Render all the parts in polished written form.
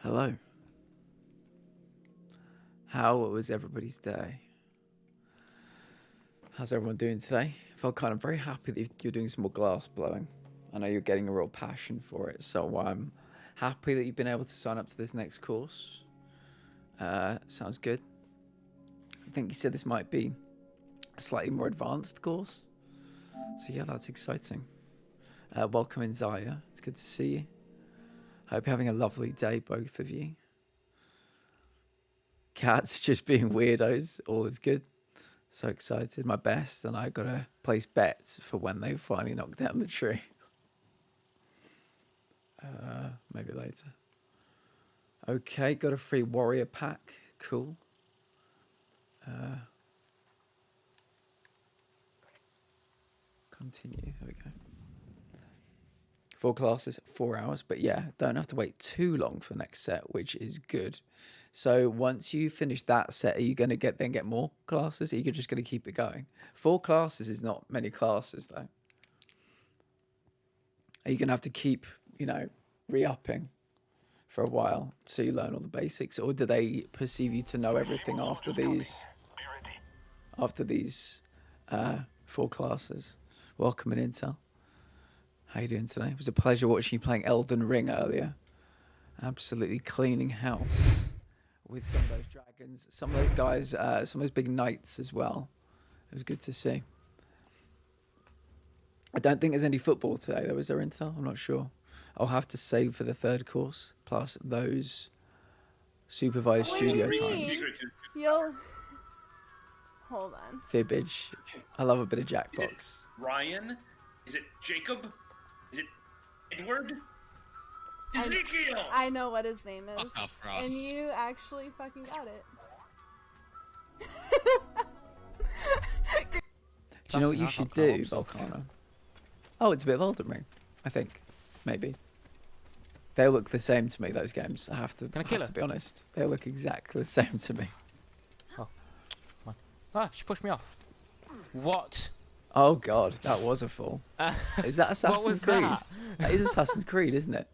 Hello. How was everybody's day? How's everyone doing today? I felt kind of very happy that you're doing some more glass blowing. I know you're getting a real passion for it, so I'm happy that you've been able to sign up to this next course. Sounds good. I think you said this might be a slightly more advanced course. So yeah, that's exciting. Welcome in, Zaya. It's good to see you. Hope you're having a lovely day, both of you. Cats just being weirdos, all is good. So excited, my best, and I gotta place bets for when they finally knock down the tree. Maybe later. Okay, got a free warrior pack, cool. Continue, there we go. 4 classes, 4 hours, but yeah, don't have to wait too long for the next set, which is good. So once you finish that set, are you going to get more classes? Or are you just going to keep it going? 4 classes is not many classes, though. Are you going to have to keep, re-upping for a while so you learn all the basics, or do they perceive you to know everything after these 4 classes? Welcome in, Intel. How you doing today? It was a pleasure watching you playing Elden Ring earlier. Absolutely cleaning house with some of those dragons, some of those guys, some of those big knights as well. It was good to see. I don't think there's any football today, though. Is there, Intel? I'm not sure. I'll have to save for the 3rd course, plus those supervised studio times. Yo. Hold on. Fibbage. I love a bit of Jackbox. Ryan? Is it Jacob? Is it Edward? Ezekiel! I know what his name is. And you actually fucking got it. Do you know what you should do, Volcano? Oh, it's a bit of Elden Ring, I think. Maybe. They look the same to me, those games. I have to be honest. They look exactly the same to me. Oh. Ah, she pushed me off. What? Oh god, that was a fall. Is that Assassin's Creed? That is Assassin's Creed, isn't it?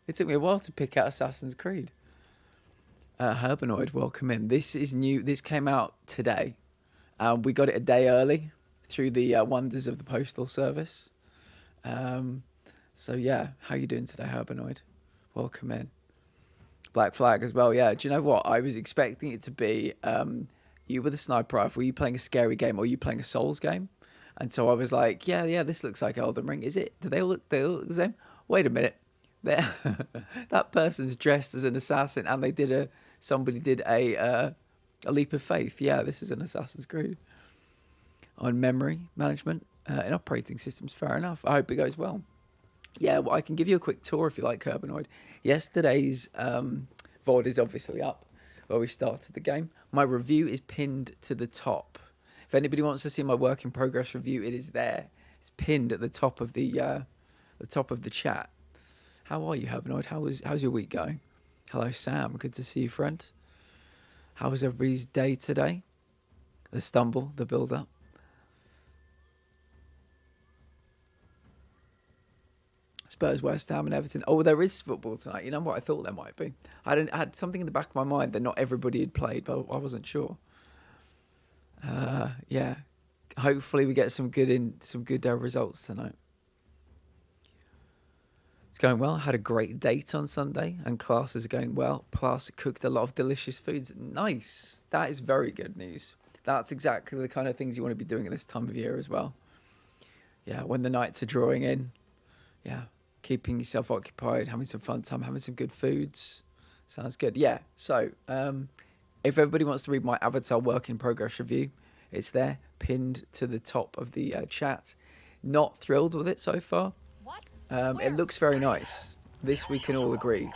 It took me a while to pick out Assassin's Creed. Herbanoid, welcome in. This is new. This came out today. We got it a day early through the wonders of the postal service. So yeah, how you doing today, Herbanoid? Welcome in. Black Flag as well. Yeah, do you know what? I was expecting it to be you with a sniper rifle. Were you playing a scary game or are you playing a Souls game? And so I was like, yeah, this looks like Elden Ring. Is it? Do they all look the same? Wait a minute. That person's dressed as an assassin, and somebody did a A leap of faith. Yeah, this is an Assassin's Creed. On memory management in operating systems. Fair enough. I hope it goes well. Yeah, well, I can give you a quick tour if you like, Urbanoid. Yesterday's VOD is obviously up where we started the game. My review is pinned to the top. If anybody wants to see my work in progress review, it is there. It's pinned at the top of the chat. How are you, Urbanoid? How's your week going? Hello, Sam. Good to see you, friend. How was everybody's day today? The stumble, the build-up. Spurs, West Ham and Everton. Oh, there is football tonight. You know what? I thought there might be. I had something in the back of my mind that not everybody had played, but I wasn't sure. Yeah. Hopefully we get some good results tonight. It's going well. I had a great date on Sunday and classes are going well. Plus cooked a lot of delicious foods. Nice. That is very good news. That's exactly the kind of things you want to be doing at this time of year as well. Yeah, when the nights are drawing in. Yeah. Keeping yourself occupied, having some fun time, having some good foods. Sounds good. Yeah, so if everybody wants to read my Avatar work in progress review, it's there, pinned to the top of the chat. Not thrilled with it so far. It looks very nice. This we can all agree.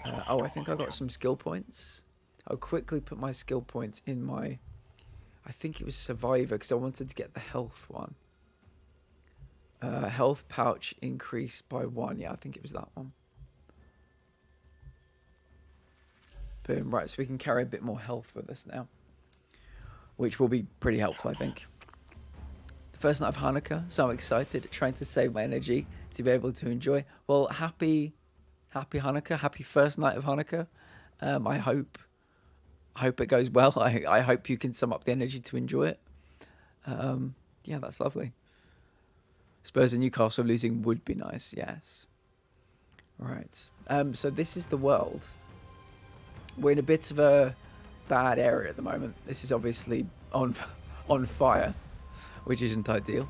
I think I got some skill points. I'll quickly put my skill points in my... I think it was Survivor, because I wanted to get the health one. Health pouch increased by 1. Yeah, I think it was that one. Boom. Right, so we can carry a bit more health with us now, which will be pretty helpful, I think. The first night of Hanukkah, so I'm excited, trying to save my energy to be able to enjoy. Well, happy Hanukkah, happy first night of Hanukkah. I hope it goes well. I hope you can sum up the energy to enjoy it. Yeah, that's lovely. Spurs and Newcastle losing would be nice, yes. Right. So this is the world. We're in a bit of a bad area at the moment. This is obviously on fire, which isn't ideal.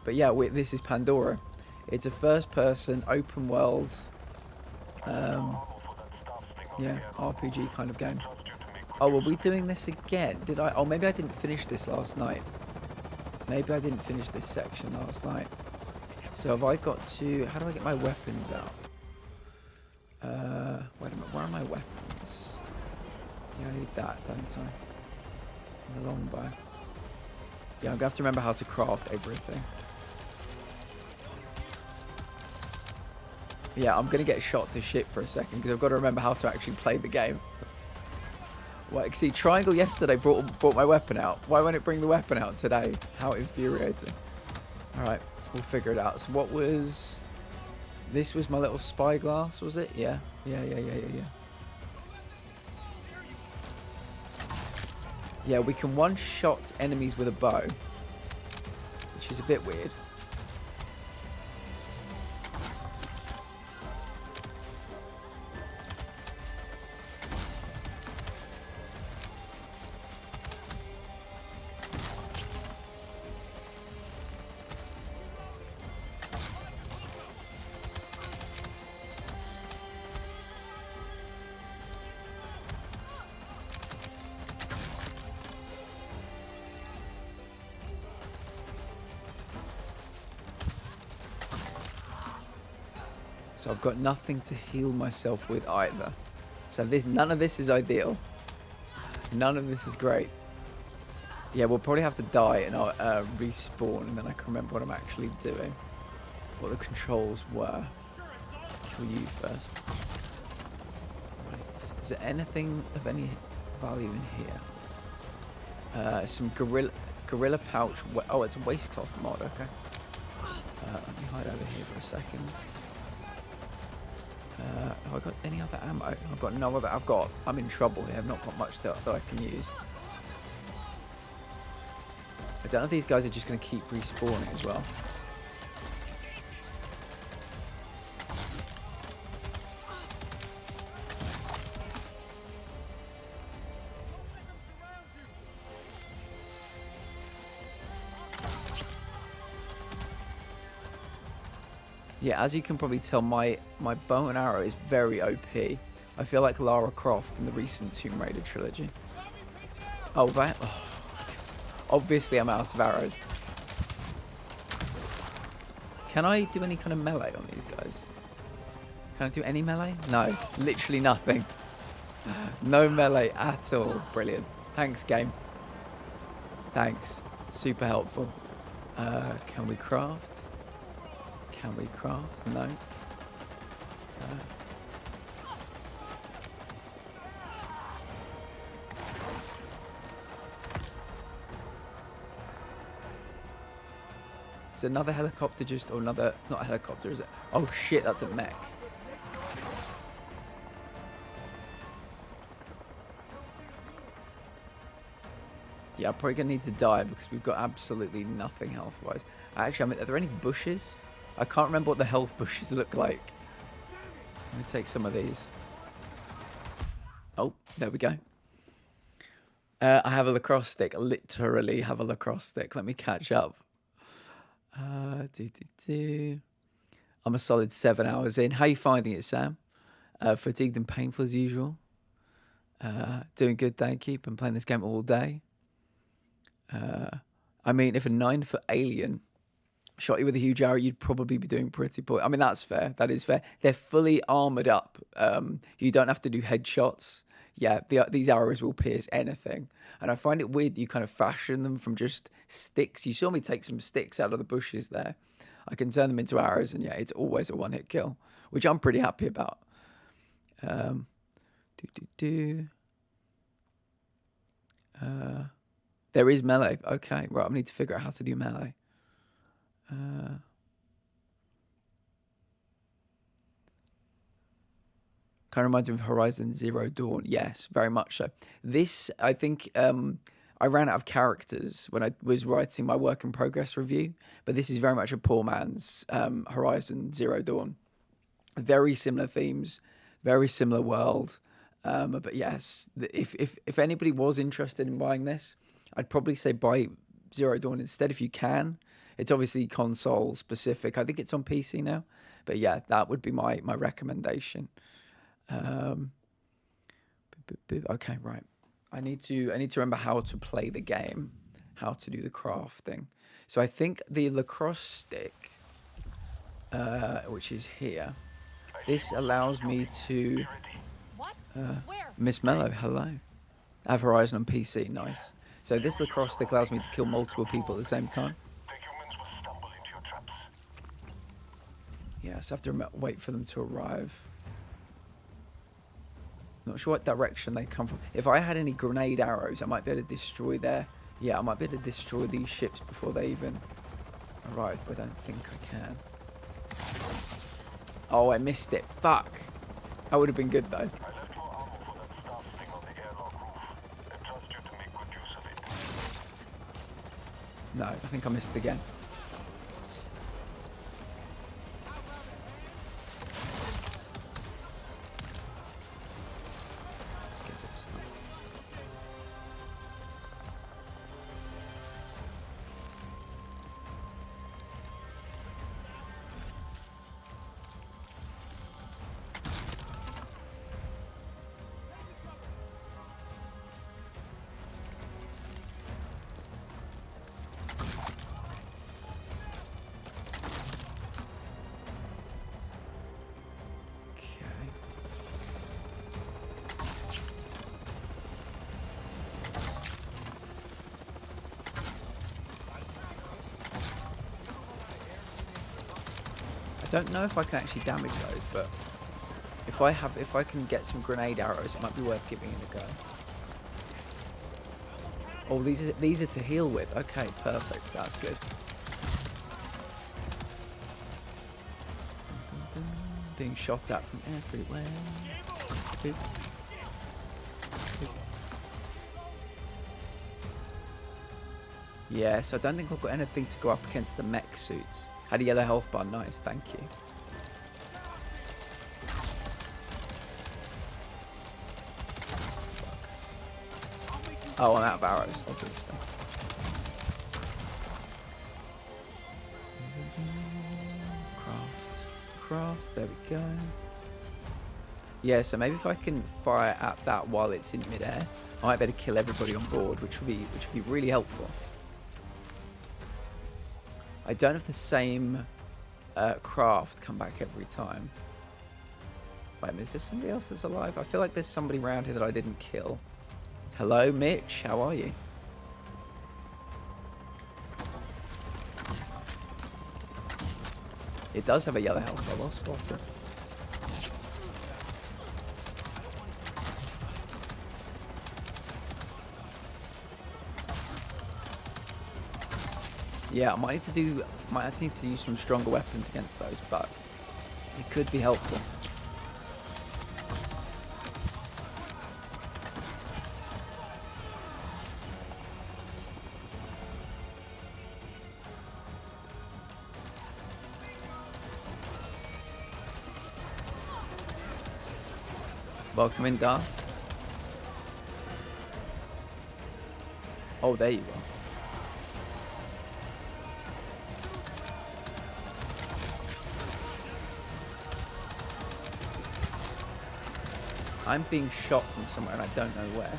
But yeah, this is Pandora. It's a first-person, open world, yeah, RPG kind of game. Oh, are we doing this again? Did I? Oh, maybe I didn't finish this last night. Maybe I didn't finish this section last night. So have I got to... How do I get my weapons out? Wait a minute. Where are my weapons? Yeah, I need that, don't I? And the longbow. Yeah, I'm going to have to remember how to craft everything. Yeah, I'm going to get shot to shit for a second because I've got to remember how to actually play the game. Well, see, Triangle yesterday brought my weapon out. Why won't it bring the weapon out today? How infuriating. Alright, we'll figure it out. So what was... This was my little spyglass, was it? Yeah. Yeah, we can one-shot enemies with a bow, which is a bit weird. So I've got nothing to heal myself with either. So none of this is ideal. None of this is great. Yeah, we'll probably have to die and I'll respawn and then I can remember what I'm actually doing. What the controls were. Kill you first. Right. Is there anything of any value in here? Some gorilla pouch. Oh, it's a waistcloth mod. Okay. Let me hide over here for a second. Have I got any other ammo? I've got no other. I'm in trouble here. I've not got much that I can use. I don't know if these guys are just going to keep respawning as well. Yeah, as you can probably tell, my bow and arrow is very OP. I feel like Lara Croft in the recent Tomb Raider trilogy. Oh, that. Oh. Obviously, I'm out of arrows. Can I do any kind of melee on these guys? Can I do any melee? No, literally nothing. No melee at all. Brilliant. Thanks, game. Thanks. Super helpful. Can we craft? Can we craft? No. Is another helicopter just, or another, not a helicopter, is it? Oh shit, that's a mech. Yeah, I'm probably going to need to die because we've got absolutely nothing health-wise. Actually, I mean, are there any bushes? I can't remember what the health bushes look like. Let me take some of these. Oh, there we go. I have a lacrosse stick. I literally have a lacrosse stick. Let me catch up. I'm a solid 7 hours in. How are you finding it, Sam? Fatigued and painful as usual. Doing good, thank you. Been playing this game all day. I mean, if a 9-foot alien shot you with a huge arrow, you'd probably be doing pretty poor. I mean, that's fair. That is fair. They're fully armored up. You don't have to do headshots. Yeah, these arrows will pierce anything. And I find it weird you kind of fashion them from just sticks. You saw me take some sticks out of the bushes there. I can turn them into arrows, and yeah, it's always a one-hit kill, which I'm pretty happy about. There is melee. Okay, right, I need to figure out how to do melee. Kind of reminds me of Horizon Zero Dawn. Yes, very much so. This, I think, I ran out of characters when I was writing my work in progress review, but this is very much a poor man's Horizon Zero Dawn. Very similar themes, very similar world. But yes, if anybody was interested in buying this, I'd probably say buy Zero Dawn instead if you can. It's obviously console specific. I think it's on PC now. But yeah, that would be my recommendation. Okay, right. I need to remember how to play the game, how to do the crafting. So I think the lacrosse stick, which is here, this allows me to... Miss Mello, hello. I have Horizon on PC, nice. So this lacrosse stick allows me to kill multiple people at the same time. Yeah, so I have to wait for them to arrive. Not sure what direction they come from. If I had any grenade arrows, I might be able to destroy their... Yeah, I might be able to destroy these ships before they even arrive, but I don't think I can. Oh, I missed it. Fuck. That would have been good, though. No, I think I missed again. Let's get this out. I don't know if I can actually damage those, but if I can get some grenade arrows, it might be worth giving it a go. Oh, these are to heal with. Okay, perfect. That's good. Being shot at from everywhere. Yeah, so I don't think I've got anything to go up against the mech suit. Had a yellow health bar, nice, thank you. Oh, I'm out of arrows, obviously. Craft, there we go. Yeah, so maybe if I can fire at that while it's in midair, I might be able to kill everybody on board, which would be really helpful. I don't have the same craft come back every time. Wait, is there somebody else that's alive? I feel like there's somebody around here that I didn't kill. Hello, Mitch. How are you? It does have a yellow health bar. Well spotted. Yeah, I might need to use some stronger weapons against those, but it could be helpful. Welcome in, Darth. Oh, there you are. I'm being shot from somewhere and I don't know where.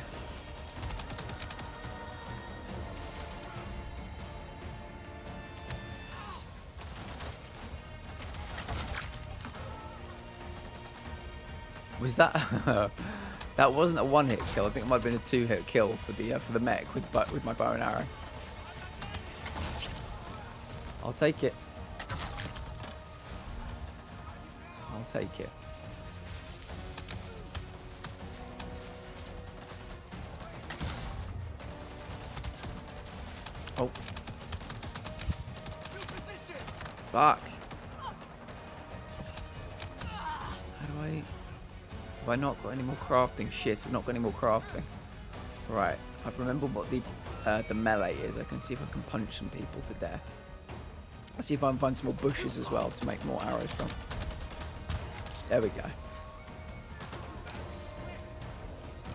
Was that... that wasn't a one-hit kill. I think it might have been a two-hit kill for the mech with my bow and arrow. I'll take it. I'll take it. Oh. Fuck. How do I... Have I not got any more crafting? Shit, I've not got any more crafting. Right, I've remembered what the melee is. I can see if I can punch some people to death. I'll see if I can find some more bushes as well to make more arrows from. There we go.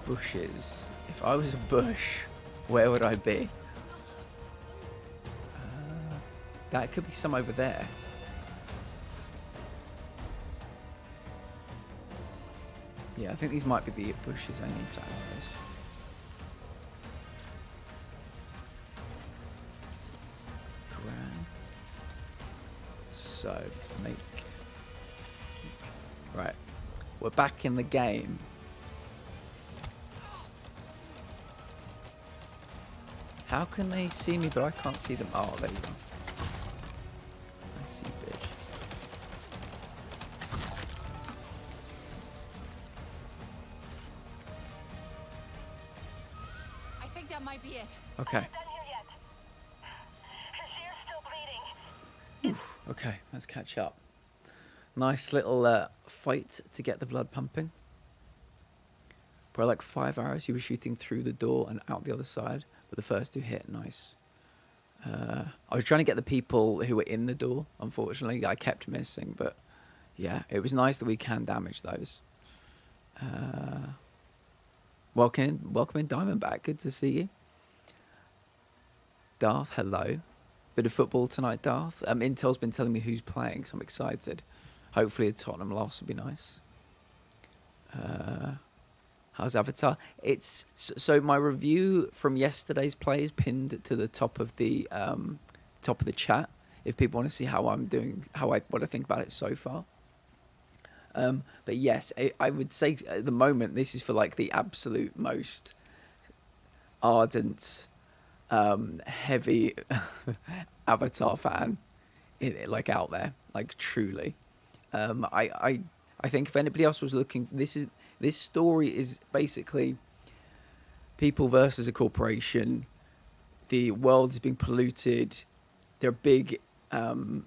Bushes. If I was a bush, where would I be? That could be some over there. Yeah, I think these might be the bushes I need for arrows. Grand. So, make... Right. We're back in the game. How can they see me, but I can't see them? Oh, there you go. I see, bitch. I think that might be it. Okay. Oof, okay, let's catch up. Nice little fight to get the blood pumping. Probably like 5 arrows. You were shooting through the door and out the other side, but the first 2 hit. Nice. I was trying to get the people who were in the door. Unfortunately, I kept missing, but yeah, it was nice that we can damage those. Welcome in, Diamondback. Good to see you. Darth, hello. Bit of football tonight, Darth. Intel's been telling me who's playing, so I'm excited. Hopefully a Tottenham loss would be nice. How's Avatar? It's so my review from yesterday's play is pinned to the top of the chat. If people want to see how I'm doing, what I think about it so far. But yes, I would say at the moment this is for like the absolute most ardent, heavy Avatar fan, like out there, like truly. I think if anybody else was looking, this story is basically people versus a corporation. The world is being polluted. They're big. The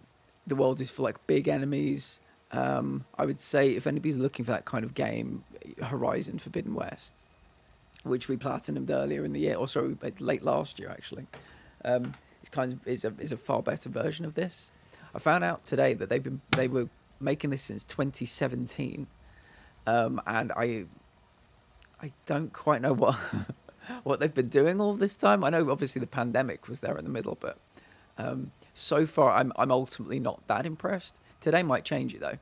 world is full like big enemies. I would say if anybody's looking for that kind of game, Horizon Forbidden West, which we platinumed earlier in the year, or sorry, late last year actually, is a far better version of this. I found out today that they were making this since 2017, and I don't quite know what what they've been doing all this time. I know obviously the pandemic was there in the middle, but so far I'm ultimately not that impressed. Today might change it though.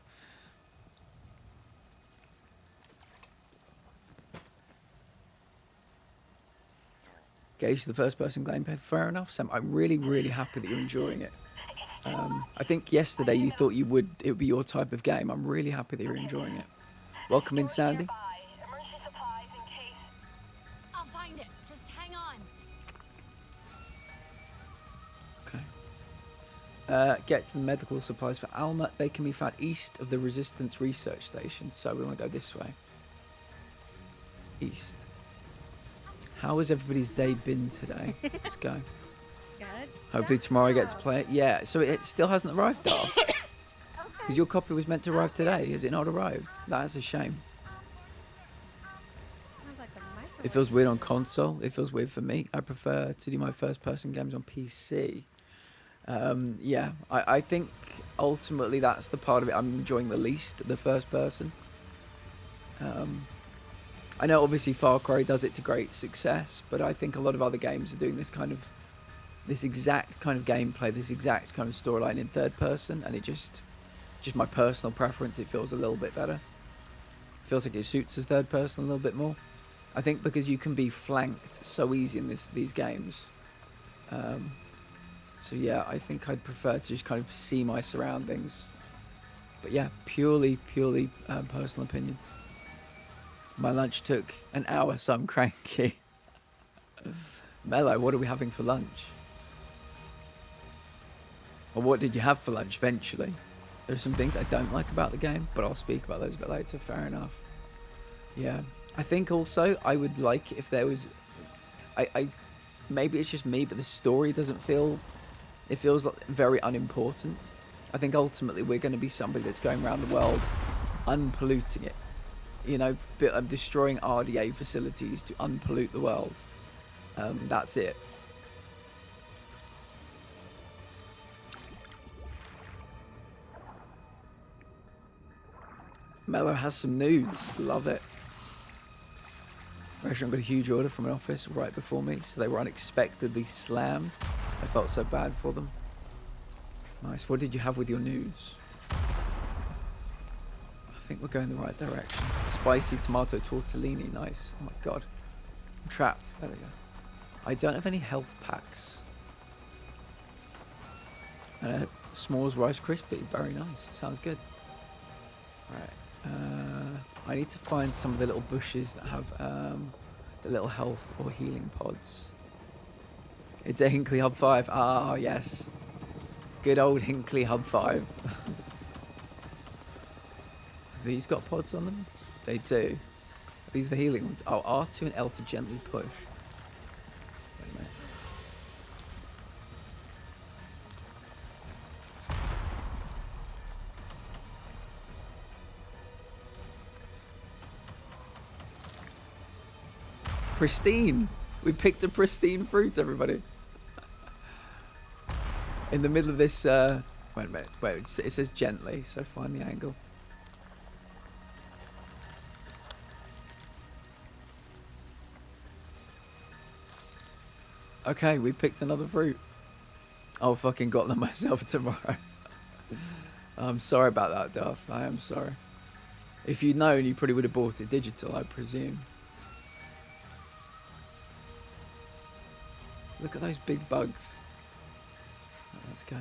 get used to the first-person gameplay. Fair enough, Sam. I'm really, really happy that you're enjoying it. I think yesterday you thought it would be your type of game. I'm really happy that you're enjoying it. Welcome in, Sandy. I'll find it. Just hang on. Okay. Get to the medical supplies for Alma. They can be found east of the Resistance Research Station. So we want to go this way. East. How has everybody's day been today? Let's go. Good. Hopefully tomorrow I get to play it. Yeah, so it still hasn't arrived, Darth. Because your copy was meant to arrive today. Has it not arrived? That's a shame. Sounds like a microwave. It feels weird on console. It feels weird for me. I prefer to do my first-person games on PC. Yeah, I think ultimately that's the part of it I'm enjoying the least, the first person. I know obviously Far Cry does it to great success, but I think a lot of other games are doing this exact kind of gameplay, this exact kind of storyline in third person, and it just my personal preference, it feels a little bit better. It feels like it suits as third person a little bit more. I think because you can be flanked so easy in these games. So yeah, I think I'd prefer to just kind of see my surroundings. But yeah, purely personal opinion. My lunch took an hour, so I'm cranky. Mello, what are we having for lunch? Or what did you have for lunch eventually? There are some things I don't like about the game, but I'll speak about those a bit later, fair enough. Yeah. I think also I would like if there was... maybe it's just me, but the story doesn't feel... It feels like very unimportant. I think ultimately we're going to be somebody that's going around the world unpolluting it. You know, destroying RDA facilities to unpollute the world. That's it. Mello has some nudes. Love it. Restaurant got a huge order from an office right before me, so they were unexpectedly slammed. I felt so bad for them. Nice. What did you have with your nudes? I think we're going the right direction. Spicy tomato tortellini. Nice. Oh my god. I'm trapped. There we go. I don't have any health packs. And a s'mores Rice Krispie. Very nice. Sounds good. Alright. I need to find some of the little bushes that have the little health or healing pods. It's a Hinkley Hub 5. Ah, yes. Good old Hinkley Hub 5. These got pods on them? They do. Are these the healing ones? Oh, R2 and L to gently push. Wait a minute. Pristine. We picked a pristine fruit, everybody. In the middle of this, wait a minute. Wait, it says gently, so find the angle. Okay, we picked another fruit. I'll fucking got them myself tomorrow. I'm sorry about that, Darth. I am sorry. If you'd known, you probably would have bought it digital, I presume. Look at those big bugs. Let's go.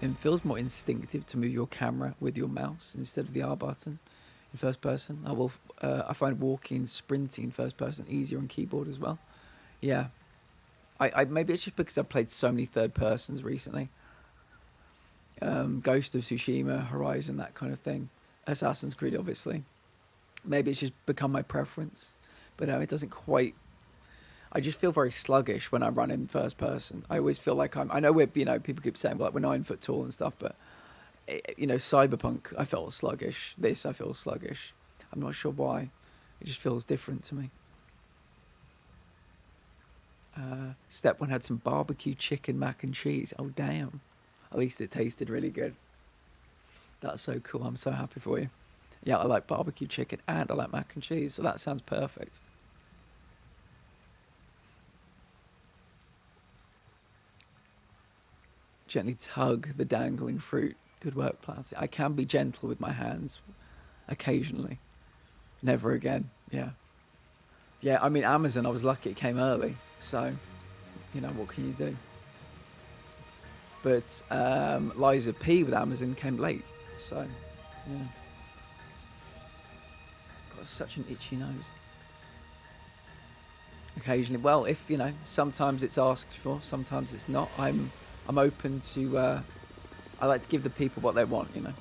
It feels more instinctive to move your camera with your mouse instead of the R button in first person. I find walking, sprinting in first person easier on keyboard as well. Yeah. I maybe it's just because I've played so many third persons recently. Ghost of Tsushima, Horizon, that kind of thing. Assassin's Creed, obviously. Maybe it's just become my preference. But it doesn't quite... I just feel very sluggish when I run in first person. I always feel like I know we're, people keep saying, well, like, we're 9 foot tall and stuff, but, Cyberpunk, I felt sluggish. This, I feel sluggish. I'm not sure why. It just feels different to me. Step 1 had some barbecue chicken mac and cheese. Oh, damn. At least it tasted really good. That's so cool. I'm so happy for you. Yeah, I like barbecue chicken and I like mac and cheese, so that sounds perfect. Gently tug the dangling fruit. Good work, Platty. I can be gentle with my hands occasionally. Never again. Yeah. Yeah, I mean, Amazon, I was lucky it came early. So, you know, what can you do? But Liza P with Amazon came late. So, yeah. Got such an itchy nose. Occasionally, well, if, you know, sometimes it's asked for, sometimes it's not. I'm open to, I like to give the people what they want, you know.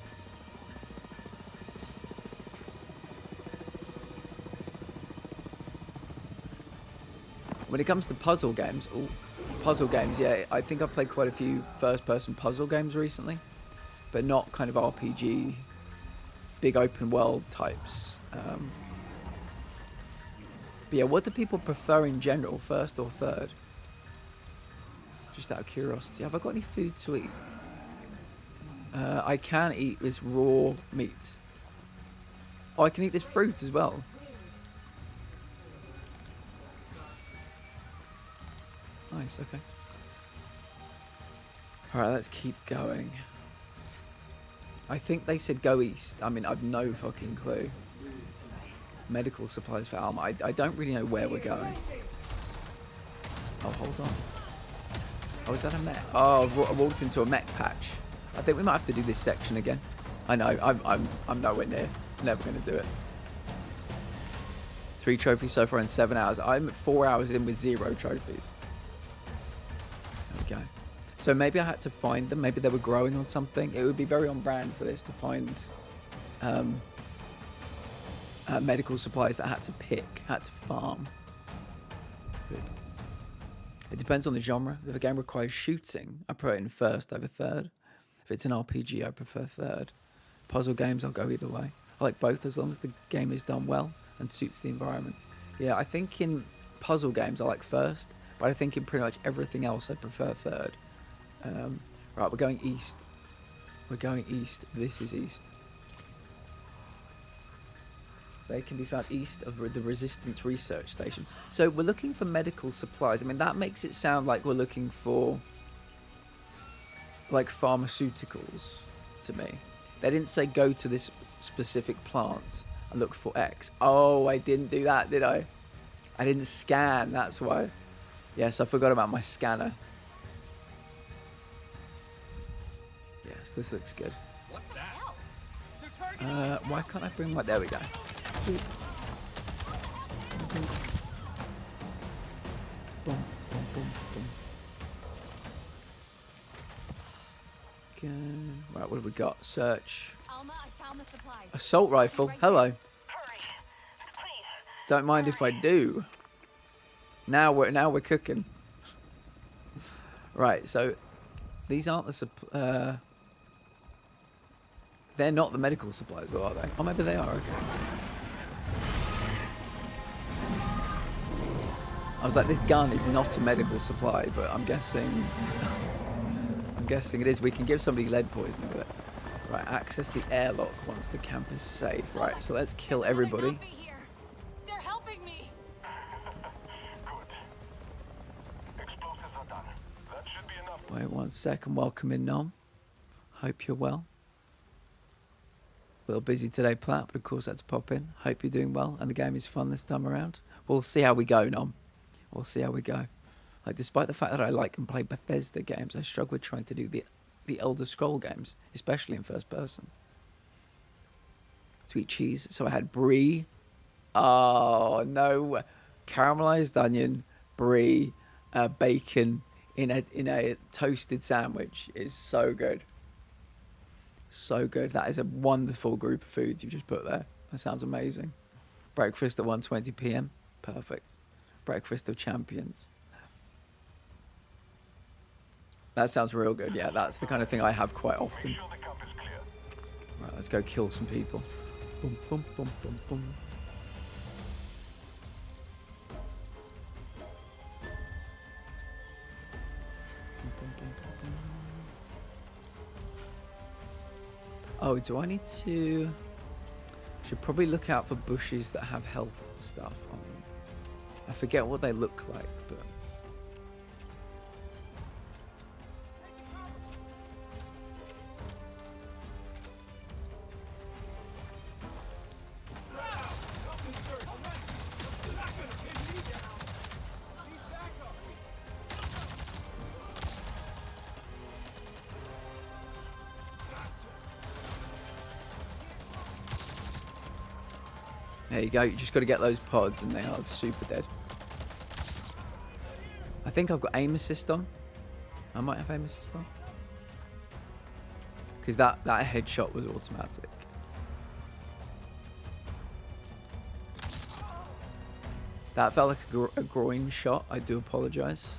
When it comes to puzzle games, yeah, I think I've played quite a few first-person puzzle games recently, but not kind of RPG, big open world types. But yeah, what do people prefer in general, first or third? Just out of curiosity, have I got any food to eat? I can eat this raw meat. Oh, I can eat this fruit as well. Nice, okay. Alright, let's keep going. I think they said go east. I mean, I've no fucking clue. Medical supplies for Alma. I don't really know where we're going. Oh, hold on. Oh, is that a mech? Oh, I walked into a mech patch. I think we might have to do this section again. I know, I'm nowhere near. Never going to do it. 3 trophies so far in 7 hours. I'm 4 hours in with 0 trophies. There we go. So maybe I had to find them. Maybe they were growing on something. It would be very on brand for this to find medical supplies that I had to pick, had to farm. But it depends on the genre. If a game requires shooting, I put it in first over third. If it's an RPG, I prefer third. Puzzle games, I'll go either way. I like both as long as the game is done well and suits the environment. Yeah, I think in puzzle games I like first, but I think in pretty much everything else I prefer third. Right, we're going east. We're going east. This is east. They can be found east of the Resistance Research Station. So we're looking for medical supplies. I mean, that makes it sound like we're looking for like pharmaceuticals to me. They didn't say go to this specific plant and look for X. Oh, I didn't do that, did I? I didn't scan, that's why. Yes, I forgot about my scanner. Yes, this looks good. What's that? Why can't I bring my... There we go. Boom, boom, boom, boom. Okay. Right, what have we got? Search. Alma, I found the supplies. Assault rifle. Right Hello. there. Don't mind if I do. Now we're cooking. Right, so these aren't the they're not the medical supplies though, are they? Oh, maybe they are. Okay. I was like, this gun is not a medical supply, but I'm guessing it is. We can give somebody lead poisoning with it. Right, access the airlock once the camp is safe. Right, so let's kill everybody. They're helping me. Good. Explosives are done. That should be enough. Wait 1 second. Welcome in, Nom. Hope you're well. A little busy today, Platt, but of course that's pop in. Hope you're doing well and the game is fun this time around. We'll see how we go, Nom. We'll see how we go. Like, despite the fact that I like and play Bethesda games, I struggle with trying to do the Elder Scroll games, especially in first person. Sweet cheese. So I had brie. Oh, no. Caramelized onion, brie, bacon in a toasted sandwich is so good. So good. That is a wonderful group of foods you've just put there. That sounds amazing. Breakfast at 1:20 p.m. Perfect. Breakfast of champions. That sounds real good. Yeah, that's the kind of thing I have quite often. Make sure the camp is clear. Right, let's go kill some people. Boom, boom, boom, boom, boom. Oh, do I need to... Should probably look out for bushes that have health stuff on them. I forget what they look like, but... There you go. You just got to get those pods, and they are super dead. I think I've got aim assist on. I might have aim assist on. Because that headshot was automatic. That felt like a groin shot. I do apologise.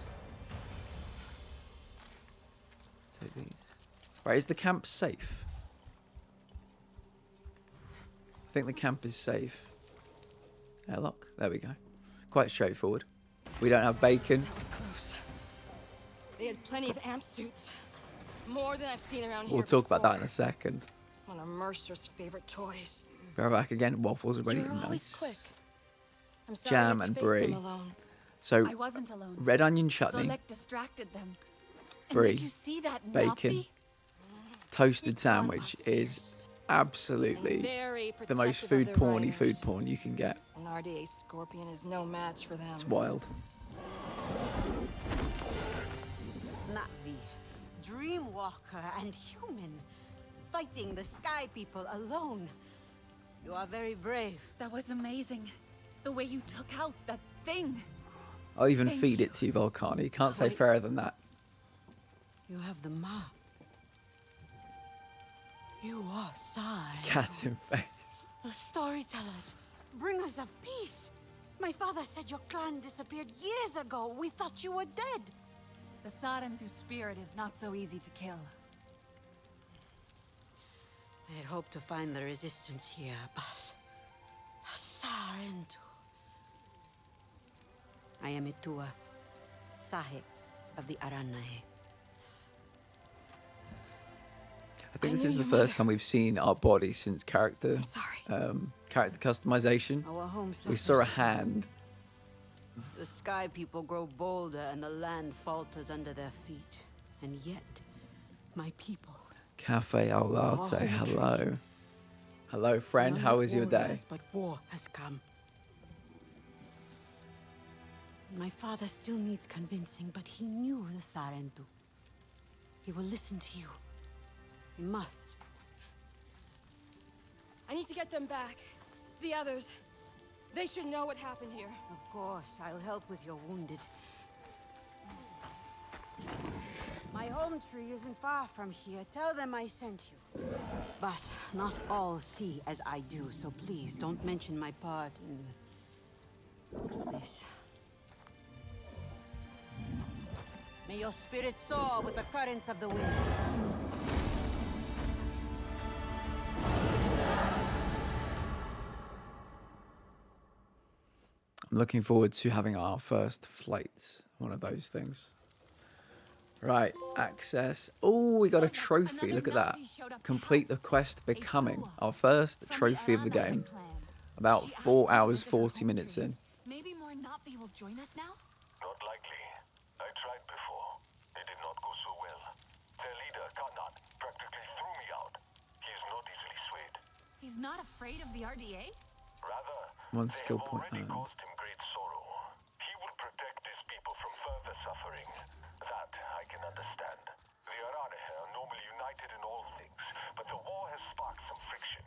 Take these. Right, is the camp safe? I think the camp is safe. Airlock. There we go. Quite straightforward. We don't have bacon. That was close. They had plenty of amp suits. More than I've seen around here. We'll talk about that in a second. One of Mercer's favorite toys. Be right back again. Waffles are ready. You're always Nice. quick. I'm sorry Jam that you and faced brie. them alone. So I wasn't alone. red onion chutney, Solek distracted them. And Brie, did you see that bacon, Nappy? toasted Each sandwich one of is us. absolutely Very the most protective food of their porny food riders. porn you can get. An RDA Scorpion is no match for them. It's wild. Navi, Dreamwalker and human, fighting the Sky People alone. You are very brave. That was amazing. The way you took out that thing. I'll even Thank feed you. it to you, Volcano. You can't say Wait. fairer than that. You have the mark. You are Sai. Cat in face. The storytellers, bringers of peace. My father said your clan disappeared years ago. We thought you were dead. The Sarentu spirit is not so easy to kill. I had hoped to find the resistance here, but... Sarentu. I am Itua, Sahe of the Aranae. I think I this knew is the your first mother. time we've seen our body since character I'm sorry. character customization. Our home We saw a suffers. hand. The Sky People grow bolder and the land falters under their feet. And yet, my people... Cafe al latte. Oh, Hello. Hello, friend. are How not was your day? warriors, But war has come. My father still needs convincing, but he knew the Sarentu. He will listen to you. He must. I need to get them back. The others. They should know what happened here. Of course, I'll help with your wounded. My home tree isn't far from here. Tell them I sent you. But not all see as I do, so please don't mention my part in this. May your spirit soar with the currents of the wind. I'm looking forward to having our first flight. One of those things. Right, access. Oh, we got a trophy. Look at that. Complete the quest Becoming. Our first trophy of the game. About 4 hours, 40 minutes in. Maybe more Nappy will join us now? Not likely. I tried before. It did not go so well. Their leader, Kanan, practically threw me out. He is not easily swayed. He's not afraid of the RDA? Rather, One they skill have point already earned. caused him great sorrow. He will protect his people from further suffering. That I can understand. The Arane are normally united in all things, but the war has sparked some friction.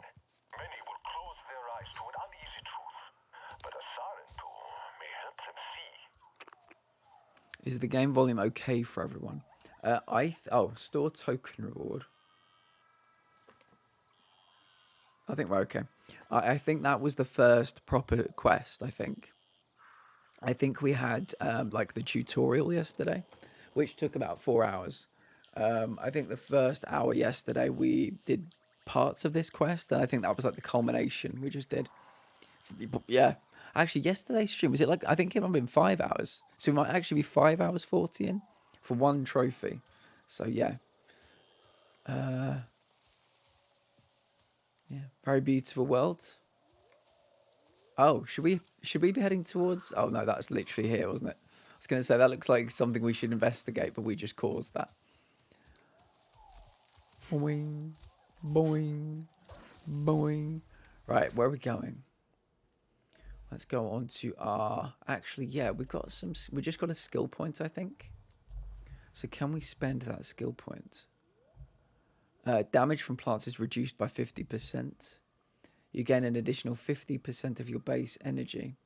Many will close their eyes to an uneasy truth, but a Sarentu may help them see. Is the game volume okay for everyone? Store token reward. I think we're okay. I think that was the first proper quest, I think. I think we had like the tutorial yesterday, which took about 4 hours. I think the first hour yesterday we did parts of this quest, and I think that was like the culmination we just did. Yeah. Actually, yesterday's stream, was it like, I think it might have been 5 hours. So it might actually be 5 hours 40 in for one trophy. So yeah. Yeah, very beautiful world. Oh, should we be heading towards? Oh no, that's literally here, wasn't it? I was going to say that looks like something we should investigate, but we just caused that. Boing, boing, boing. Right, where are we going? Let's go on to our... Actually, yeah, we just got a skill point, I think. So can we spend that skill point? Damage from plants is reduced by 50%. You gain an additional 50% of your base energy.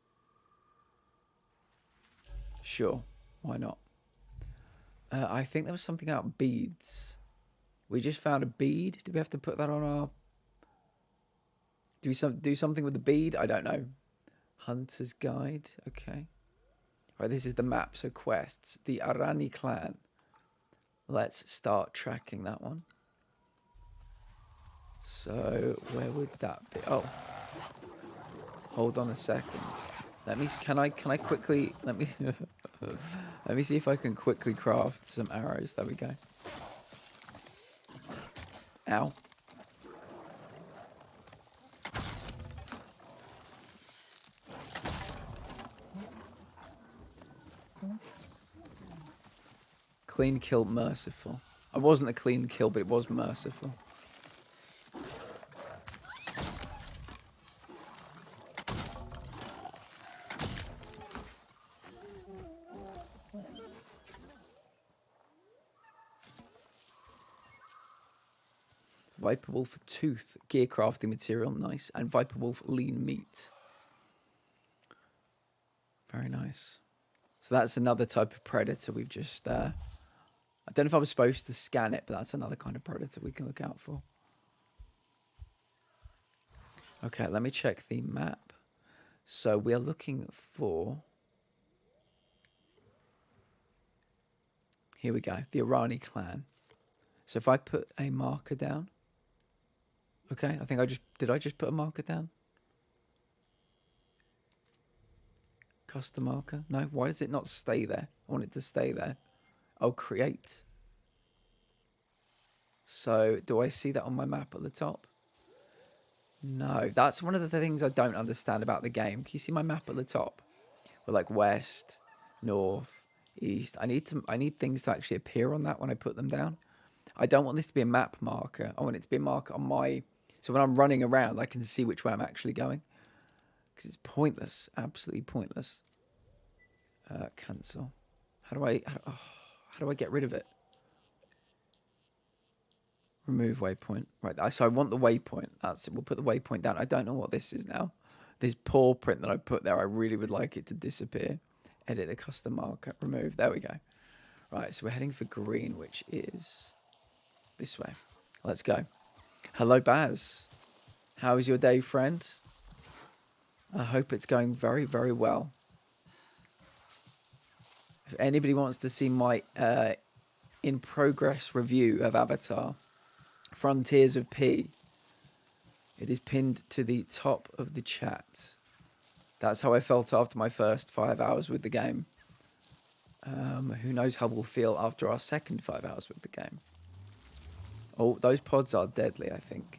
Sure, why not? I think there was something about beads. We just found a bead. Do we have to put that on our... Do we do something with the bead? I don't know. Hunter's Guide. Okay. Right, this is the map. So quests. The Arani clan. Let's start tracking that one. So where would that be? Oh. Hold on a second. Let me... Can I quickly... Let me... Let me see if I can quickly craft some arrows. There we go. Ow. Clean kill, merciful. It wasn't a clean kill, but it was merciful. Viper Wolf tooth, gear crafting material, nice. And Viper Wolf lean meat. Very nice. So that's another type of predator we've just... I don't know if I was supposed to scan it, but that's another kind of predator we can look out for. Okay, let me check the map. So we are looking for... Here we go, the Arani clan. So if I put a marker down... Okay, I think did I just put a marker down? Custom marker? No, why does it not stay there? I want it to stay there. Oh, create. So, do I see that on my map at the top? No, that's one of the things I don't understand about the game. Can you see my map at the top? We're like west, north, east. I need things to actually appear on that when I put them down. I don't want this to be a map marker. I want it to be a marker on my... So when I'm running around, I can see which way I'm actually going. Because it's pointless. Absolutely pointless. Cancel. How do I get rid of it? Remove waypoint. Right, so I want the waypoint. That's it. We'll put the waypoint down. I don't know what this is now. This paw print that I put there, I really would like it to disappear. Edit the custom marker. Remove. There we go. Right, so we're heading for green, which is this way. Let's go. Hello, Baz. How is your day, friend? I hope it's going very, very well. If anybody wants to see my in-progress review of Avatar, Frontiers of P, it is pinned to the top of the chat. That's how I felt after my first 5 hours with the game. Who knows how we'll feel after our second 5 hours with the game. Oh, those pods are deadly, I think.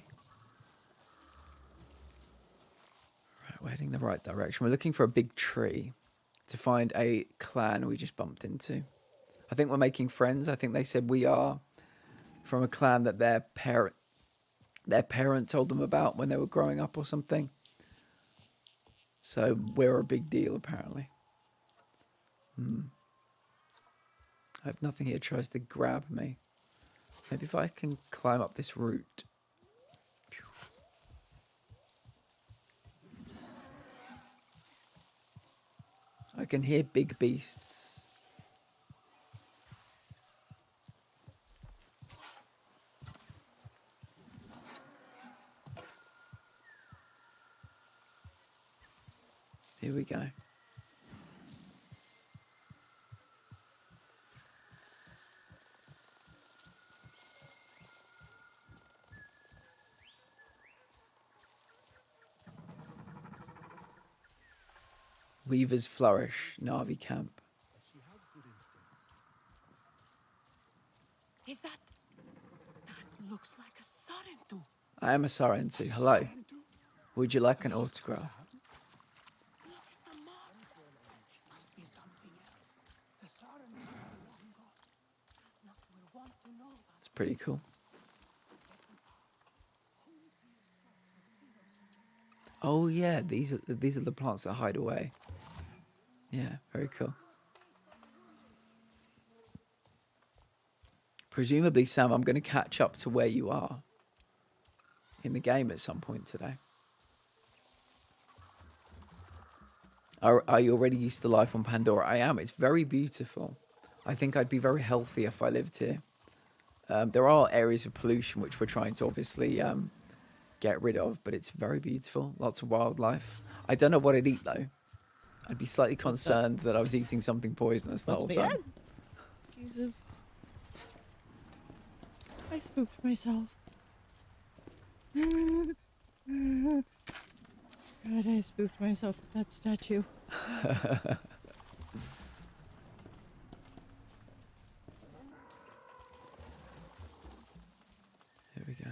Right, we're heading the right direction. We're looking for a big tree to find a clan we just bumped into. I think we're making friends. I think they said we are from a clan that their parent told them about when they were growing up or something. So we're a big deal, apparently. I hope nothing here tries to grab me. Maybe if I can climb up this route. I can hear big beasts. Here we go. Weaver's Flourish, Navi Camp. Is that looks like a Sarentu. I am a Sarentu. Hello. Would you like an autograph? Look at the mark. It must be something else. The Sarentu long gone. Not will want to know about. It's pretty cool. Oh yeah, these are the plants that hide away. Yeah, very cool. Presumably, Sam, I'm going to catch up to where you are in the game at some point today. Are you already used to life on Pandora? I am. It's very beautiful. I think I'd be very healthy if I lived here. There are areas of pollution which we're trying to obviously get rid of, but it's very beautiful. Lots of wildlife. I don't know what I'd eat though. I'd be slightly concerned that I was eating something poisonous the whole time. Jesus. I spooked myself. God, I spooked myself with that statue. Here we go.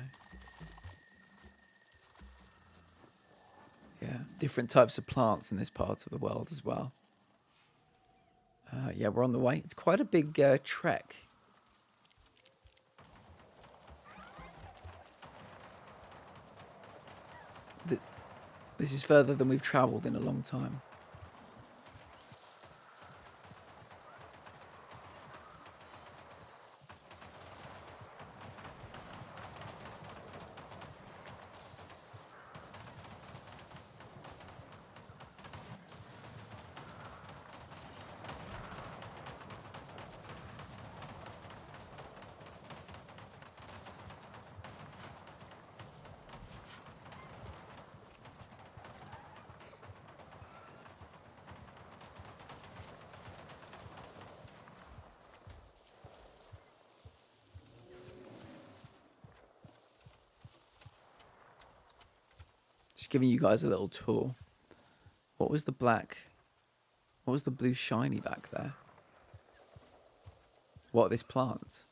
Yeah, different types of plants in this part of the world as well. Yeah, we're on the way. It's quite a big trek. This is further than we've travelled in a long time. Just giving you guys a little tour. What was the black? What was the blue shiny back there? What, this plant?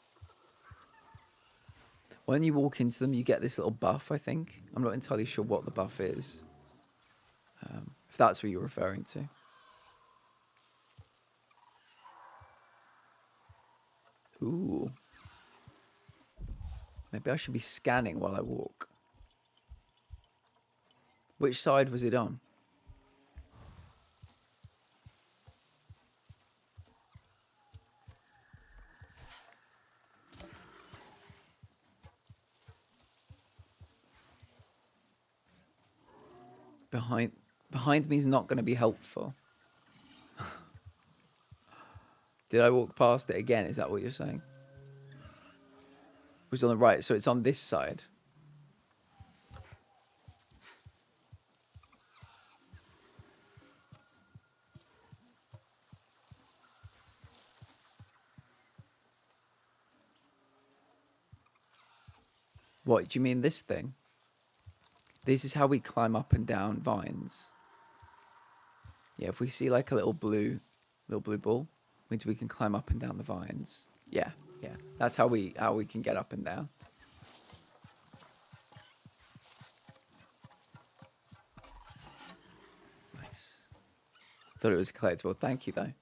When you walk into them, you get this little buff, I think. I'm not entirely sure what the buff is. If that's what you're referring to. Ooh. Maybe I should be scanning while I walk. Which side was it on? Behind me is not going to be helpful. Did I walk past it again? Is that what you're saying? It was on the right, so it's on this side. What, do you mean this thing? This is how we climb up and down vines. Yeah, if we see like a little blue ball, means we can climb up and down the vines. Yeah. That's how we can get up and down. Nice. Thought it was collectible. Thank you though.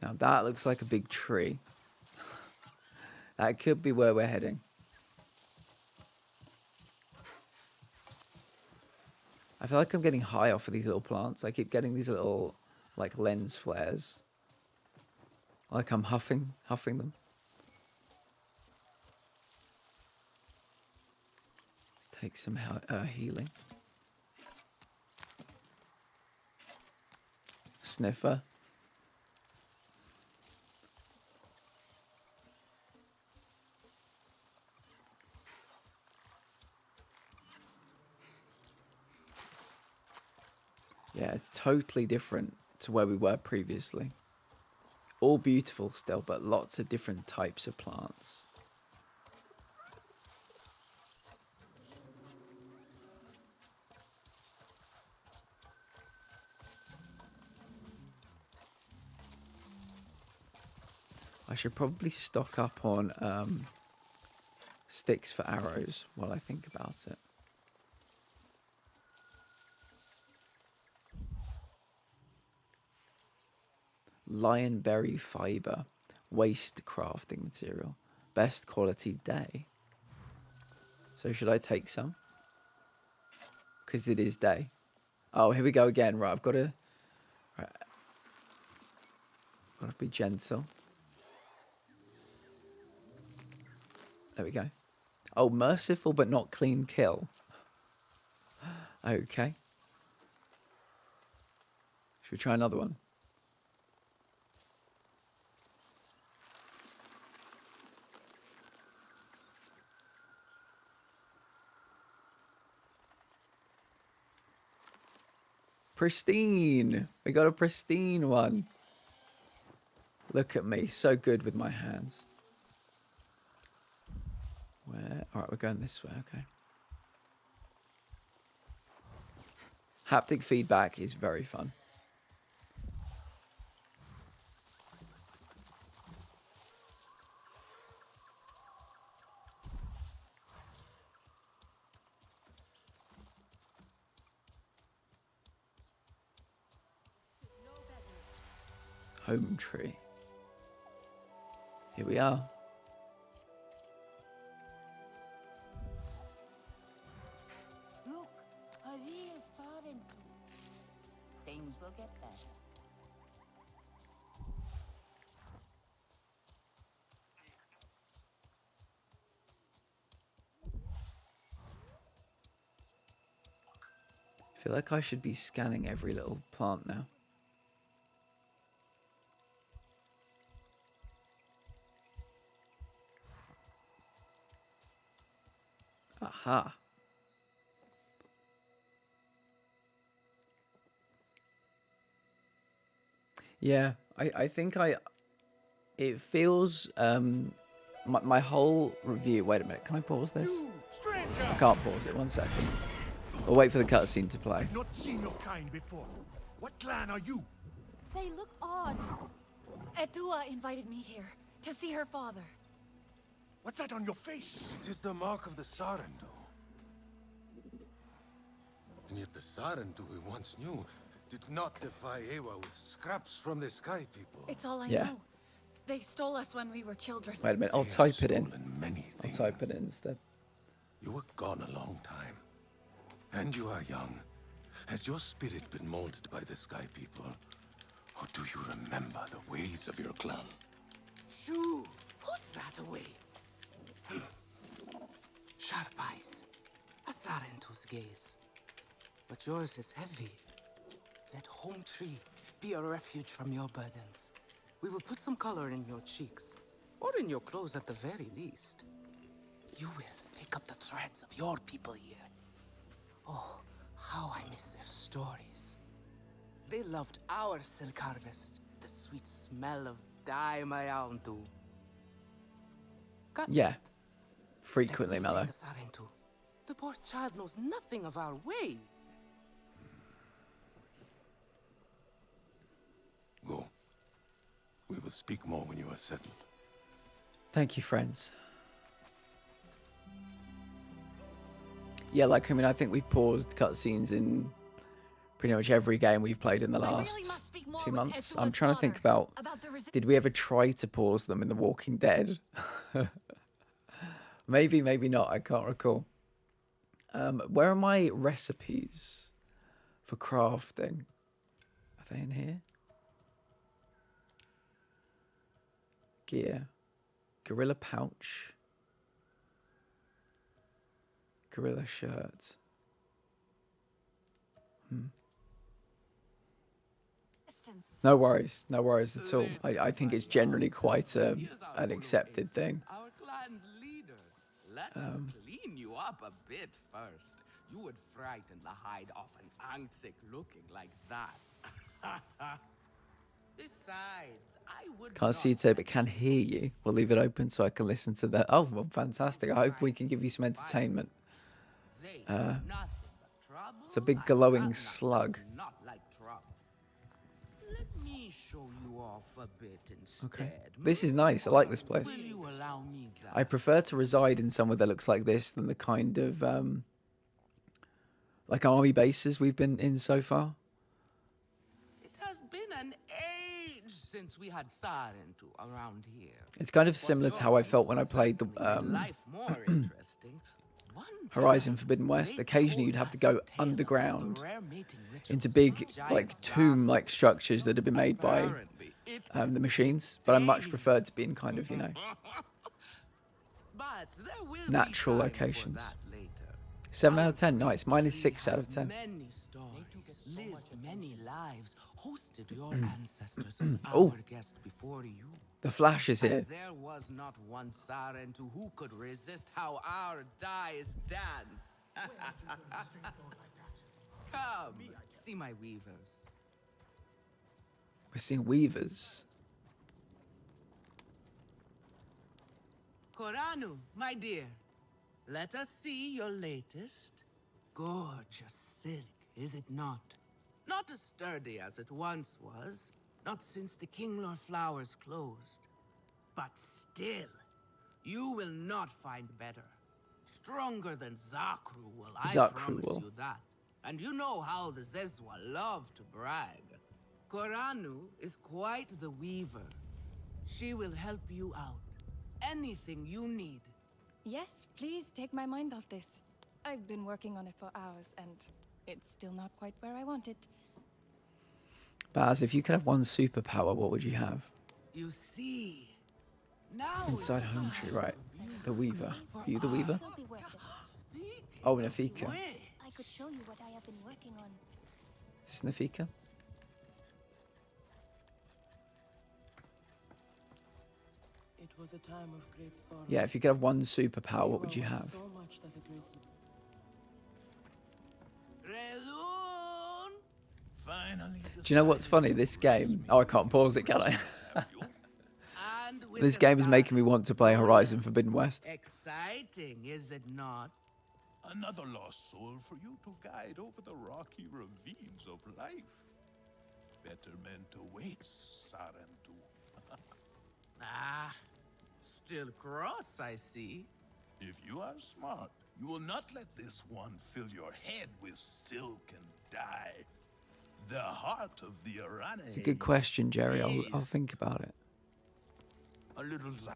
Now that looks like a big tree. That could be where we're heading. I feel like I'm getting high off of these little plants. I keep getting these little, like, lens flares. Like I'm huffing them. Let's take some healing. Sniffer. Yeah, it's totally different to where we were previously. All beautiful still, but lots of different types of plants. I should probably stock up on sticks for arrows while I think about it. Lionberry fiber, waste crafting material, best quality day. So should I take some? because it is day. Oh, here we go again. Right, I've got to... Right. Got to be gentle. There we go. Oh, merciful but not clean kill. Okay. Should we try another one? Pristine. We got a pristine one. Look at me. So good with my hands. Where? All right, we're going this way. Okay. Haptic feedback is very fun. Home tree. Here we are. Look, a real foreign. Things will get better. I feel like I should be scanning every little plant now. Aha. Yeah, I think it feels, my whole review, wait a minute, can I pause this? I can't pause it, 1 second. We'll wait for the cutscene to play. I've not seen your kind before. What clan are you? They look odd. Etua invited me here to see her father. What's that on your face? It is the mark of the Sarentu. And yet the Sarentu we once knew did not defy Ewa with scraps from the Sky People. It's all I Yeah. know. They stole us when we were children. Wait a minute, I'll They have type it in. stolen many I'll things. type it in instead. You were gone a long time. And you are young. Has your spirit been molded by the Sky People? Or do you remember the ways of your clan? Shoo! Put that away. Sharp eyes. A Sarentu's gaze. But yours is heavy. Let Home Tree be a refuge from your burdens. We will put some color in your cheeks. Or in your clothes at the very least. You will pick up the threads of your people here. Oh, how I miss their stories. They loved our silk harvest. The sweet smell of dye mayauntu. Yeah. Frequently, Mellow. The Sarentu. The poor child knows nothing of our ways. Go. We will speak more when you are settled. Thank you, friends. Yeah, like, I mean, I think we've paused cutscenes in pretty much every game we've played in the last 2 months. I'm trying to think about did we ever try to pause them in The Walking Dead? Maybe, maybe not. I can't recall. Where are my recipes for crafting? Are they in here? Gear. Gorilla pouch. Gorilla shirt. No worries. No worries at all. I think it's generally quite an accepted thing. Our clan's leader. Let us clean you up a bit first. You would frighten the hide off an Angsik looking like that. Besides, I would Can't see you today, but can hear you. We'll leave it open so I can listen to that. Oh, well, fantastic. I hope we can give you some entertainment. It's a big glowing slug. not like trouble. Let me show you off a bit instead. Okay. This is nice. I like this place. Will you allow me that? I prefer to reside in somewhere that looks like this than the kind of like army bases we've been in so far. It has been an age since we had Sarentu around here. It's kind of similar to how I felt when I played the Life more interesting. Horizon Forbidden West, occasionally you'd have to go underground into big, like, tomb-like structures that have been made by the machines. But I much preferred to be in kind of, you know, natural locations. 7 out of 10, nice. Mine is 6 out of 10. Many stories, lived many lives, hosted your ancestors as Oh. our guest before you. The Flash is here. And there was not one Saren to who could resist how our dyes dance. Come, see my weavers. We're seeing weavers. Koranu, my dear, let us see your latest. Gorgeous silk, is it not? Not as sturdy as it once was, not since the Kinglor flowers closed. But still, you will not find better. Stronger than Zakru will, I promise you that. And you know how the Zezwa love to brag. Koranu is quite the weaver. She will help you out. Anything you need. Yes, please take my mind off this. I've been working on it for hours, and it's still not quite where I want it. Baz, if you could have one superpower, what would you have? You see, now Inside Home Tree, right. The Weaver. Are you the Weaver? Oh, Nafika. I could show you what I have been working on. Is this Nafika? It was a time of great sorrow. Yeah, if you could have one superpower, what would you have? So much that a great... Relun! Finally. Do you know what's funny? This game... Oh, I can't pause it, can I? This game is making me want to play Horizon Forbidden West. Exciting, is it not? Another lost soul for you to guide over the rocky ravines of life. Better meant awaits, Sarentu. Ah, still cross, I see. If you are smart, you will not let this one fill your head with silk and dye. The heart of the Arane. It's a good question, Jerry. I'll think about it. A little. I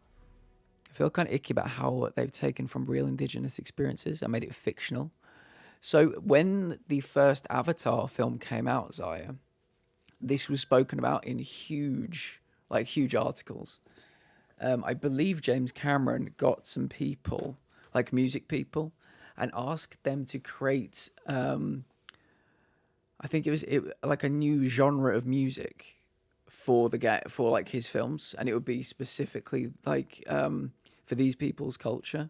feel kind of icky about how they've taken from real indigenous experiences and made it fictional. So when the first Avatar film came out, Zaya, this was spoken about in huge articles. I believe James Cameron got some people, like music people, and asked them to create, I think it was like a new genre of music for like his films, and it would be specifically like for these people's culture.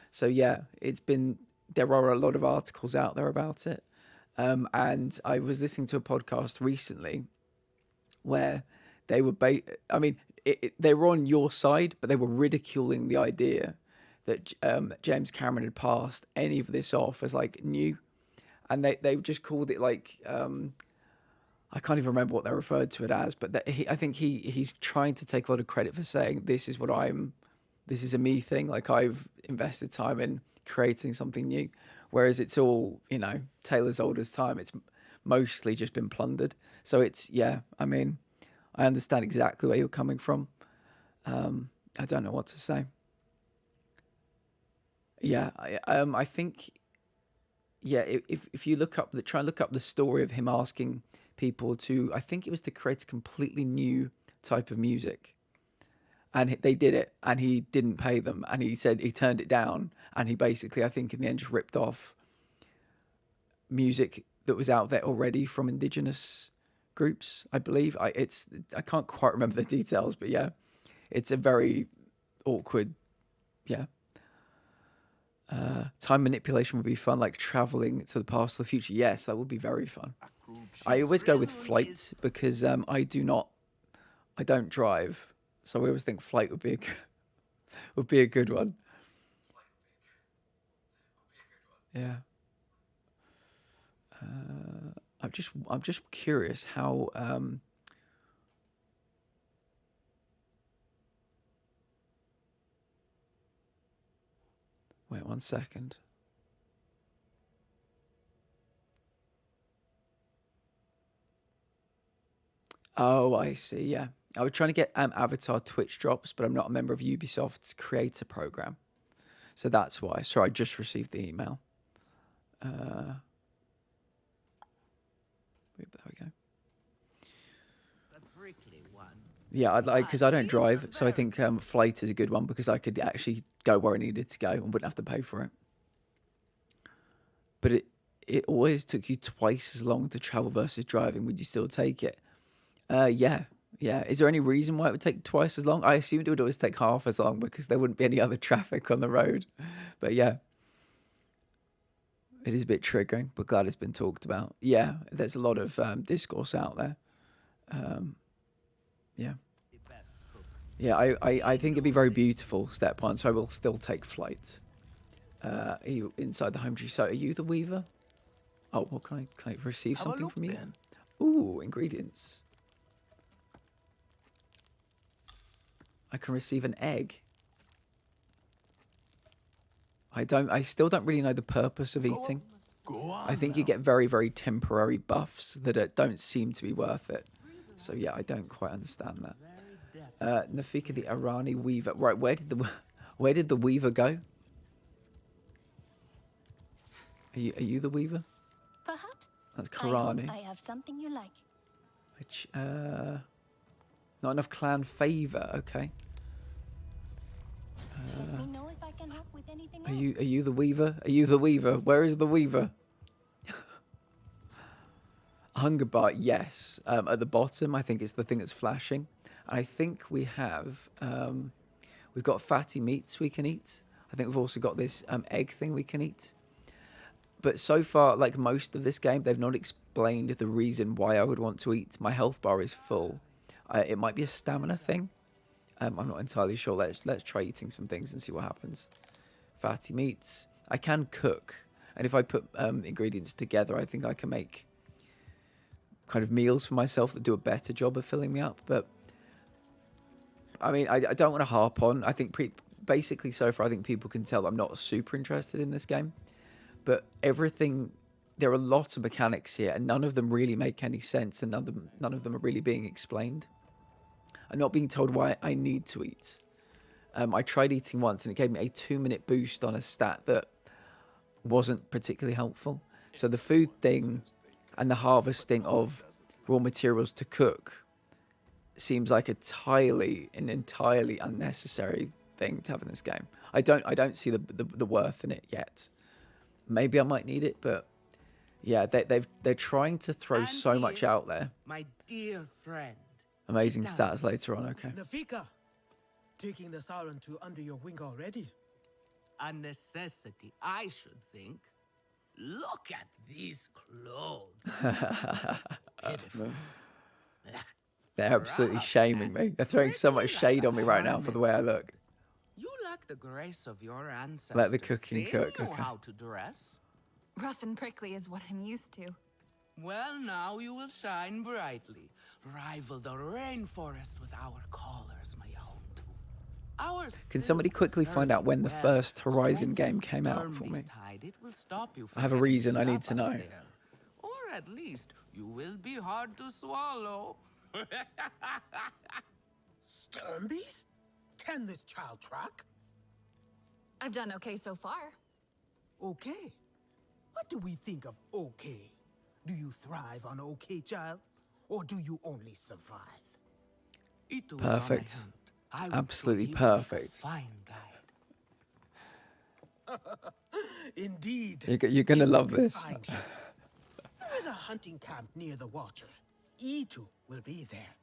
So yeah, there are a lot of articles out there about it, and I was listening to a podcast recently where they were they were on your side, but they were ridiculing the idea that James Cameron had passed any of this off as like new, and they just called it like I can't even remember what they referred to it as, but I think he's trying to take a lot of credit for saying this is a me thing, like I've invested time in creating something new, whereas it's all, you know, tale as old as time. It's mostly just been plundered. So it's, yeah, I mean, I understand exactly where you're coming from. I don't know what to say. Yeah, I think, yeah, if you try and look up the story of him asking people to, I think it was to create a completely new type of music. And they did it, and he didn't pay them, and he said he turned it down, and he basically, I think in the end, just ripped off music that was out there already from indigenous groups, I believe. I can't quite remember the details, but yeah, it's a very awkward, yeah. Time manipulation would be fun, like traveling to the past or the future. Yes, that would be very fun. I always go with flight because I don't drive. So I always think flight would be a good one. Yeah. I'm just curious how. Wait 1 second. Oh, I see. Yeah. I was trying to get Avatar Twitch drops, but I'm not a member of Ubisoft's creator program. So that's why. Sorry, I just received the email. There we go. A prickly one. Yeah, I'd like, because I don't drive, so I think flight is a good one because I could actually go where I needed to go and wouldn't have to pay for it. But it always took you twice as long to travel versus driving. Would you still take it? Yeah. Is there any reason why it would take twice as long? I assumed it would always take half as long because there wouldn't be any other traffic on the road. But yeah, it is a bit triggering, but glad it's been talked about. Yeah, there's a lot of discourse out there. Yeah. Yeah, I think it'd be very beautiful, step one, so I will still take flight. Are you inside the home tree? So are you the weaver? Oh, well, can I receive something from you? Then. Ooh, ingredients. I can receive an egg. I still don't really know the purpose of eating. I think you get very, very temporary buffs that don't seem to be worth it. So yeah, I don't quite understand that. Nafika the Irani weaver. Right, where did the weaver go? Are you the weaver? Perhaps. That's Karani. I have something you like. Which, not enough clan favor. Okay. Let me know if I can help with anything Are else. you the weaver? Are you the weaver? Where is the weaver? Hunger bar, yes. At the bottom, I think it's the thing that's flashing. I think we have, we've got fatty meats we can eat. I think we've also got this egg thing we can eat. But so far, like most of this game, they've not explained the reason why I would want to eat. My health bar is full. It might be a stamina thing. I'm not entirely sure. Let's try eating some things and see what happens. Fatty meats. I can cook. And if I put ingredients together, I think I can make kind of meals for myself that do a better job of filling me up. But I mean, I don't want to harp on. I think basically so far, I think people can tell I'm not super interested in this game. But everything, there are a lot of mechanics here, and none of them really make any sense, and none of them are really being explained. I'm not being told why I need to eat. I tried eating once, and it gave me a 2-minute boost on a stat that wasn't particularly helpful. So the food thing and the harvesting of raw materials to cook seems like an entirely unnecessary thing to have in this game. I don't see the worth in it yet. Maybe I might need it, but yeah, they're trying to throw so much out there. My dear friend. Amazing stats later on. Okay. Nafika, taking the Sarantu under your wing already. A necessity, I should think. Look at these clothes. They're absolutely shaming me. They're throwing so much shade on me right now for the way I look. You lack the grace of your ancestors. Let the cooking They cook. knew Okay. how to dress. Rough and prickly is what I'm used to. Well, now you will shine brightly. Rival the rainforest with our collars, my own. Our Can somebody quickly find out when the well. first Horizon game came out for me? It will stop you I have a from reason I getting need to up know. there. Or at least you will be hard to swallow. Sternbeast? Can this child track? I've done okay so far. Okay. What do we think of okay? Do you thrive on okay, child? Or do you only survive? Perfect. Absolutely perfect. Fine guide. Indeed. You're gonna If we love can this. find him. There is a hunting camp near the Watcher. Itu will be there.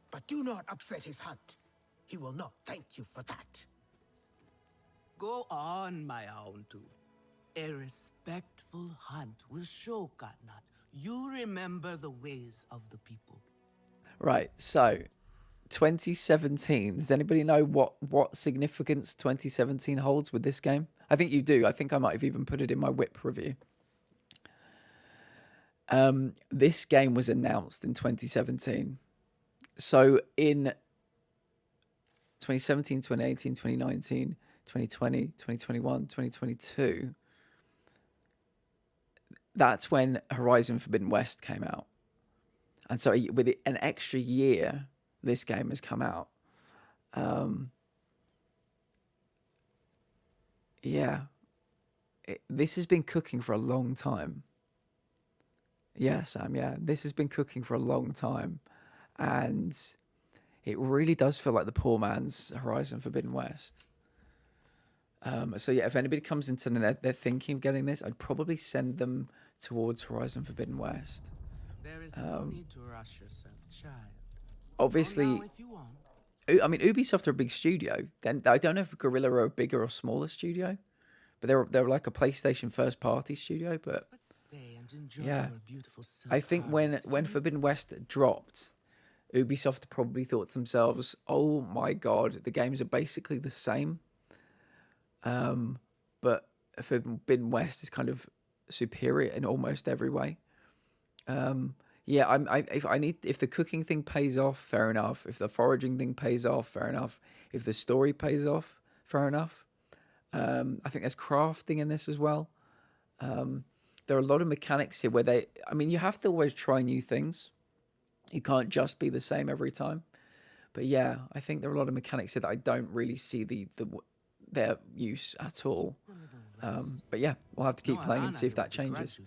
But do not upset his hunt. He will not thank you for that. Go on, my own two. A respectful hunt will show Katnat you remember the ways of the people. Right. So, 2017. Does anybody know what significance 2017 holds with this game? I think you do. I think I might have even put it in my whip review. This game was announced in 2017. So in 2017, 2018, 2019, 2020, 2021, 2022, that's when Horizon Forbidden West came out. And so with an extra year, this game has come out. Yeah. This has been cooking for a long time. Yeah, Sam, yeah. This has been cooking for a long time. And it really does feel like the poor man's Horizon Forbidden West. So yeah, if anybody comes into they're thinking of getting this, I'd probably send them towards Horizon Forbidden West. There is no need to rush yourself, child. Obviously, Go now if you want. I mean, Ubisoft are a big studio. Then I don't know if Guerrilla are a bigger or smaller studio, but they're like a PlayStation first party studio. But Stay and enjoy yeah, our beautiful I think when Forbidden West dropped, Ubisoft probably thought to themselves, "Oh my god, the games are basically the same." But Forbidden West is kind of superior in almost every way. Yeah, if the cooking thing pays off, fair enough. If the foraging thing pays off, fair enough. If the story pays off, fair enough. I think there's crafting in this as well. There are a lot of mechanics here where you have to always try new things. You can't just be the same every time. But yeah, I think there are a lot of mechanics here that I don't really see their use at all. But yeah, we'll have to keep playing and see if that changes.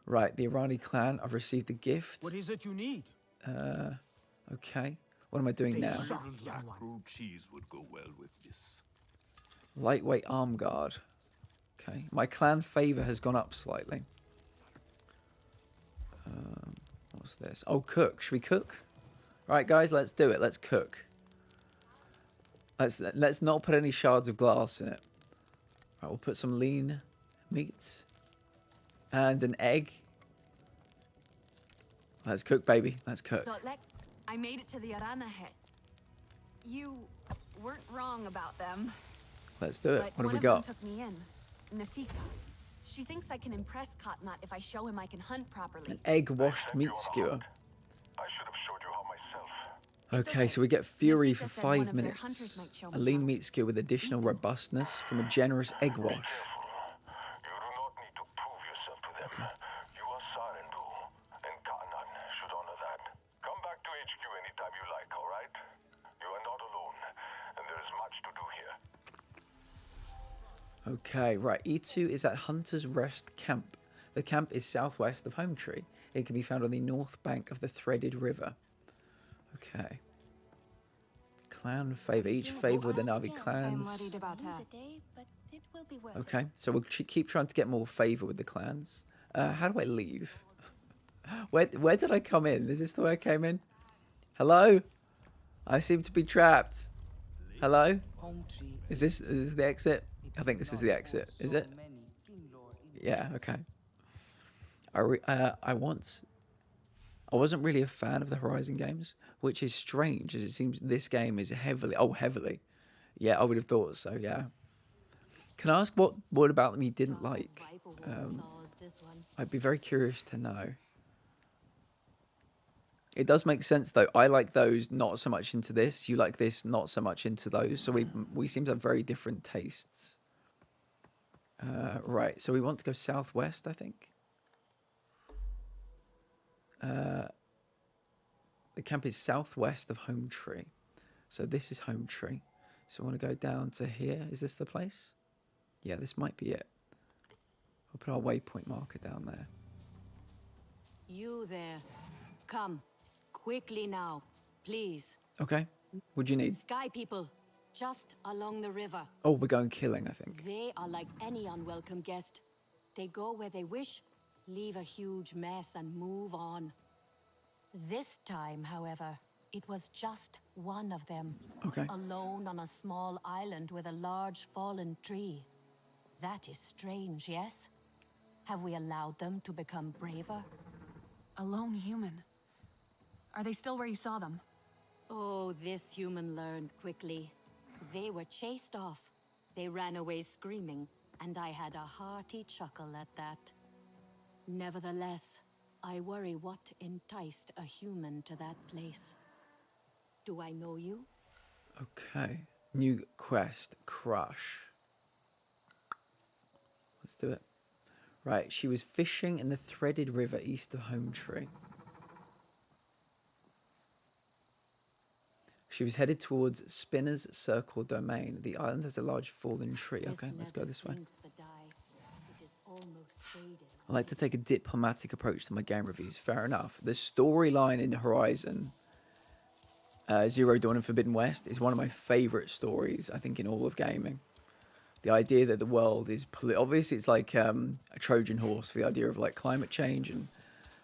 Right, the Irani clan. I've received a gift. What is it you need? Okay. What am I doing now? Cheese would go well with this. Lightweight arm guard. Okay. My clan favor has gone up slightly. What's this? Oh, cook. Should we cook? Right, guys, let's do it. Let's cook. Let's not put any shards of glass in it. Right, we'll put some lean meat and an egg. Let's cook, baby. Let's cook. So, I made it to the Arana hut. You weren't wrong about them. Let's do it. But What have we one of got? them took me in. Nafika. She thinks I can impress Katnat if I show him I can hunt properly. An egg washed meat skewer. I should have showed you how myself. Okay, so we get Fury for said one 5 of their hunters minutes. might show A me lean how. meat skewer with additional robustness from a generous egg wash. You do not need to prove yourself to them. You are Sarendu, and Kanan should honor that. Come back to HQ anytime you like, alright? You are not alone, and there is much to do here. Okay, right. E2 is at Hunter's Rest Camp. The camp is southwest of Home Tree. It can be found on the north bank of the Threaded River. Okay. Clan favor. Each favor with the Navi clans. Okay, so we'll keep trying to get more favor with the clans. How do I leave? Where did I come in? Is this the way I came in? Hello? I seem to be trapped. Hello? Is this the exit? I think this is the exit. Is it? Yeah, okay. I wasn't really a fan of the Horizon games, which is strange, as it seems this game is heavily. Yeah, I would have thought so, yeah. Can I ask what about them you didn't like? I'd be very curious to know. It does make sense, though. I like those, not so much into this. You like this, not so much into those. So we seem to have very different tastes. Right, so we want to go southwest, I think. The camp is southwest of Home Tree. So this is Home Tree. So I want to go down to here. Is this the place? Yeah, this might be it. I'll put our waypoint marker down there. You there. Come. Quickly now. Please. Okay. What do you need? Sky people. Just along the river. Oh, we're going killing, I think. They are like any unwelcome guest. They go where they wish, leave a huge mess, and move on. This time, however, it was just one of them. Okay. Alone on a small island with a large fallen tree. That is strange, yes? Have we allowed them to become braver? A lone human. Are they still where you saw them? Oh, this human learned quickly. They were chased off. They ran away screaming, and I had a hearty chuckle at that. Nevertheless, I worry what enticed a human to that place. Do I know you? Okay. New quest, Crush. Let's do it. Right, she was fishing in the Threaded River east of Home Tree. She was headed towards Spinner's Circle domain. The island has a large fallen tree. Okay, let's go this way. I like to take a diplomatic approach to my game reviews. Fair enough. The storyline in Horizon Zero Dawn and Forbidden West is one of my favourite stories, I think, in all of gaming. The idea that the world is... Obviously, it's like a Trojan horse for the idea of like climate change and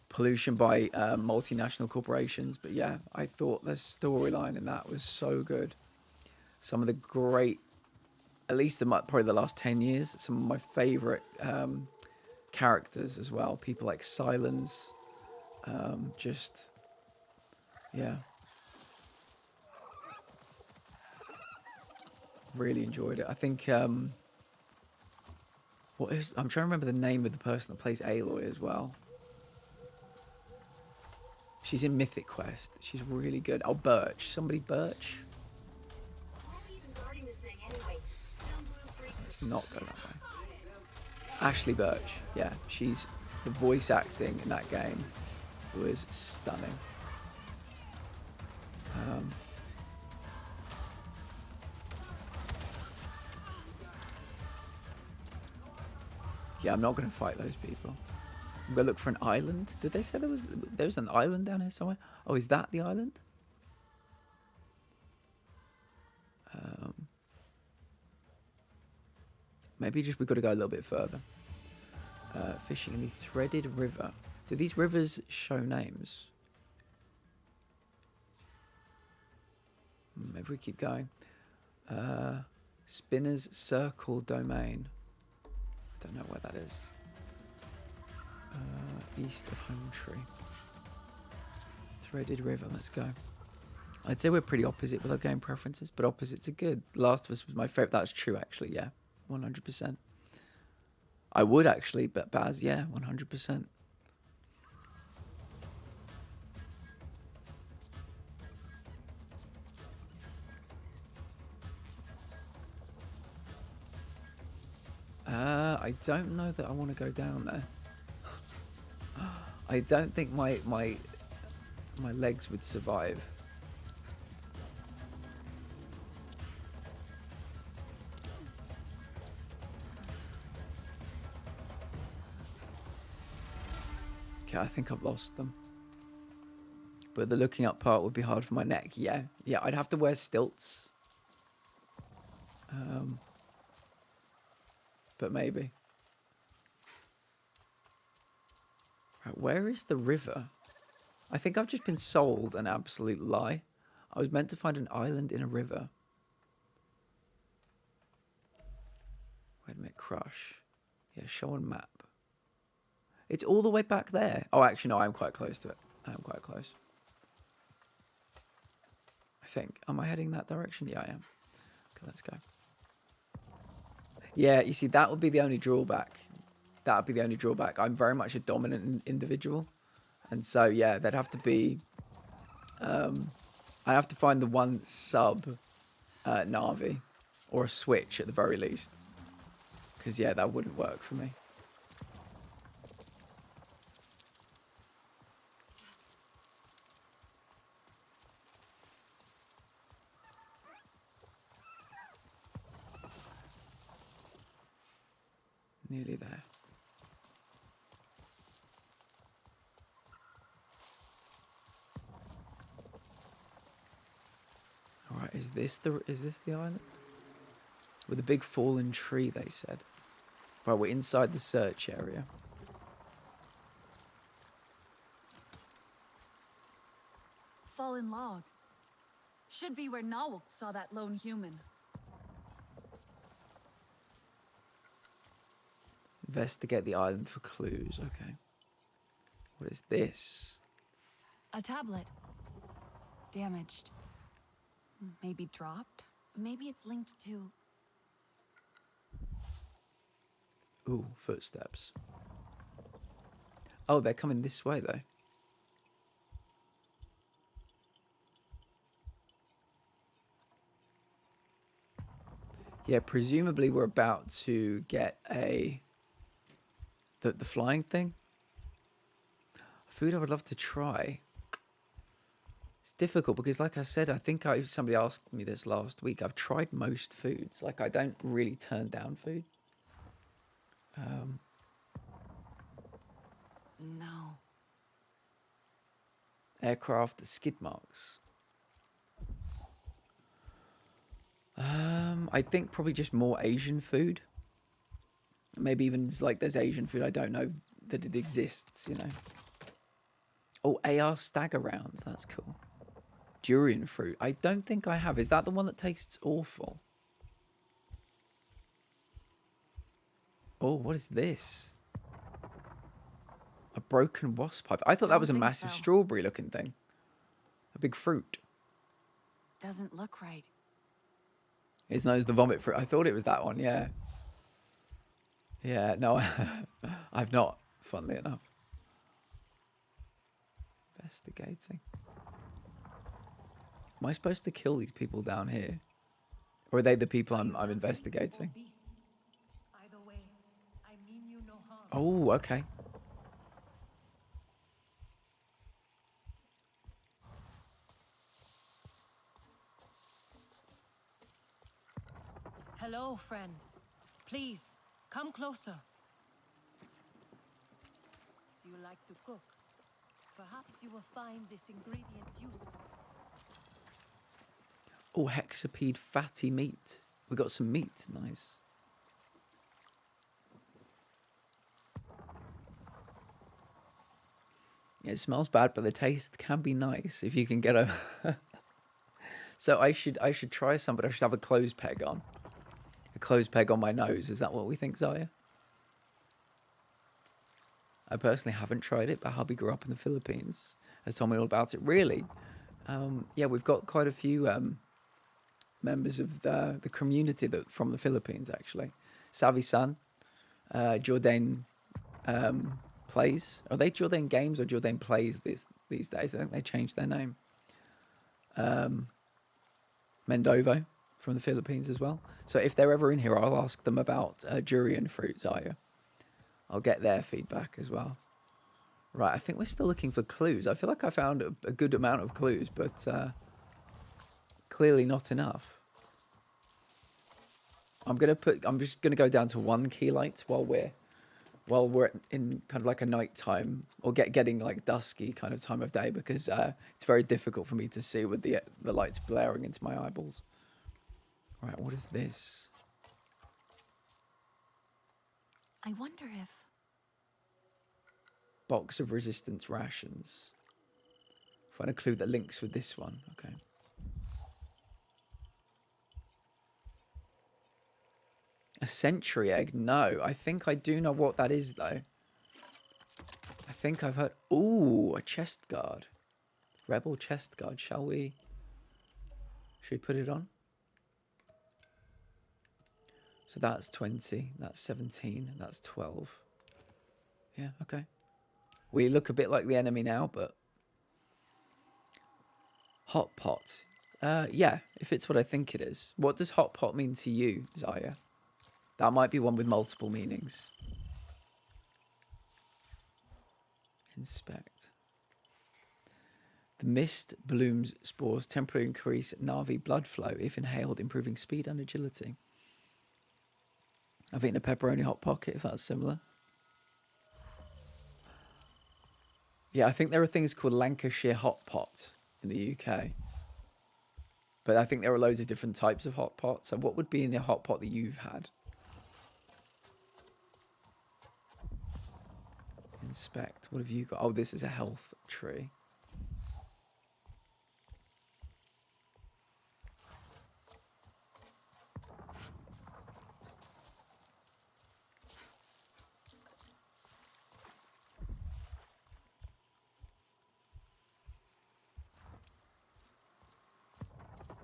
pollution by multinational corporations. But yeah, I thought the storyline in that was so good. Some of the great, at least in probably the last 10 years, some of my favourite characters as well. People like Silence. Yeah. Really enjoyed it. I think I'm trying to remember the name of the person that plays Aloy as well. She's in Mythic Quest. She's really good. Oh, Birch. Somebody Birch? Let's not go that way. Ashley Birch. Yeah, she's... The voice acting in that game was stunning. Yeah, I'm not going to fight those people. I'm going to look for an island. Did they say there was an island down here somewhere? Oh, is that the island? Maybe just we've got to go a little bit further. Fishing in the Threaded River. Do these rivers show names? Maybe we keep going. Spinner's Circle domain. Don't know where that is. East of Home Tree. Threaded River, let's go. I'd say we're pretty opposite with our game preferences, but opposites are good. Last of Us was my favourite. That's true, actually, yeah. 100%. I would actually, but Baz, yeah, 100%. I don't know that I want to go down there. I don't think my legs would survive. Okay, I think I've lost them. But the looking up part would be hard for my neck. Yeah, I'd have to wear stilts. But maybe. Right, where is the river? I think I've just been sold an absolute lie. I was meant to find an island in a river. Wait a minute, crush. Yeah, show on map. It's all the way back there. Oh, actually, no, I'm quite close to it. I'm quite close. I think. Am I heading that direction? Yeah, I am. Okay, let's go. Yeah, you see, that would be the only drawback. That would be the only drawback. I'm very much a dominant individual. And so, yeah, there'd have to be... I have to find the one sub Na'vi. Or a switch, at the very least. Because, yeah, that wouldn't work for me. Nearly there. All right, is this the island? With a big fallen tree, they said. Right, we're inside the search area. Fallen log. Should be where Nawak saw that lone human. Investigate the island for clues. Okay. What is this? A tablet. Damaged. Maybe dropped? Maybe it's linked to... Ooh, footsteps. Oh, they're coming this way, though. Yeah, presumably we're about to get the flying thing. Food I would love to try. It's difficult because, like I said, I think somebody asked me this last week. I've tried most foods. Like, I don't really turn down food. No. Aircraft skid marks. I think probably just more Asian food. Maybe even like there's Asian food I don't know that it exists, you know. Oh, AR stagger rounds. That's cool. Durian fruit. I don't think I have. Is that the one that tastes awful? Oh, what is this? A broken wasp hive. I thought that was a massive strawberry looking thing. A big fruit. Doesn't look right. It's known as the vomit fruit. I thought it was that one, yeah. Yeah, no, I've not, funnily enough. Investigating. Am I supposed to kill these people down here? Or are they the people I'm investigating? Oh, okay. Hello, friend. Please, come closer. Do you like to cook? Perhaps you will find this ingredient useful. Oh, hexapede fatty meat. We got some meat. Nice. Yeah, it smells bad, but the taste can be nice if you can get a. So I should try some, but I should have a clothes peg on. A clothes peg on my nose. Is that what we think, Zaya? I personally haven't tried it, but hubby grew up in the Philippines. Has told me all about it. Really? Yeah, we've got quite a few members of the community that from the Philippines, actually. Savi-san, Jordan Plays. Are they Jordan Games or Jordan Plays these days? I think they changed their name. Mendovo from the Philippines as well. So if they're ever in here, I'll ask them about durian fruit, Zaya. I'll get their feedback as well. Right, I think we're still looking for clues. I feel like I found a good amount of clues, but clearly not enough. I'm just gonna go down to one key light while we're in kind of like a nighttime or getting like dusky kind of time of day, because it's very difficult for me to see with the lights blaring into my eyeballs. Right, what is this? I wonder if... Box of resistance rations. Find a clue that links with this one. Okay. A sentry egg? No. I think I do know what that is, though. I think I've heard... Ooh, a chest guard. Rebel chest guard. Shall we... Should we put it on? So that's 20. That's 17. That's 12. Yeah, okay. We look a bit like the enemy now, but... Hot pot. Yeah, if it's what I think it is. What does hot pot mean to you, Zaya? That might be one with multiple meanings. Inspect. The mist blooms spores temporarily increase Navi blood flow if inhaled, improving speed and agility. I've eaten a pepperoni hot pocket, if that's similar. Yeah, I think there are things called Lancashire hot pot in the UK. But I think there are loads of different types of hot pot. So what would be in a hot pot that you've had? Inspect. What have you got? Oh, this is a health tree.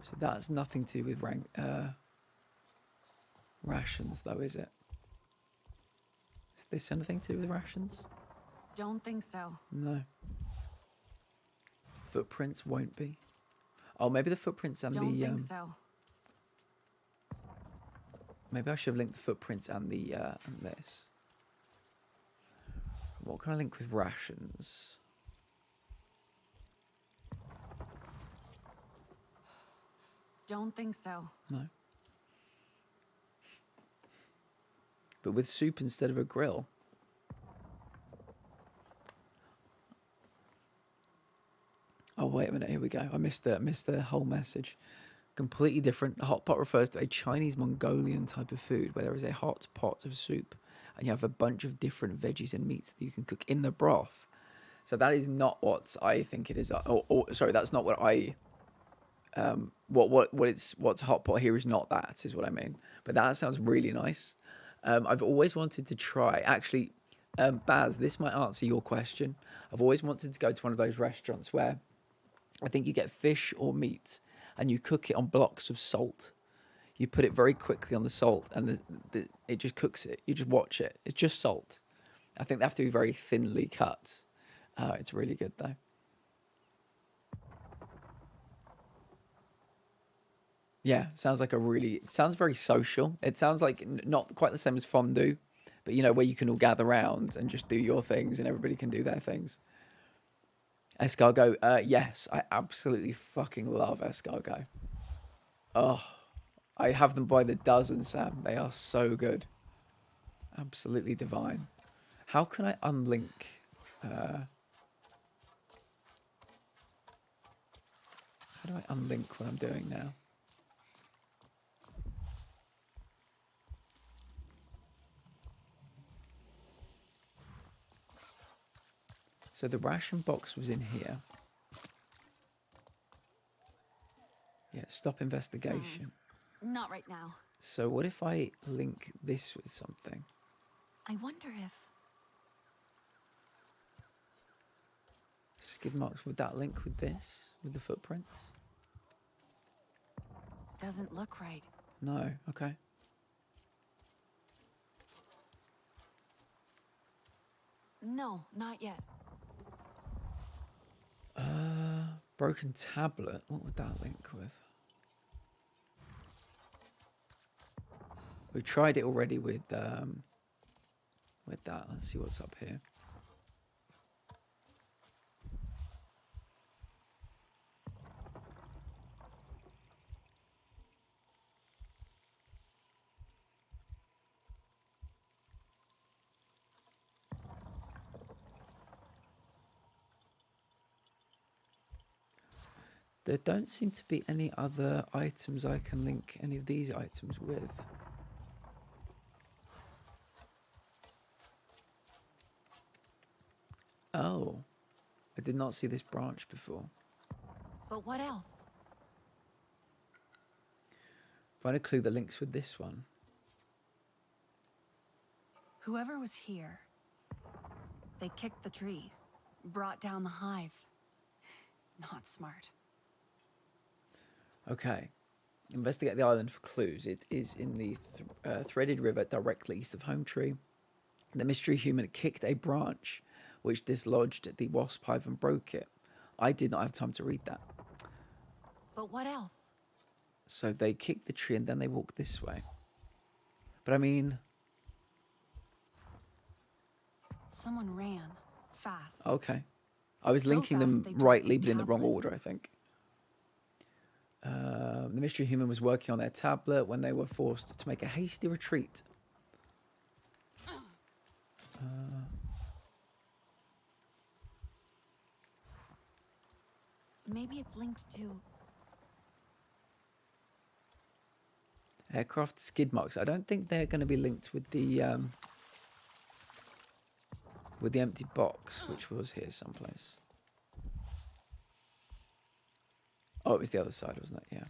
So that's nothing to do with rations, though, is it? Is this anything to do with rations? Don't think so. No. Footprints won't be. Oh, maybe the footprints and Don't the... think so. Maybe I should have linked the footprints and the and this. What can I link with rations? Don't think so. No. But with soup instead of a grill. Oh, wait a minute. Here we go. I missed the whole message. Completely different. A hot pot refers to a Chinese Mongolian type of food where there is a hot pot of soup and you have a bunch of different veggies and meats that you can cook in the broth. So that is not what I think it is. Sorry, that's not what I. What's hot pot here is not that, is what I mean. But that sounds really nice. I've always wanted to try. Actually, Baz, this might answer your question. I've always wanted to go to one of those restaurants where I think you get fish or meat and you cook it on blocks of salt. You put it very quickly on the salt and it just cooks it. You just watch it. It's just salt. I think they have to be very thinly cut. It's really good though. Yeah, sounds like it sounds very social. It sounds like not quite the same as fondue, but you know, where you can all gather around and just do your things and everybody can do their things. Escargot, yes, I absolutely fucking love escargot. Oh, I have them by the dozen, Sam. They are so good. Absolutely divine. How can I unlink? How do I unlink what I'm doing now? So the ration box was in here. Yeah, stop investigation. Not right now. So what if I link this with something? I wonder if... Skid marks, would that link with this? With the footprints? Doesn't look right. No, okay. No, not yet. Broken tablet. What would that link with? We've tried it already with that. Let's see what's up here. There don't seem to be any other items I can link any of these items with. Oh, I did not see this branch before. But what else? Find a clue that links with this one. Whoever was here, they kicked the tree, brought down the hive. Not smart. Okay. Investigate the island for clues. It is in the threaded river directly east of Home Tree. The mystery human kicked a branch which dislodged the wasp hive and broke it. I did not have time to read that. But what else? So they kicked the tree and then they walked this way. But I mean... Someone ran fast. Okay. I was So linking fast them they dropped rightly, the but in the wrong tablet. order, I think. The mystery human was working on their tablet when they were forced to make a hasty retreat. Maybe it's linked to... Aircraft skid marks. I don't think they're going to be linked with the empty box, which was here someplace. Oh, it was the other side, wasn't it? Yeah.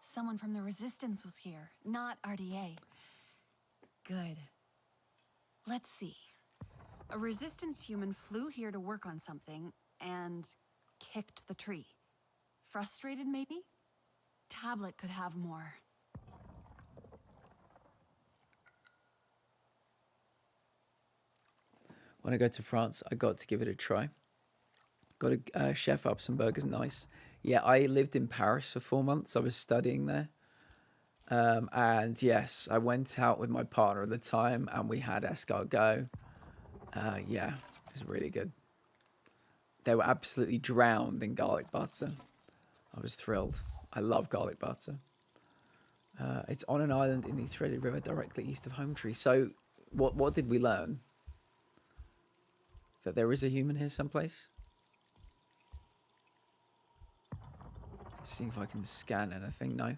Someone from the Resistance was here, not RDA. Good. Let's see. A Resistance human flew here to work on something and kicked the tree. Frustrated, maybe? Tablet could have more. When I go to France, I got to give it a try. Got a chef up some burgers, nice. Yeah, I lived in Paris for 4 months. I was studying there. And yes, I went out with my partner at the time and we had escargot. Yeah, it was really good. they were absolutely drowned in garlic butter. I was thrilled. I love garlic butter. It's on an island in the Threaded River directly east of Home Tree. So what did we learn? That there is a human here someplace? Let's see if I can scan anything. No.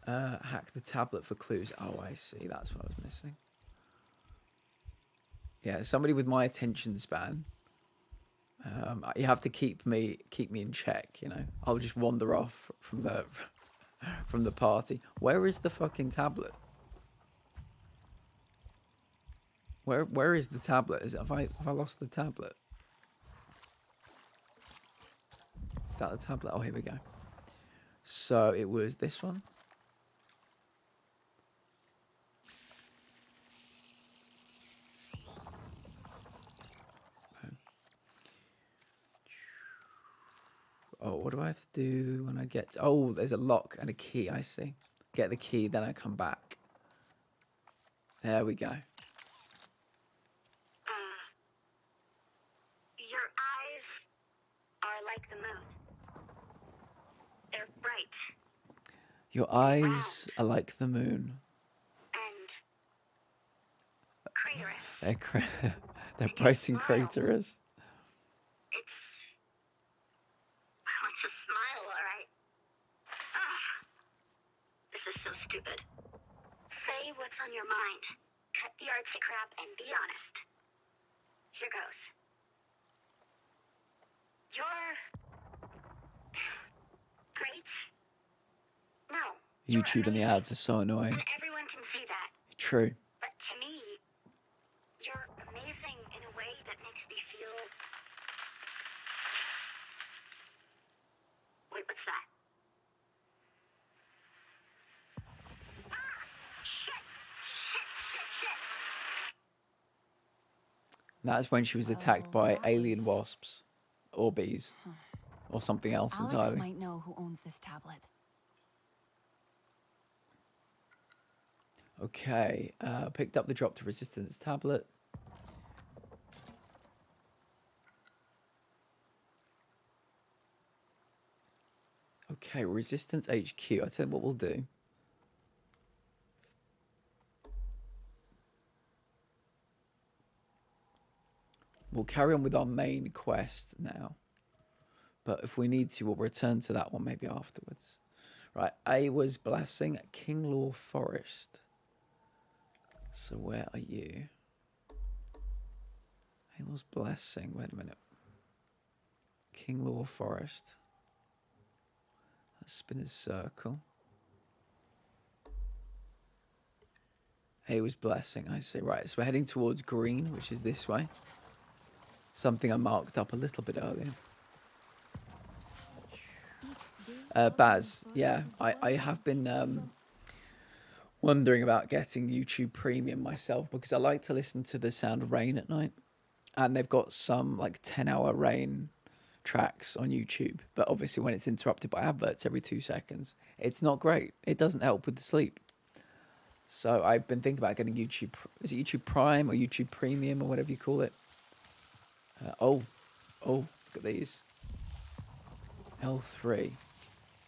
Hack the tablet for clues. Oh, I see. That's what I was missing. Yeah, somebody with my attention span. You have to keep me in check, you know. I'll just wander off from the party. Where is the fucking tablet? Where is the tablet? Have I lost the tablet? Is that the tablet? Oh, here we go. So it was this one. Oh, what do I have to do when I get to... Oh, there's a lock and a key, I see. Get the key, then I come back. There we go. Your eyes are like the moon. They're bright. Your eyes are like the moon. And craterous. They're bright and craterous. It's a smile, all right. This is so stupid. Say what's on your mind. Cut the artsy crap and be honest. Here goes. You're great. No. YouTube and the ads are so annoying. And everyone can see that. True. But to me, you're amazing in a way that makes me feel... Wait, what's that? Shit. That's when she was attacked by alien wasps. Or bees. Or something else Alex entirely. might know who owns this tablet. Okay. Picked up the drop to resistance tablet. Okay, resistance HQ. I tell you what we'll do. We'll carry on with our main quest now. But if we need to, we'll return to that one maybe afterwards. Right, Awa's Blessing at Kinglaw Forest. So where are you? Awa's Blessing, wait a minute. Kinglaw Forest. That's Spinner's Circle. Awa's Blessing, I see. Right, so we're heading towards Green, which is this way. Something I marked up a little bit earlier. Baz, yeah, I have been wondering about getting YouTube Premium myself because I like to listen to the sound of rain at night. And they've got some like 10-hour rain tracks on YouTube. But obviously when it's interrupted by adverts every 2 seconds, it's not great. It doesn't help with the sleep. So I've been thinking about getting YouTube, is it YouTube Prime or YouTube Premium or whatever you call it? Oh, look at these. L3.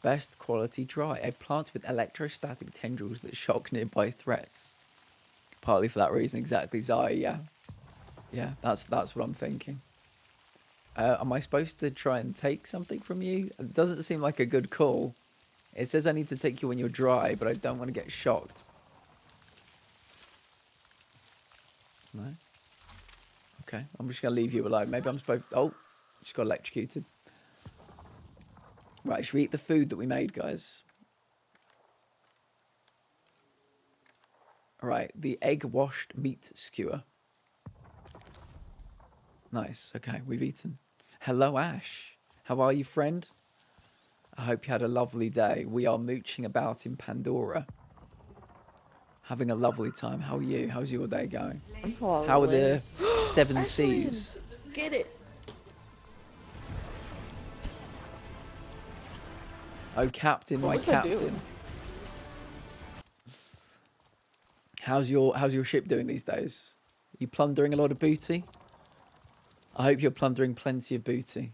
Best quality dry. A plant with electrostatic tendrils that shock nearby threats. Partly for that reason, exactly, Zai, yeah. Yeah, that's what I'm thinking. Am I supposed to try and take something from you? It doesn't seem like a good call. It says I need to take you when you're dry, but I don't want to get shocked. No? Okay, I'm just going to leave you alone. Maybe I'm supposed... Oh, just got electrocuted. Right, should we eat the food that we made, guys? Alright, the egg-washed meat skewer. Nice, okay, we've eaten. Hello, Ash. How are you, friend? I hope you had a lovely day. We are mooching about in Pandora. Having a lovely time. How are you? How's your day going? How are the 7 seas? Get it. Oh, Captain, my Captain. How's your ship doing these days? You plundering a lot of booty? I hope you're plundering plenty of booty.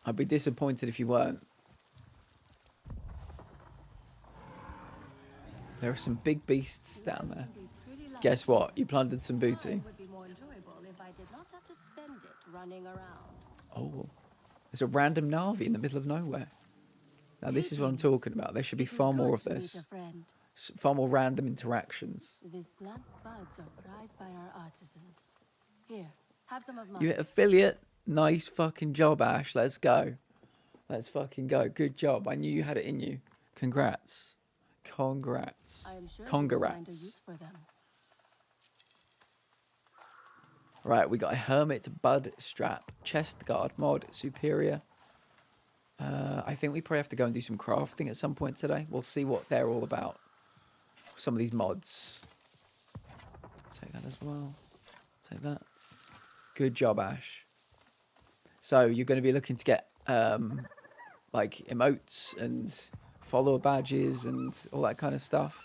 I'd be disappointed if you weren't. There are some big beasts down there. Guess what? You plundered some booty. Would be more enjoyable if I did not have to spend it running around. Oh, there's a random Navi in the middle of nowhere. Now this is what I'm talking about. There should be far more of this. Far more random interactions. These plant's buds are prized by our artisans. Here, have some of mine. You hit affiliate. Nice fucking job, Ash. Let's go. Let's fucking go. Good job. I knew you had it in you. Congrats. Congrats. I am sure Congrats. for them. Right, we got a Hermit Bud Strap, Chest Guard mod, Superior. I think we probably have to go and do some crafting at some point today. We'll see what they're all about. Some of these mods. Take that as well. Take that. Good job, Ash. So you're going to be looking to get like emotes and follower badges and all that kind of stuff.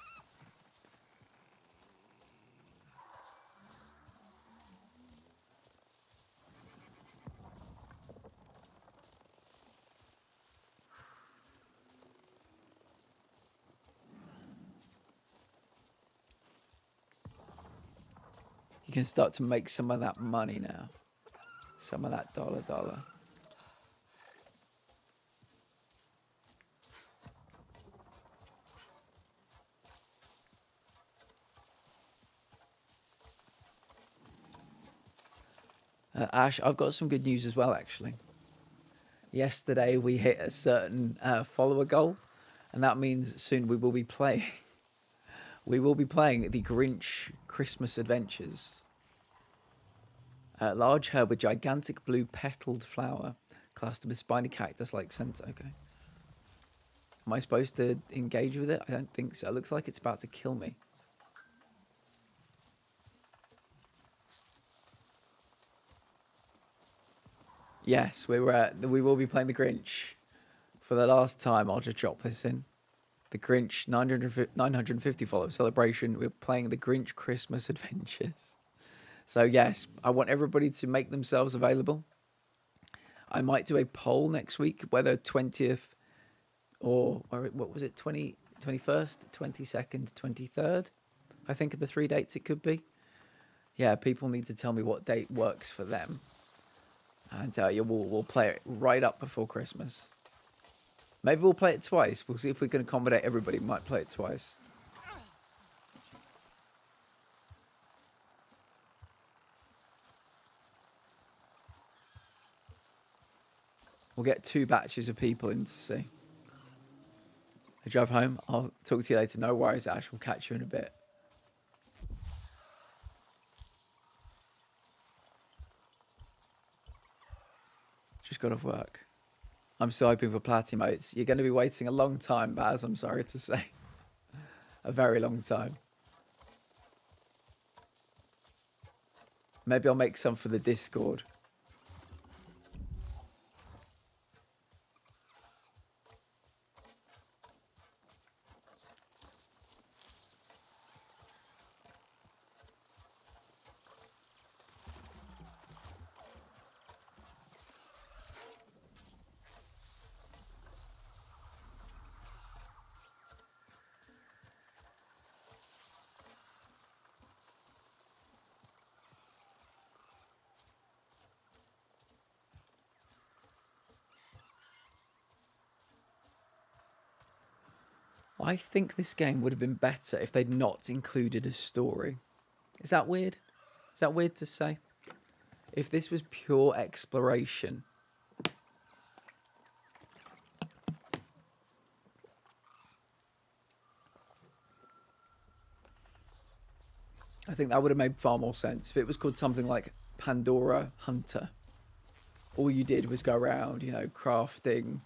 You can start to make some of that money now. Some of that dollar. Ash, I've got some good news as well, actually. Yesterday we hit a certain follower goal, and that means soon we will be playing. We will be playing the Grinch Christmas Adventures. Large herb with gigantic blue petaled flower, clustered with spiny cactus-like scent. Okay. Am I supposed to engage with it? I don't think so. It looks like it's about to kill me. Yes, we will be playing the Grinch for the last time. I'll just drop this in. The Grinch 950 follower celebration. We're playing the Grinch Christmas Adventures. So yes, I want everybody to make themselves available. I might do a poll next week whether 20th or what was it, 21st, 22nd, 23rd. I think of the 3 dates it could be. Yeah, people need to tell me what date works for them. And we'll play it right up before Christmas. Maybe we'll play it twice. We'll see if we can accommodate everybody. We might play it twice. We'll get 2 batches of people in to see. I drive home. I'll talk to you later. No worries, Ash. We'll catch you in a bit. Just got off work. I'm still hoping for platinum emotes. You're going to be waiting a long time, Baz, I'm sorry to say. A very long time. Maybe I'll make some for the Discord. I think this game would have been better if they'd not included a story. Is that weird? Is that weird to say? If this was pure exploration. I think that would have made far more sense. If it was called something like Pandora Hunter. All you did was go around, crafting,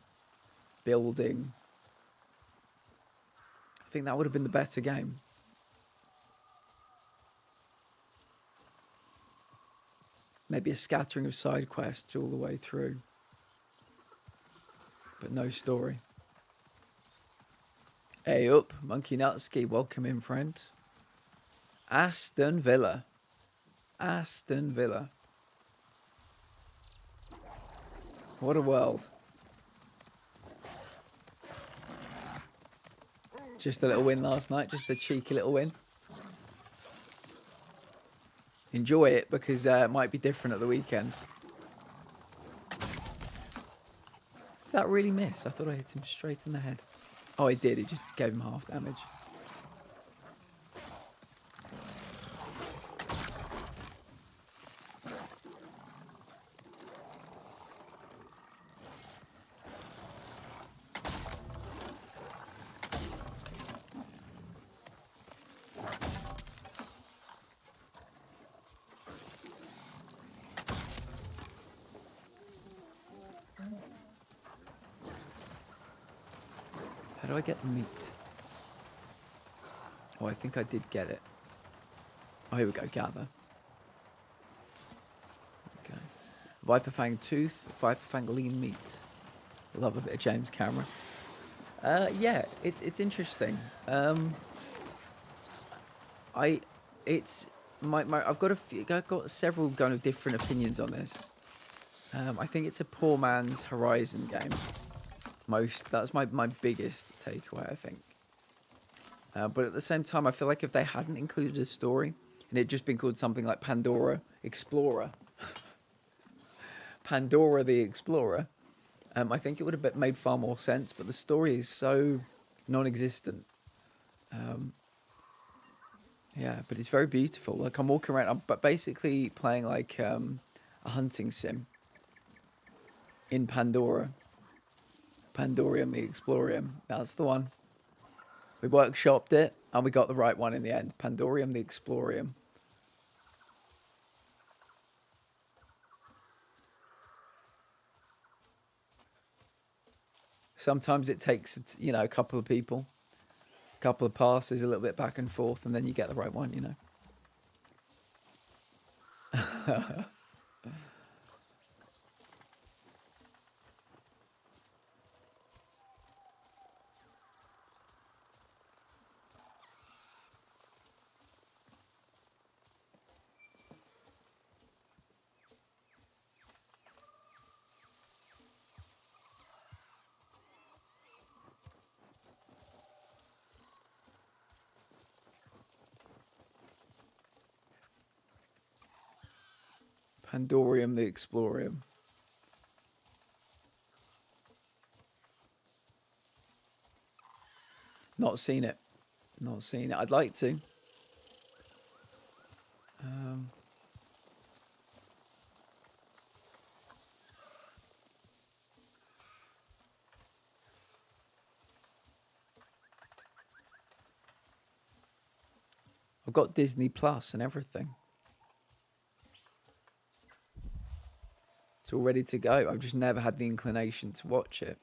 building. I think that would have been the better game. Maybe a scattering of side quests all the way through. But no story. Hey up, Monkey Nutski, welcome in, friend. Aston Villa. Aston Villa. What a world. Just a little win last night, just a cheeky little win. Enjoy it because it might be different at the weekend. Did that really miss? I thought I hit him straight in the head. Oh, it did. It just gave him half damage. How do I get the meat? Oh, I think I did get it. Oh, here we go. Gather. Okay. Viper Fang Tooth. Viper Fang Lean Meat. Love a bit of James Cameron. Yeah, it's interesting. I've got several kind of different opinions on this. I think it's a poor man's Horizon game. That's my biggest takeaway, I think. But at the same time, I feel like if they hadn't included a story and it just been called something like Pandora Explorer, Pandora the Explorer, I think it would have made far more sense. But the story is so non-existent. Yeah, but it's very beautiful. Like I'm walking around, but basically playing like a hunting sim in Pandora. Pandorium the Explorium. That's the one. We workshopped it and we got the right one in the end. Pandorium the Explorium. Sometimes it takes, a couple of people, a couple of passes, a little bit back and forth, and then you get the right one, Pandorium the Explorium. Not seen it. Not seen it. I'd like to. I've got Disney Plus and everything. It's all ready to go. I've just never had the inclination to watch it.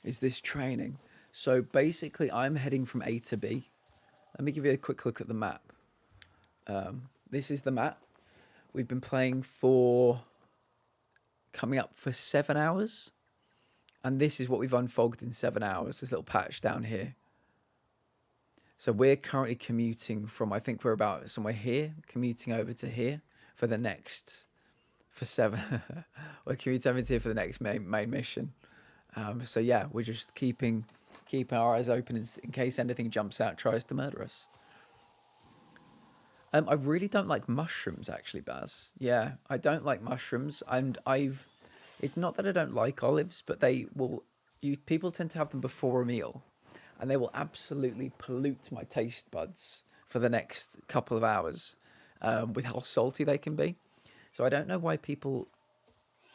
Is this training? So basically, I'm heading from A to B. Let me give you a quick look at the map. This is the map. We've been playing for coming up for 7 hours. And this is what we've unfolded in 7 hours, this little patch down here. So we're currently commuting from, I think we're about somewhere here, commuting over to here for the next, we're commuting over to here for the next main mission. So yeah, we're just keeping our eyes open in case anything jumps out, tries to murder us. I really don't like mushrooms, actually, Baz. Yeah, I don't like mushrooms, and it's not that I don't like olives, but people tend to have them before a meal, and they will absolutely pollute my taste buds for the next couple of hours with how salty they can be. So I don't know why people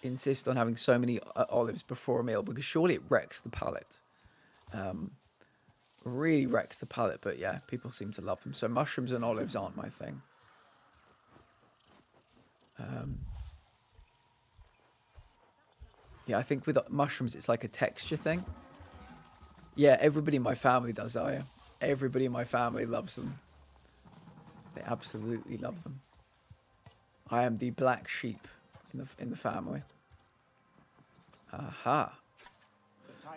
insist on having so many olives before a meal, because surely it wrecks the palate. Really wrecks the palate, but yeah, people seem to love them. So mushrooms and olives aren't my thing. Yeah, I think with mushrooms, it's like a texture thing. Yeah, everybody in my family does, Aya. Everybody in my family loves them. They absolutely love them. I am the black sheep in the family. Aha.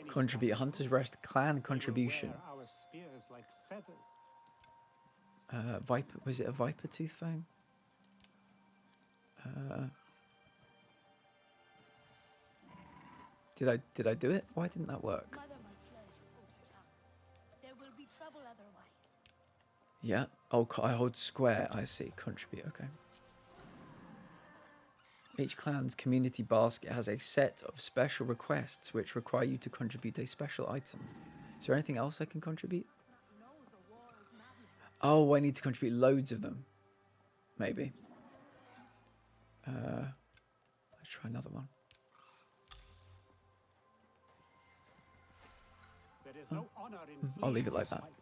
Contribute Hunter's Rest clan contribution. Viper, was it a viper tooth thing? Did I do it? Why didn't that work? Mother must learn to hold her tongue. There will be trouble otherwise. Yeah. Oh, I hold square. I see. Contribute. Okay. Each clan's community basket has a set of special requests which require you to contribute a special item. Is there anything else I can contribute? Oh, I need to contribute loads of them. Maybe. Let's try another one. There is no honor in I'll leave it like that. fight.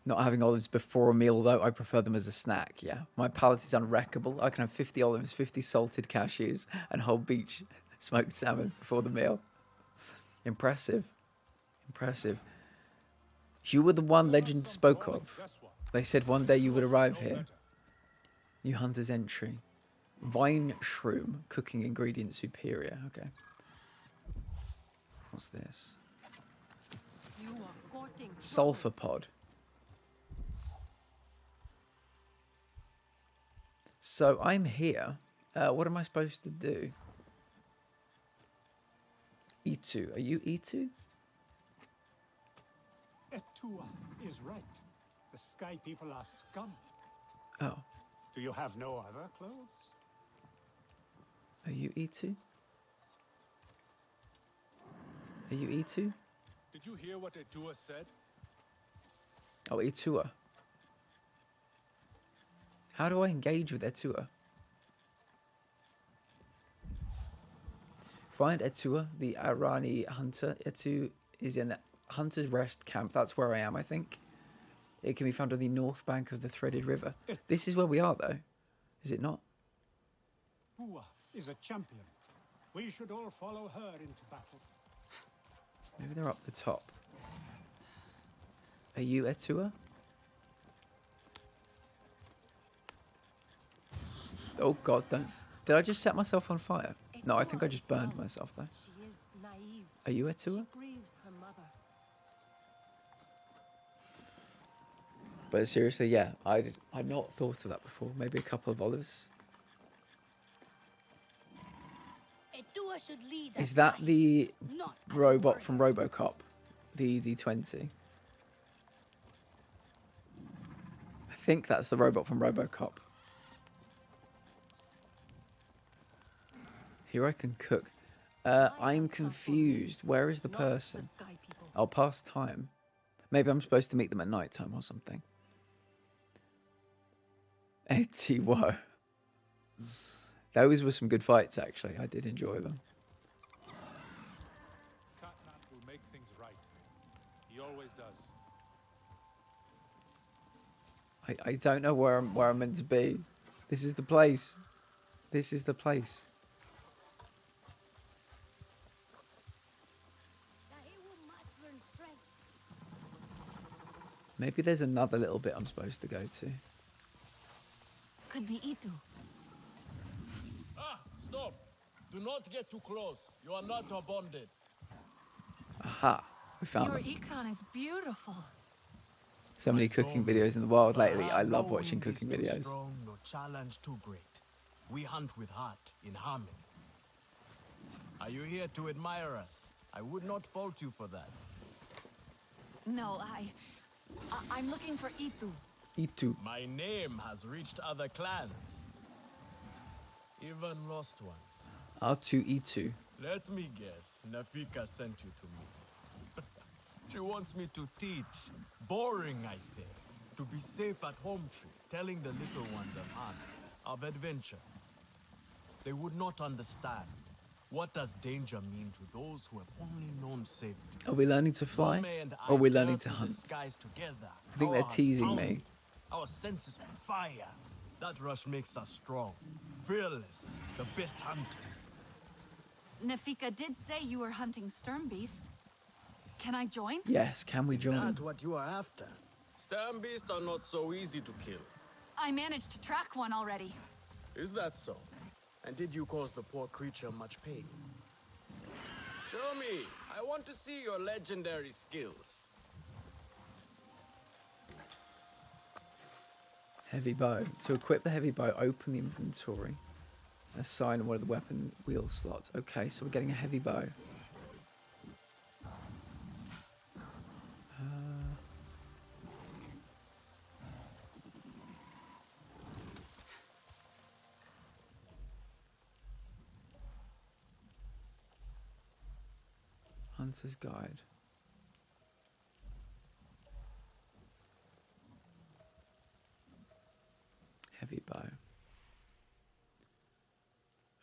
Not having olives before a meal, though, I prefer them as a snack, yeah. My palate is unwreckable. I can have 50 olives, 50 salted cashews, and whole beach smoked salmon before the meal. Impressive. Impressive. You were the one legend spoke of. They said one day you would arrive here. New Hunter's entry. Vine shroom. Cooking ingredient superior. Okay. What's this? You are courting Sulfur pod. So I'm here. What am I supposed to do? E2. Are you E2? Etua is right. The sky people are scum. Oh. Do you have no other clothes? Are you E2? Are you E2? Did you hear what Etua said? Oh, Etua. How do I engage with Etua? Find Etua, the Arani hunter. Etu is in Hunter's Rest camp. That's where I am, I think. It can be found on the north bank of the Threaded River. This is where we are, though. Is it not? Etua is a champion. We should all follow her into battle. Maybe they're up the top. Are you Etua? Oh god, don't. Did I just set myself on fire? No, I think I just burned myself though. She is naive. Are you Etua? She grieves her mother. But seriously, yeah, I'd not thought of that before. Maybe a couple of olives. Etua should lead Is us that fight, the not as a robot warrior. from RoboCop? The D20? I think that's the robot from RoboCop. Here I can cook. I'm confused. Where is the person? I'll pass time. Maybe I'm supposed to meet them at night time or something. Whoa. Those were some good fights, actually. I did enjoy them. Catman will make things right. He always does. I don't know where I'm meant to be. This is the place. This is the place. Maybe there's another little bit I'm supposed to go to. Could be Itu. Ah, stop! Do not get too close. You are not bonded. Aha, we found Your them. econ is beautiful. So many cooking videos in the wild lately. I love watching cooking videos. Strong, no challenge too great. We hunt with heart, in harmony. Are you here to admire us? I would not fault you for that. No, I'm looking for Itu. Itu. My name has reached other clans. Even lost ones. R2E2. Let me guess, Nafika sent you to me. She wants me to teach. Boring, I say. To be safe at home tree, telling the little ones of hunts, of adventure. They would not understand. What does danger mean to those who have only known safety? Are we learning to fly? Or are we learning to hunt? I think they're teasing me. Our senses on fire. That rush makes us strong, fearless, the best hunters. Nafika did say you were hunting Sternbeast. Can I join? Yes, can we join? Is that what you are after? Stern beasts are not so easy to kill. I managed to track one already. Is that so? And did you cause the poor creature much pain? Show me. I want to see your legendary skills. Heavy bow. To equip the heavy bow, open the inventory. Assign one of the weapon wheel slots. Okay, so we're getting a heavy bow. Hunter's Guide. Heavy bow.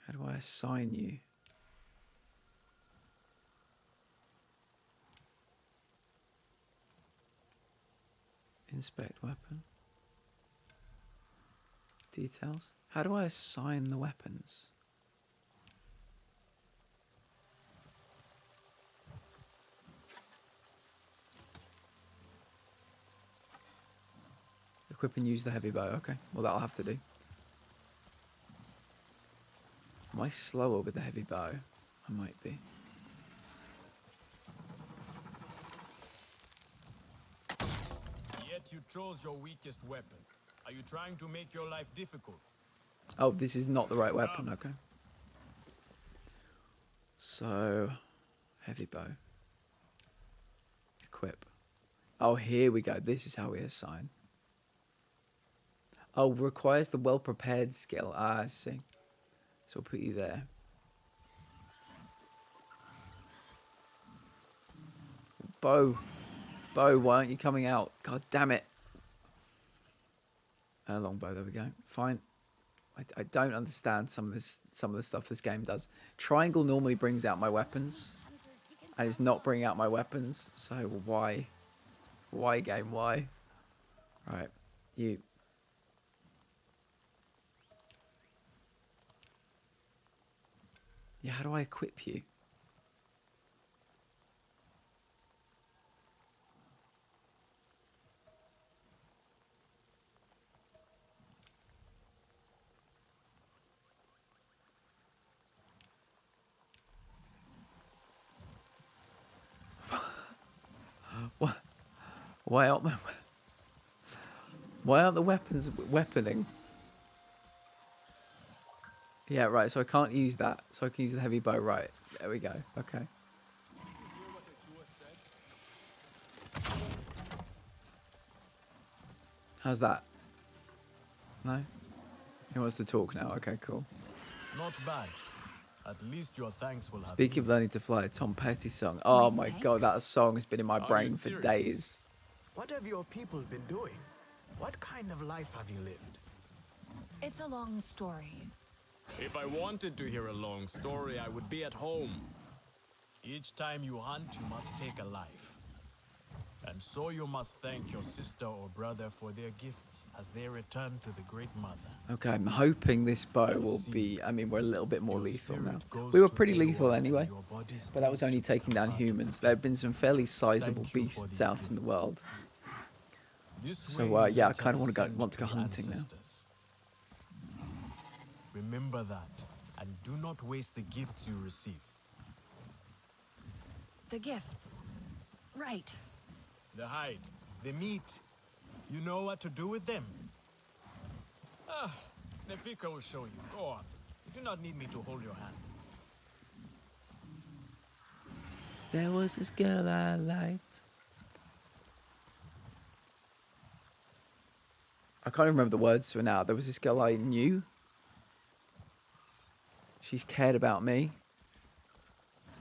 How do I assign you? Inspect weapon. Details. How do I assign the weapons? Equip and use the heavy bow. Okay, well that'll have to do. Am I slower with the heavy bow? I might be. Yet you chose your weakest weapon. Are you trying to make your life difficult? Oh, this is not the right weapon. Okay. So, heavy bow. Equip. Oh, here we go. This is how we assign. Oh, requires the well-prepared skill. Ah, I see. So we'll put you there. Bow. Bow, why aren't you coming out? God damn it. Longbow, there we go. Fine. I don't understand some of the stuff this game does. Triangle normally brings out my weapons. And it's not bringing out my weapons. So why? Why, game? Why? Right. You. Yeah, how do I equip you? What? Why aren't the weapons weaponing? Yeah, right, so I can't use that. So I can use the heavy bow, right. There we go. Okay. How's that? No? He wants to talk now. Okay, cool. Not bad. At least your thanks will have. Speaking of learning to fly, a Tom Petty song. Oh my god, that song has been in my Are brain you for serious? days. What have your people been doing? What kind of life have you lived? It's a long story. If I wanted to hear a long story, I would be at home. Each time you hunt, you must take a life. And so you must thank your sister or brother for their gifts as they return to the Great Mother. Okay, I'm hoping this bow will be... I mean, we're a little bit more lethal now. We were pretty lethal anyway, but that was only taking down humans. There have been some fairly sizable beasts out in the world. So, yeah, I kind of want to go hunting now. Remember that, and do not waste the gifts you receive. The gifts. Right. The hide, the meat. You know what to do with them. Ah, Nefika will show you. Go on. You do not need me to hold your hand. There was this girl I liked. I can't remember the words to it now. There was this girl I knew. She's cared about me.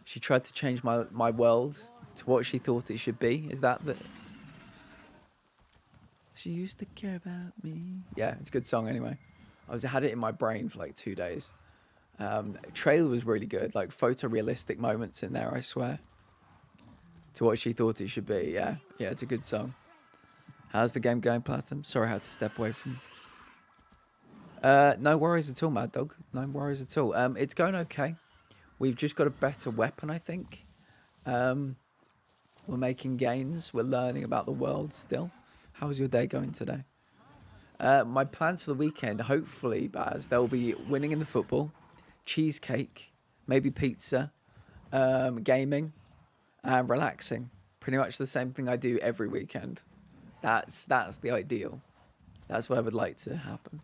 She tried to change my world to what she thought it should be. Is that the... She used to care about me. Yeah, it's a good song anyway. I had it in my brain for like 2 days. Trailer was really good. Like photorealistic moments in there, I swear. To what she thought it should be. Yeah, it's a good song. How's the game going, Platinum? Sorry, I had to step away from... no worries at all, Mad Dog. No worries at all. It's going okay. We've just got a better weapon, I think. We're making gains. We're learning about the world still. How's your day going today? My plans for the weekend, hopefully, Baz, there'll be winning in the football, cheesecake, maybe pizza, gaming, and relaxing. Pretty much the same thing I do every weekend. That's the ideal. That's what I would like to happen.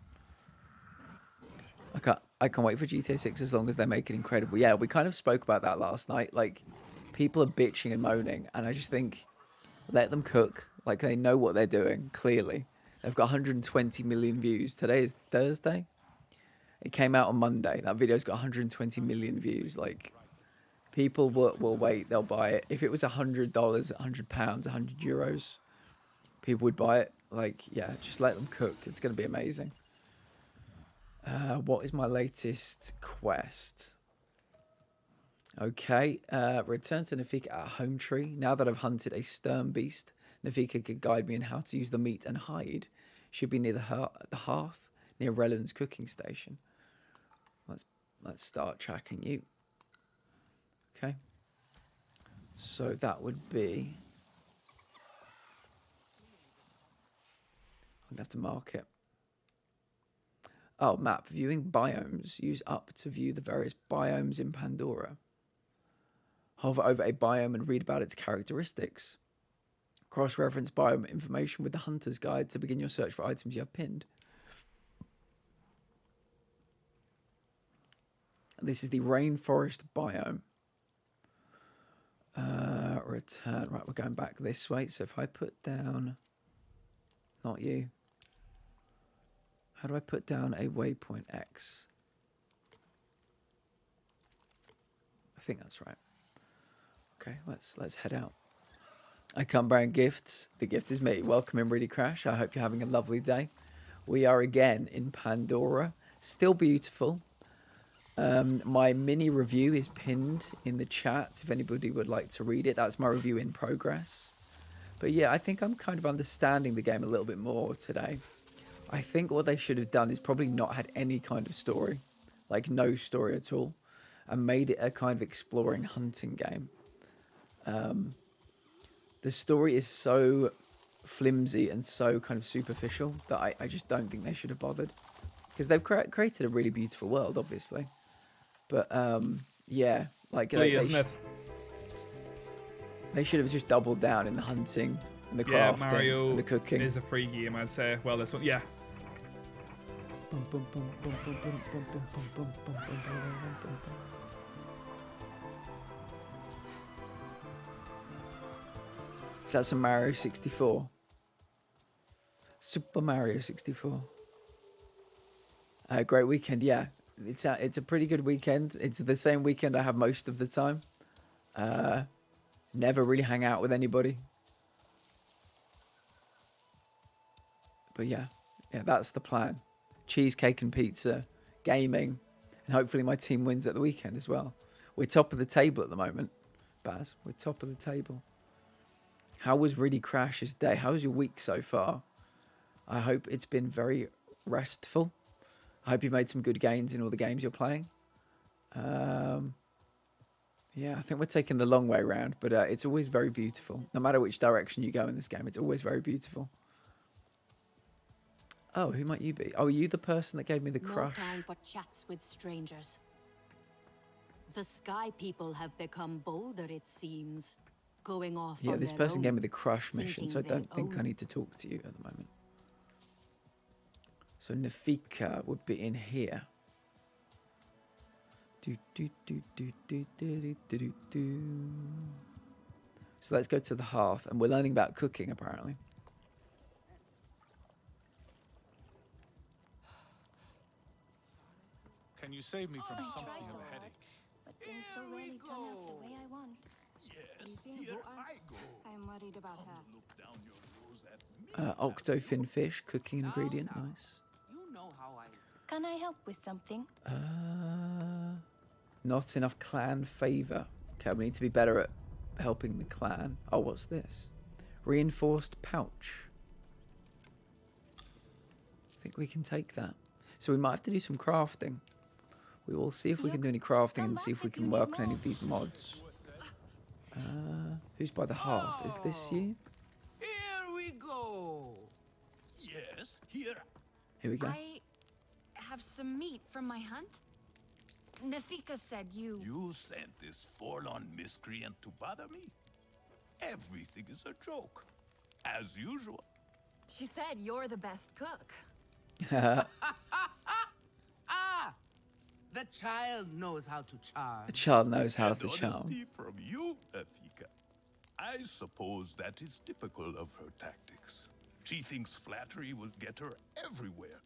I can't wait for GTA 6 as long as they make it incredible. Yeah, we kind of spoke about that last night. Like, people are bitching and moaning, and I just think, let them cook. Like, they know what they're doing, clearly. They've got 120 million views. Today is Thursday. It came out on Monday. That video's got 120 million views. Like, people will wait. They'll buy it. If it was $100, £100, €100, people would buy it. Like, yeah, just let them cook. It's going to be amazing. What is my latest quest? Okay, return to Nafika at Home Tree. Now that I've hunted a stern beast, Nafika could guide me in how to use the meat and hide. Should be near the hearth, near Relan's cooking station. Let's start tracking you. Okay. So that would be... I'm going to have to mark it. Oh, map. Viewing biomes. Use up to view the various biomes in Pandora. Hover over a biome and read about its characteristics. Cross-reference biome information with the Hunter's Guide to begin your search for items you have pinned. This is the rainforest biome. Return. Right, we're going back this way. So if I put down... Not you. How do I put down a waypoint X? I think that's right. Okay, let's head out. I come bearing gifts. The gift is me. Welcome in, Really Crash. I hope you're having a lovely day. We are again in Pandora. Still beautiful. My mini review is pinned in the chat if anybody would like to read it. That's my review in progress. But yeah, I think I'm kind of understanding the game a little bit more today. I think what they should have done is probably not had any kind of story. Like no story at all. And made it a kind of exploring hunting game. The story is so flimsy and so kind of superficial that I just don't think they should have bothered. Because they've created a really beautiful world, obviously. But, yeah. Like, they should have just doubled down in the hunting and the crafting Mario and the cooking. is a free game, I'd say. Well, this one, yeah. Is that some Mario 64? Super Mario 64. Great weekend, yeah. It's a pretty good weekend. It's the same weekend I have most of the time. Never really hang out with anybody. But yeah, that's the plan. Cheesecake and pizza, gaming, and hopefully my team wins at the weekend as well. We're top of the table at the moment, Baz. We're top of the table. How was Really Crash's day? How was your week so far? I hope it's been very restful. I hope you've made some good gains in all the games you're playing. Yeah, I think we're taking the long way around, but it's always very beautiful. No matter which direction you go in this game, it's always very beautiful. Oh, who might you be? Oh, are you the person that gave me the crush? No time for chats with strangers. The Sky People have become bolder, it seems. Going off Yeah, on this their person own, gave me the crush mission, so I thinking don't think they I need to talk to you at the moment. So Nafika would be in here. So let's go to the hearth, and we're learning about cooking apparently. Can you save me from something of a headache? But things so rarely turn out the way I want. Yes, here I go. I'm worried about her. Octofin fish, cooking ingredient, nice. You know how I... Can I help with something? Not enough clan favor. Okay, we need to be better at helping the clan. Oh, what's this? Reinforced pouch. think we can take that. So we might have to do some crafting. We will see if we can do any crafting and see if we can work on any of these mods. Who's by the hearth? Is this you? Here we go. Yes, here. Here we go. I have some meat from my hunt. Nafika said you... You sent this forlorn miscreant to bother me? Everything is a joke. As usual. She said you're the best cook. Ah! The child knows how to charm. The child knows how And to charm. honesty from you, Afika. I suppose that is typical of her tactics. She thinks flattery will get her everywhere.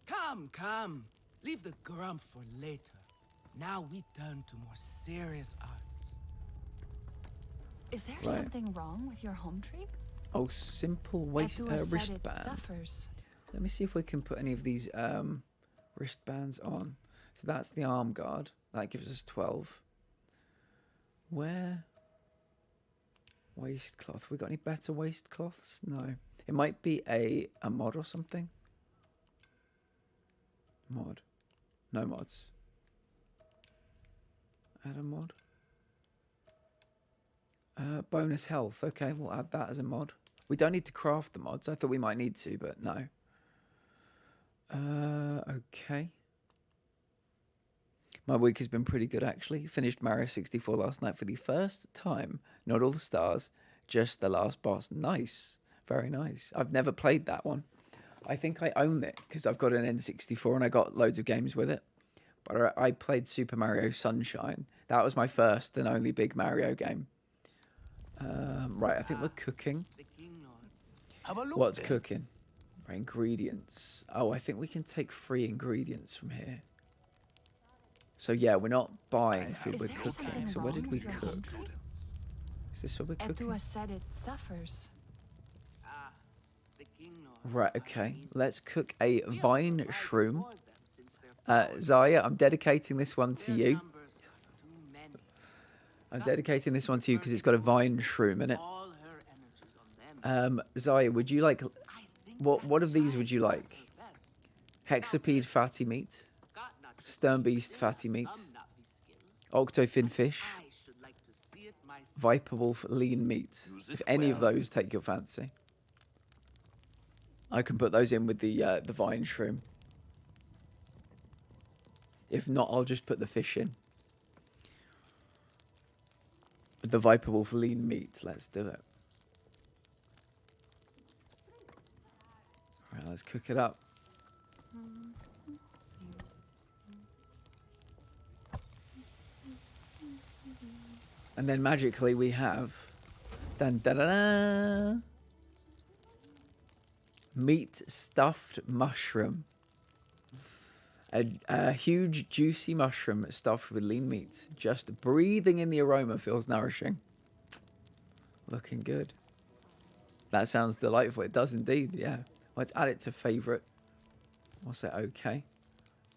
Come, come. Leave the grump for later. Now we turn to more serious arts. Is there Right. something wrong with your home tree? Oh, simple Etua said it wristband. suffers. Let me see if we can put any of these wristbands on. So that's the arm guard. That gives us 12. Where? Waistcloth. We got any better waistcloths? No. It might be a mod or something. Mod. No mods. Add a mod. Bonus health. Okay, we'll add that as a mod. We don't need to craft the mods. I thought we might need to, but no. Okay. My week has been pretty good, actually. Finished Mario 64 last night for the first time. Not all the stars, just the last boss. Nice. Very nice. I've never played that one. I think I own it because I've got an N64 and I got loads of games with it. But I played Super Mario Sunshine. That was my first and only big Mario game. Right, I think we're cooking. Have a look. What's then. cooking? Right, ingredients. Oh, I think we can take free ingredients from here. So yeah, we're not buying food, we're cooking. So where did we cook? Is this what we're cooking? Etua said it suffers. Right, okay. Let's cook a vine shroom. Zaya, I'm dedicating this one to you. I'm dedicating this one to you because it's got a vine shroom in it. Zaya, would you like... What of these would you like? Hexapede fatty meat. Stern beast fatty meat. Octofin fish. Viper wolf lean meat. If any of those take your fancy. I can put those in with the vine shroom. If not, I'll just put the fish in. With the Viper Wolf lean meat, let's do it. Alright, let's cook it up. And then magically we have... Dun, dun, dun, dun, meat stuffed mushroom. A huge juicy mushroom stuffed with lean meat. Just breathing in the aroma feels nourishing. Looking good. That sounds delightful. It does indeed, yeah. Let's add it to favourite. We'll say okay.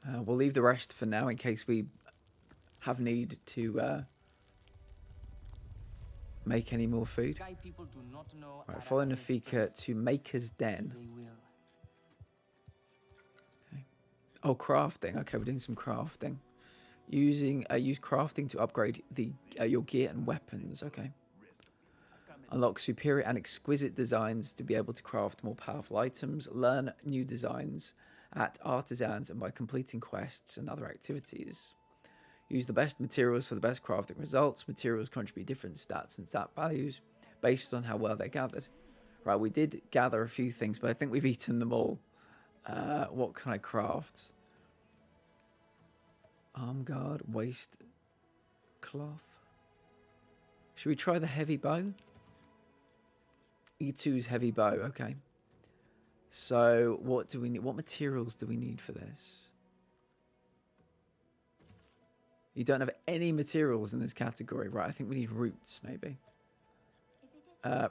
We'll leave the rest for now in case we have need to make any more food. Right, follow Nafika to Maker's Den. Oh, crafting. Okay, we're doing some crafting. Use crafting to upgrade your gear and weapons. Okay. Unlock superior and exquisite designs to be able to craft more powerful items. Learn new designs at artisans and by completing quests and other activities. Use the best materials for the best crafting results. Materials contribute different stats and stat values based on how well they're gathered. Right, we did gather a few things, but I think we've eaten them all. What can I craft? Arm guard, waist cloth. Should we try the heavy bow? E2's heavy bow, okay. So what do we need? What materials do we need for this? You don't have any materials in this category, right? I think we need roots, maybe.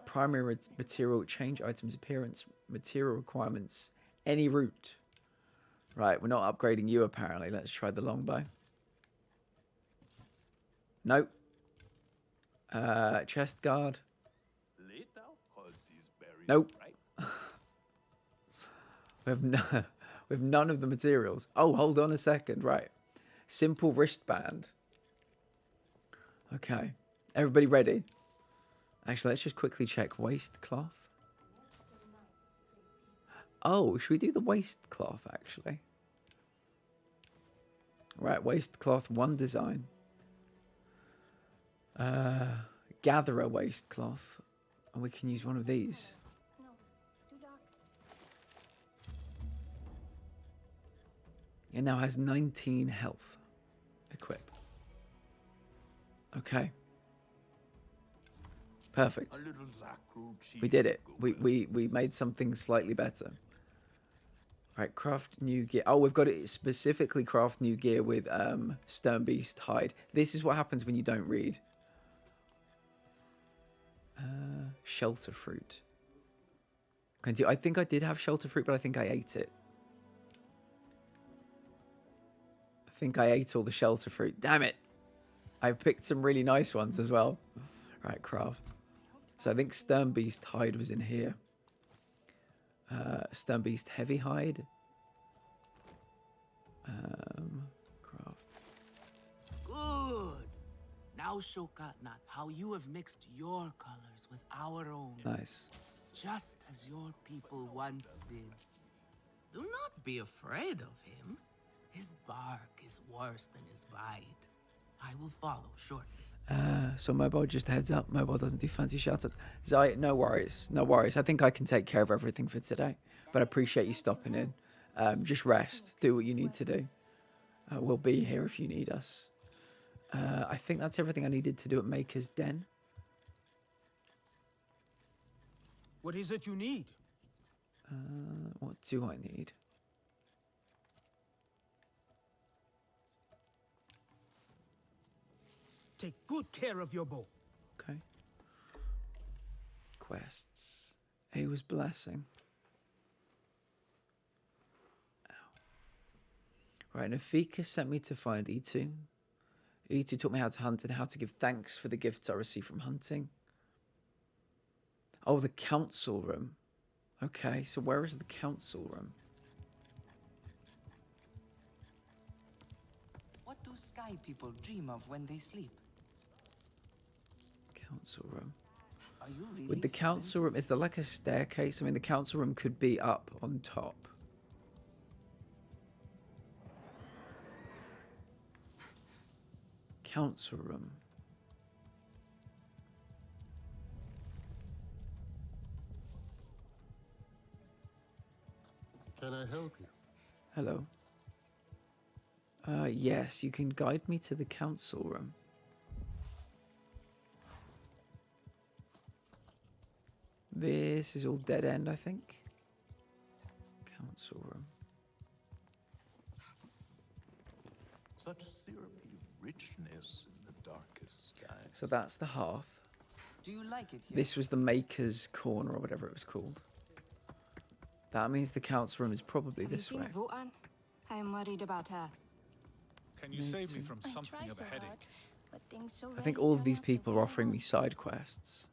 Primary material, change items, appearance, material requirements, any root. Right, we're not upgrading you apparently. Let's try the longbow. Nope. Chest guard. Nope. We have with none of the materials. Oh, hold on a second. Right. Simple wristband. Okay. Everybody ready? Actually, let's just quickly check waistcloth. Oh, should we do the waistcloth, actually? Right, waistcloth, one design. Gatherer waistcloth. And we can use one of these. It now has 19 health. Equip. Okay. Perfect. We did it. We made something slightly better. Right, craft new gear. Oh, we've got to specifically craft new gear with Stern Beast hide. This is what happens when you don't read. Shelter fruit. I think I did have shelter fruit, but I think I ate it. I think I ate all the shelter fruit. Damn it. I picked some really nice ones as well. Right, craft. So I think Stern Beast hide was in here. Stern Beast heavy hide. Craft. Good. Now show Katnat how you have mixed your colors with our own. Nice. Just as your people once did. Do not be afraid of him. His bark is worse than his bite. I will follow shortly. So mobile, just a heads up. Mobile doesn't do fancy shoutouts. Zai, no worries. No worries. I think I can take care of everything for today. But I appreciate you stopping in. Just rest. Do what you need to do. We'll be here if you need us. I think that's everything I needed to do at Maker's Den. What is it you need? What do I need? Take good care of your bow. Okay. Quests. Awa's blessing. Ow. Right, Nafika sent me to find E2. E2 taught me how to hunt and how to give thanks for the gifts I received from hunting. Oh, the council room. Okay, so where is the council room? What do sky people dream of when they sleep? Council room. Are you really With the council room, is there like a staircase? I mean, the council room could be up on top. Council room. Can I help you? Hello. Yes, you can guide me to the council room. This is all dead end, I think. Council room. Such syrupy richness in the darkest sky. So that's the hearth. Do you like it here? This was the Maker's Corner or whatever it was called. That means the council room is probably this way. Votan? I am worried about her. Can you save me from something of a headache? I think all of these people are offering me side quests.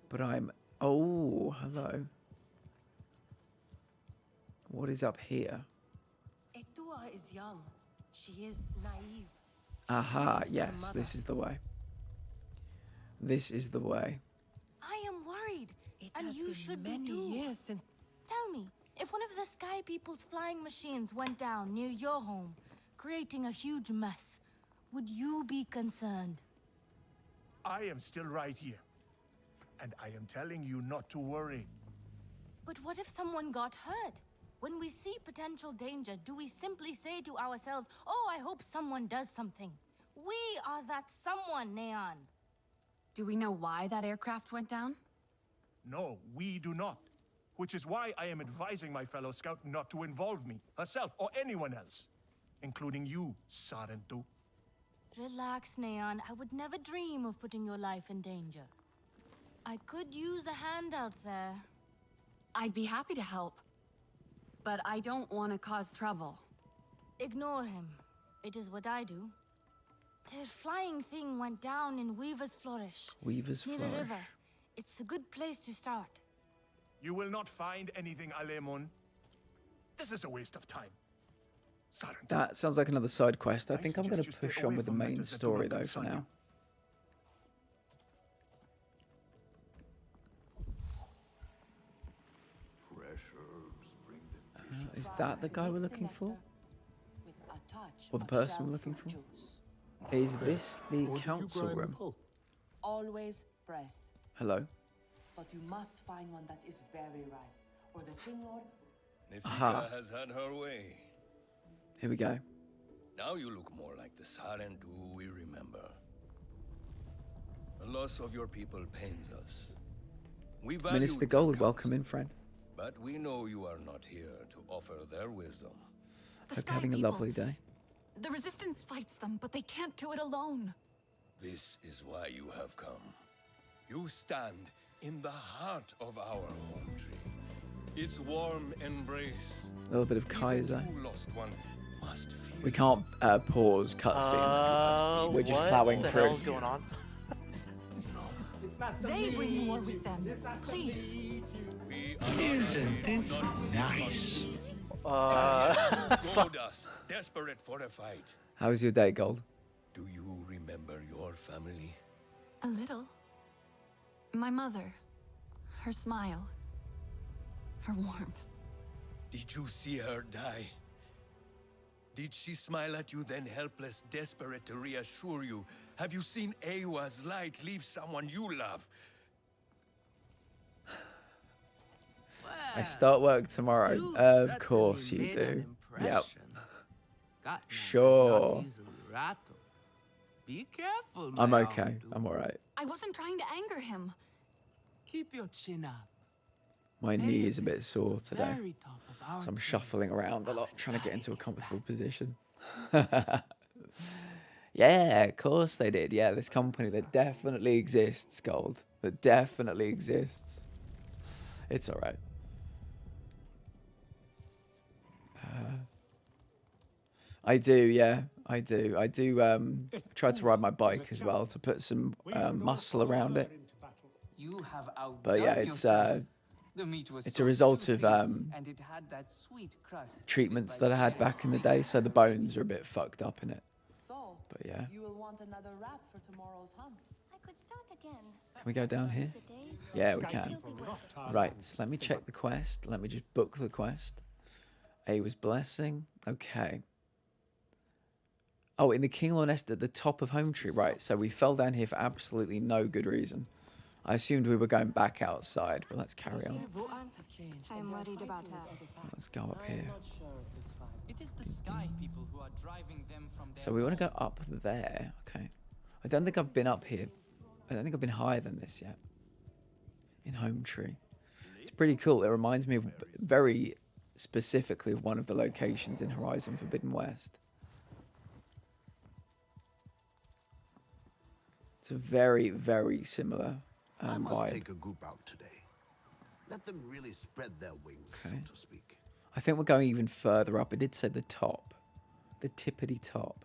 But I'm... Oh, hello. What is up here? Etua is young. She is naive. Aha, yes, this is the way. This is the way. I am worried, and you should be many too. years since. Tell me, if one of the Sky People's flying machines went down near your home, creating a huge mess, would you be concerned? I am still right here. And I am telling you not to worry. But what if someone got hurt? When we see potential danger, do we simply say to ourselves, oh, I hope someone does something? We are that someone, Neon. Do we know why that aircraft went down? No, we do not. Which is why I am advising my fellow scout not to involve me, herself, or anyone else. Including you, Sarentu. Relax, Neon. I would never dream of putting your life in danger. I could use a hand out there. I'd be happy to help. But I don't want to cause trouble. Ignore him. It is what I do. The flying thing went down in Weaver's Flourish. Weaver's near Flourish. the river. It's a good place to start. You will not find anything, Alemon. This is a waste of time. Sarentu, That sounds like another side quest. I think I'm going suggest to you stay push on away with the from main matters that do story not though for concern now. Fresh herbs bring them Is that the guy we're looking for? With a touch Or the of person we're looking shellfruit for? juice. Is this the council room? Always pressed, Hello? but you must find one that is very ripe, or the king lord. Aha. Nefika has had her way. Here we go. Now you look more like the Sarentu we remember. The loss of your people pains us. We value Minister your Gold, counsel, welcome in, friend. but we know you are not here to offer their wisdom. The Hope Sky you're having a people. lovely day. The Resistance fights them, but they can't do it alone. This is why you have come. You stand in the heart of our home tree. Its warm embrace. A little bit of Kaiser. Even you, lost one, must feel. We can't pause cutscenes. We're just plowing the through. hell's going on? They bring war with them. Please. Isn't this nice? Fuck. us, desperate for a fight. How was your day, Gold? Do you remember your family? A little. My mother. Her smile. Her warmth. Did you see her die? Did she smile at you then helpless, desperate to reassure you? Have you seen Ewa's light leave someone you love? I start work tomorrow. You Of course certainly you made an do. Yep. Gatman is Sure. not easily rattled. Be careful, I'm my okay. Aunt. I'm alright. I wasn't trying to anger him. Keep your chin up. My knee is a bit sore today. Very top of our So I'm tree. shuffling around a lot, trying to get into a comfortable position. Yeah, of course they did. Yeah, this company that definitely exists, Gold. That definitely exists. It's alright. I do, yeah. I do. I try to ride my bike as well to put some muscle around it. You have outdone But yeah, it's yourself. The meat was it's so a result juicy, of and it had that sweet crust. treatments that I had back in the day, so the bones are a bit fucked up in it. So, But yeah. you will want another wrap for tomorrow's hunt. I could start again. Can we go down here? Yeah, we can. Right, so let me check the quest. Let me just book the quest. A was blessing. Okay. Oh, in the King Law Nest at the top of Home Tree. Right, so we fell down here for absolutely no good reason. I assumed we were going back outside, but let's carry on. I'm worried about her. Let's go up here. It is the Sky people who are driving them from their So we want to go up there. Okay. I don't think I've been up here. I don't think I've been higher than this yet. In Home Tree. It's pretty cool. It reminds me of very specifically of one of the locations in Horizon Forbidden West. It's a very, very similar I must vibe. take a group out today. Let them really spread their wings, Okay. so to speak. I think we're going even further up. It did say the top. The tippity top.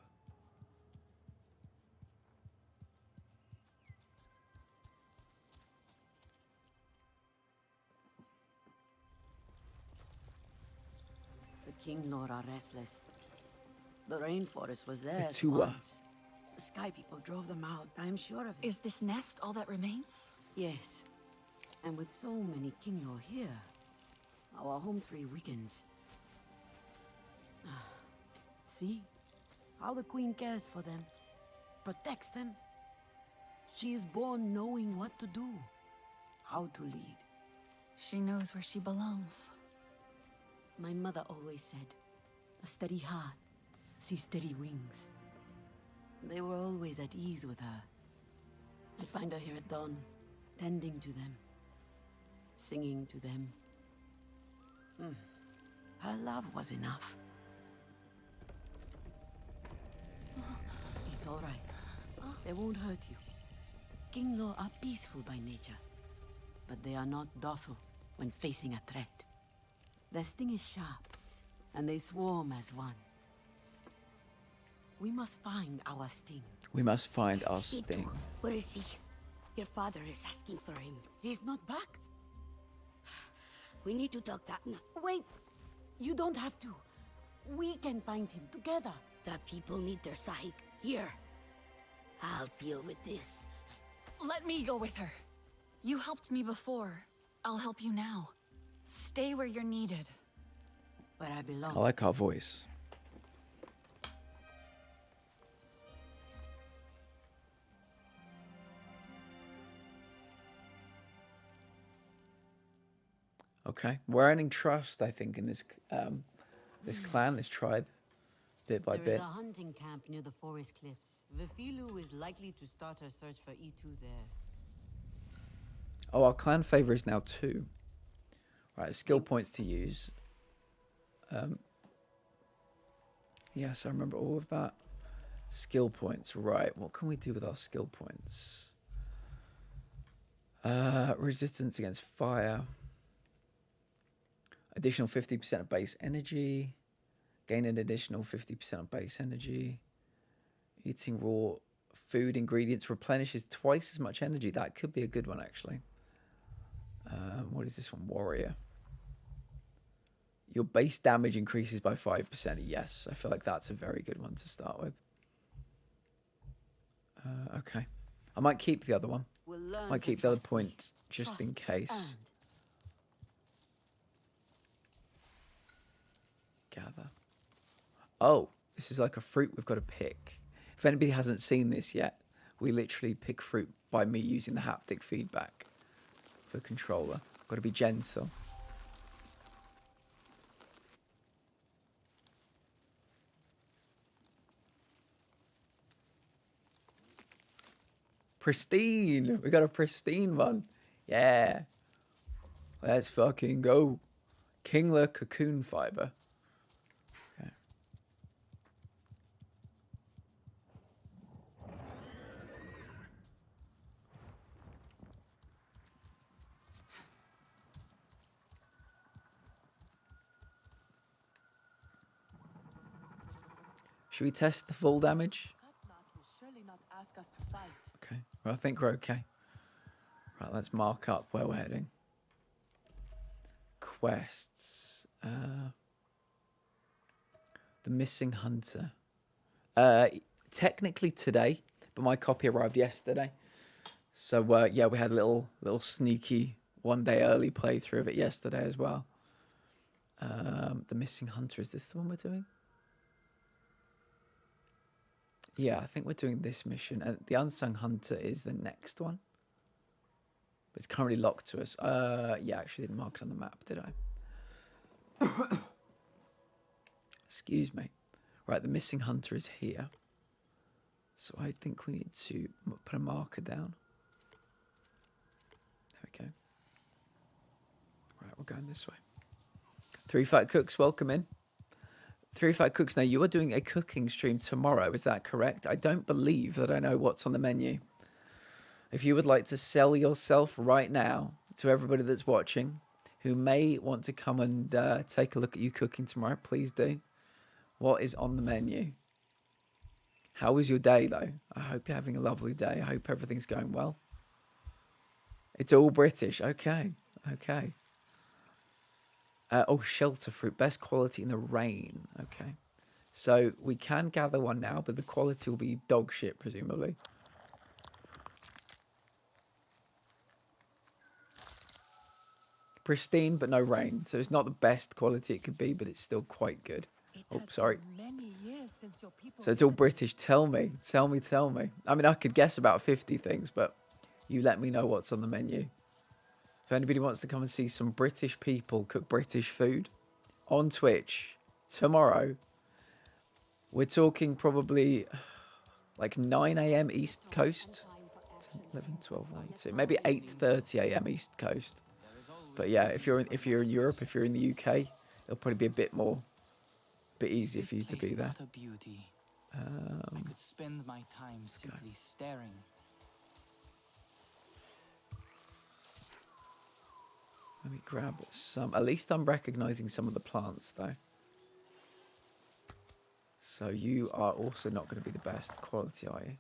The King Lord are restless. The rainforest was theirs Tua. once. The Sky people drove them out, I'm sure of it. Is this nest all that remains? Yes. And with so many King Lord here, our home tree weakens. See? How the Queen cares for them. Protects them. She is born knowing what to do. How to lead. She knows where she belongs. My mother always said, a steady heart sees steady wings. They were always at ease with her. I'd find her here at dawn, tending to them, singing to them. Her love was enough. It's all right. They won't hurt you. King Law are peaceful by nature, but they are not docile when facing a threat. Their sting is sharp, and they swarm as one. We must find our sting. We must find our sting. Where is he? Your father is asking for him. He's not back. We need to talk that. Wait! You don't have to. We can find him together. The people need their sahik. Here. I'll deal with this. Let me go with her. You helped me before. I'll help you now. Stay where you're needed. Where I belong. I like our voice. Okay, we're earning trust, I think, in this this clan, this tribe, bit by There bit. is a hunting camp near the forest cliffs. Vifilu is likely to start her search for E2 there. Oh, our clan favor is now 2. Right, skill points to use. Yes, I remember all of that. Skill points, right. What can we do with our skill points? Resistance against fire. Additional 50% of base energy. Gain an additional 50% of base energy. Eating raw food ingredients replenishes twice as much energy. That could be a good one, actually. What is this one? Warrior. Your base damage increases by 5%. Yes, I feel like that's a very good one to start with. Okay. I might keep the other one. Might keep the other point just in case. Gather. Oh, this is like a fruit we've got to pick. If anybody hasn't seen this yet, we literally pick fruit by me using the haptic feedback for the controller. Got to be gentle. Pristine. We got a pristine one. Yeah. Let's fucking go. Kingler cocoon fiber. Okay. Should we test the full damage? Okay. Well, I think we're okay. Right, let's mark up where we're heading. Quests. The missing hunter. Technically today, but my copy arrived yesterday. So yeah, we had a little sneaky 1 day early playthrough of it yesterday as well. The missing hunter, is this the one we're doing? Yeah, I think we're doing this mission, and the unsung hunter is the next one. But it's currently locked to us. Yeah, I actually didn't mark it on the map, did I? Excuse me. Right, the missing hunter is here. So I think we need to put a marker down. There we go. Right, we're going this way. 3 Fat Cooks, welcome in. 3 Fat Cooks, now you are doing a cooking stream tomorrow, is that correct? I don't believe that I know what's on the menu. If you would like to sell yourself right now to everybody that's watching who may want to come and take a look at you cooking tomorrow, please do. What is on the menu? How was your day, though? I hope you're having a lovely day. I hope everything's going well. It's all British. Okay. Okay. Oh, shelter fruit. Best quality in the rain. Okay. So we can gather one now, but the quality will be dog shit, presumably. Pristine, but no rain. So it's not the best quality it could be, but it's still quite good. Oh, sorry. So it's all British. Tell me. Tell me, tell me. I mean, I could guess about 50 things, but you let me know what's on the menu. If anybody wants to come and see some British people cook British food on Twitch tomorrow, we're talking probably like 9 a.m. East Coast. 10, 11, 12, 1, 2, maybe 8:30 a.m. East Coast. But yeah, if you're in Europe, if you're in the UK, it'll probably be a bit easier for you to be there. I could spend my time simply staring. Let me grab some. At least I'm recognizing some of the plants, though. So you are also not going to be the best quality, are you?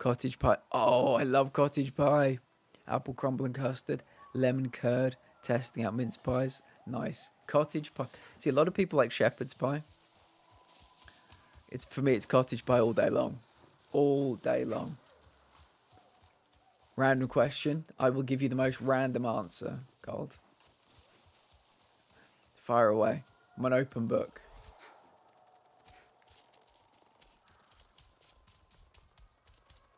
Cottage pie. Oh, I love cottage pie. Apple crumble and custard, lemon curd, testing out mince pies. Nice. Cottage pie. See, a lot of people like shepherd's pie. For me, it's cottage pie all day long. All day long. Random question. I will give you the most random answer, Gold. Fire away. I'm an open book.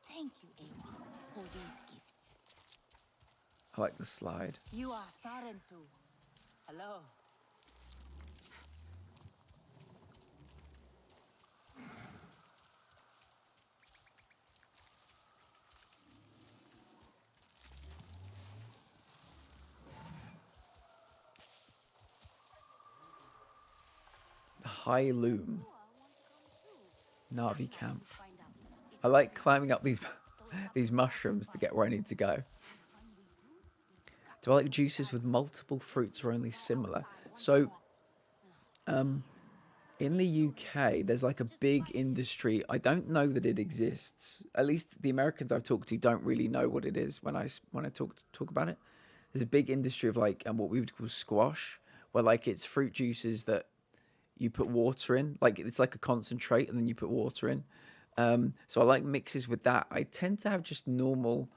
Thank you, Ava, for these gifts. I like the slide. You are Sarentu. Hello. The High Loom. Navi camp. I like climbing up these these mushrooms to get where I need to go. Do I like juices with multiple fruits or only similar? So, in the UK, there's like a big industry. I don't know that it exists. At least the Americans I've talked to don't really know what it is when I talk about it. There's a big industry of like what we would call squash, where like it's fruit juices that you put water in, like it's like a concentrate, and then you put water in. So I like mixes with that. I tend to have just normal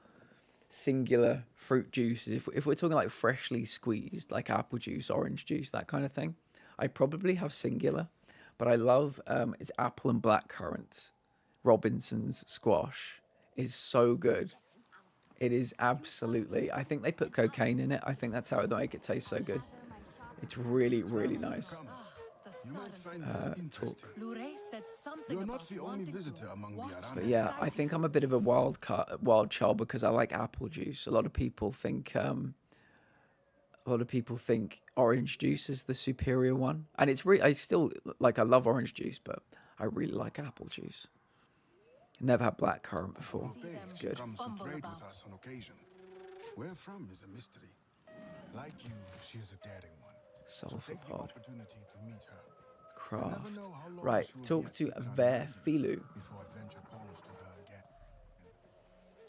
singular fruit juices. If we're talking like freshly squeezed, like apple juice, orange juice, that kind of thing, I probably have singular. But I love it's apple and blackcurrant. Robinson's squash is so good. It is absolutely. I think they put cocaine in it. I think that's how they make it taste so good. It's really, really nice. You might find this interesting. You're not the only visitor among the Arana. But yeah, I think I'm a bit of a wild child because I like apple juice. A lot of people think orange juice is the superior one, and it's really I still like. I love orange juice, but I really like apple juice. Never had blackcurrant before. It's good. Comes to trade with us on occasion. Where from is a mystery. Like you, she is a daring one. Sulfur so take the pod. opportunity to meet her. Craft. Right, talk to Verfilu. Before adventure calls to her again.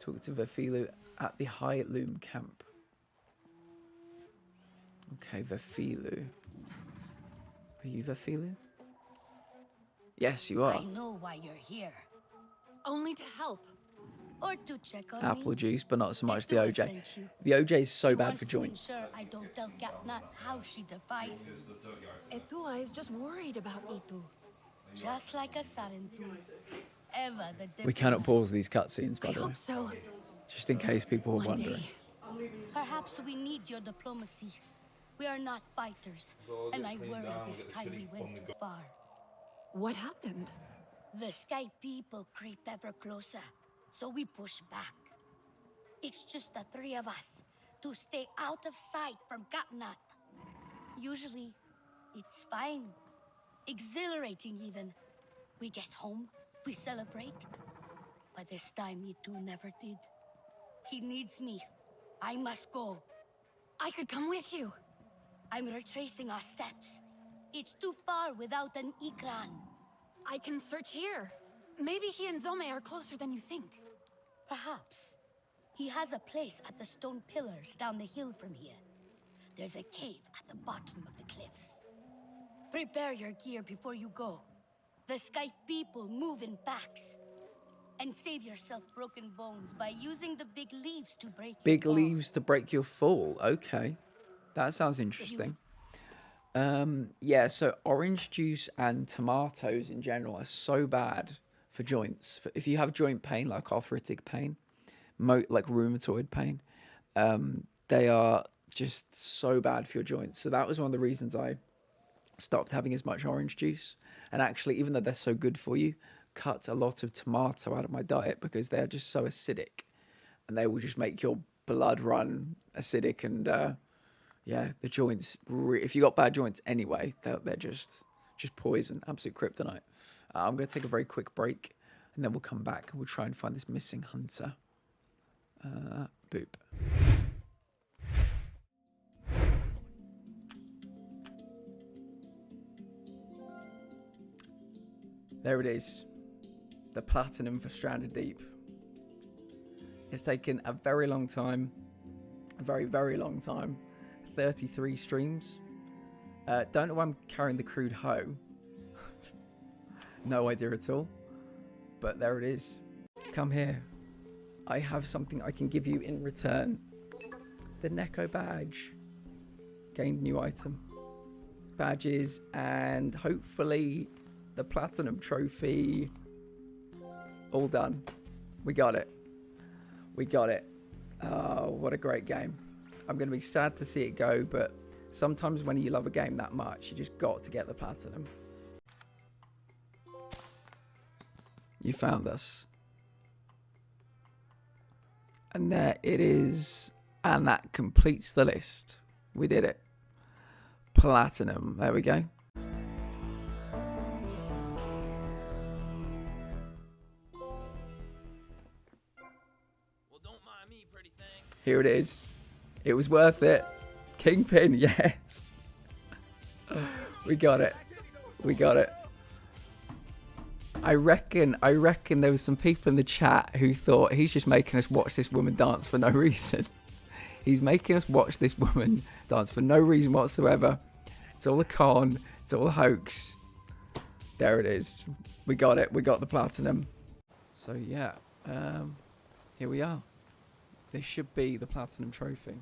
Talk to Verfilu at the High Loom camp. Okay, Verfilu. Are you Verfilu? Yes, you are. I know why you're here. Only to help. Or to check on Apple me. juice, but not so much the Etua OJ. sent you. The OJ is so She bad wants for to joints. ensure I don't tell Katnat how she defies me. Etua is just worried about Itu. Just like a Sarentu. Eva the We cannot pause these cutscenes, by I the way. hope so. Just in case people were One wondering. day. Perhaps we need your diplomacy. We are not fighters, and I worry this time we went too far. What happened? The Sky people creep ever closer, so we push back. It's just the three of us to stay out of sight from Katnat. Usually, it's fine. Exhilarating even. We get home, we celebrate. But this time Itu never did. He needs me. I must go. I could come with you. I'm retracing our steps. It's too far without an Ikran. I can search here. Maybe he and Zome are closer than you think. Perhaps. He has a place at the stone pillars down the hill from here. There's a cave at the bottom of the cliffs. Prepare your gear before you go. The Sky people move in packs. And save yourself broken bones by using the big leaves to break Big your fall. leaves to break your fall. Okay. That sounds interesting. Yeah, so orange juice and tomatoes in general are so bad for joints. If you have joint pain, like arthritic pain, like rheumatoid pain, they are just so bad for your joints. So that was one of the reasons I stopped having as much orange juice. And actually, even though they're so good for you, cut a lot of tomato out of my diet because they're just so acidic. And they will just make your blood run acidic. And yeah, the joints, if you got bad joints anyway, they're just poison, absolute kryptonite. I'm going to take a very quick break and then we'll come back and we'll try and find this missing hunter. Boop. There it is. The platinum for Stranded Deep. It's taken a very long time. A very, very long time. 33 streams. Don't know why I'm carrying the crude hoe. No idea at all. But there it is. Come here. I have something I can give you in return. The Neko badge. Gained new item. Badges and hopefully the platinum trophy. All done. We got it. We got it. Oh, what a great game. I'm going to be sad to see it go, but sometimes when you love a game that much, you just got to get the platinum. You found us. And there it is. And that completes the list. We did it. Platinum. There we go. Here it is. It was worth it. Kingpin, yes. We got it. We got it. I reckon there was some people in the chat who thought he's just making us watch this woman dance for no reason. He's making us watch this woman dance for no reason whatsoever. It's all a con. It's all a hoax. There it is. We got it. We got the platinum. So yeah, here we are. This should be the platinum trophy.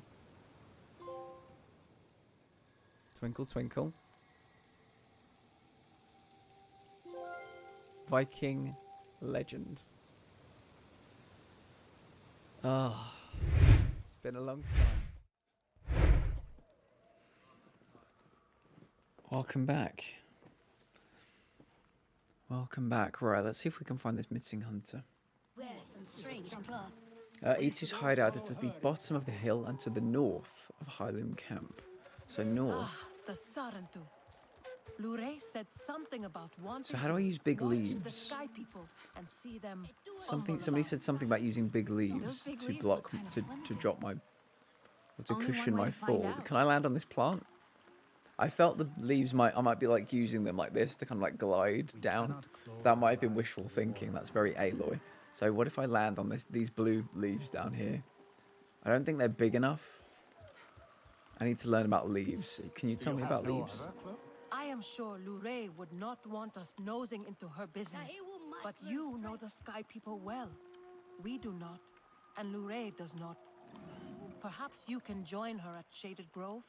Twinkle, twinkle. Viking legend. Ah, it's been a long time. Welcome back. Welcome back. Right, let's see if we can find this missing hunter. Wear some strange cloth. E2's hideout is at the bottom of the hill and to the north of Highland Camp. So north. The Sarentu. Lure said something about wanting So how do I use big to watch leaves? the sky people and see them Somebody said something about using big leaves big to leaves block look kinda to flimsy. drop my or to Only cushion one way my to find fall. out. Can I land on this plant? I felt the leaves I might be like using them like this to kind of like glide down. That might have been wishful thinking. That's very Aloy. So what if I land on these blue leaves down here? I don't think they're big enough. I need to learn about leaves. Can you tell me about leaves? I am sure Lure would not want us nosing into her business. But you know the sky people well. We do not, and Lure does not. Perhaps you can join her at Shaded Grove?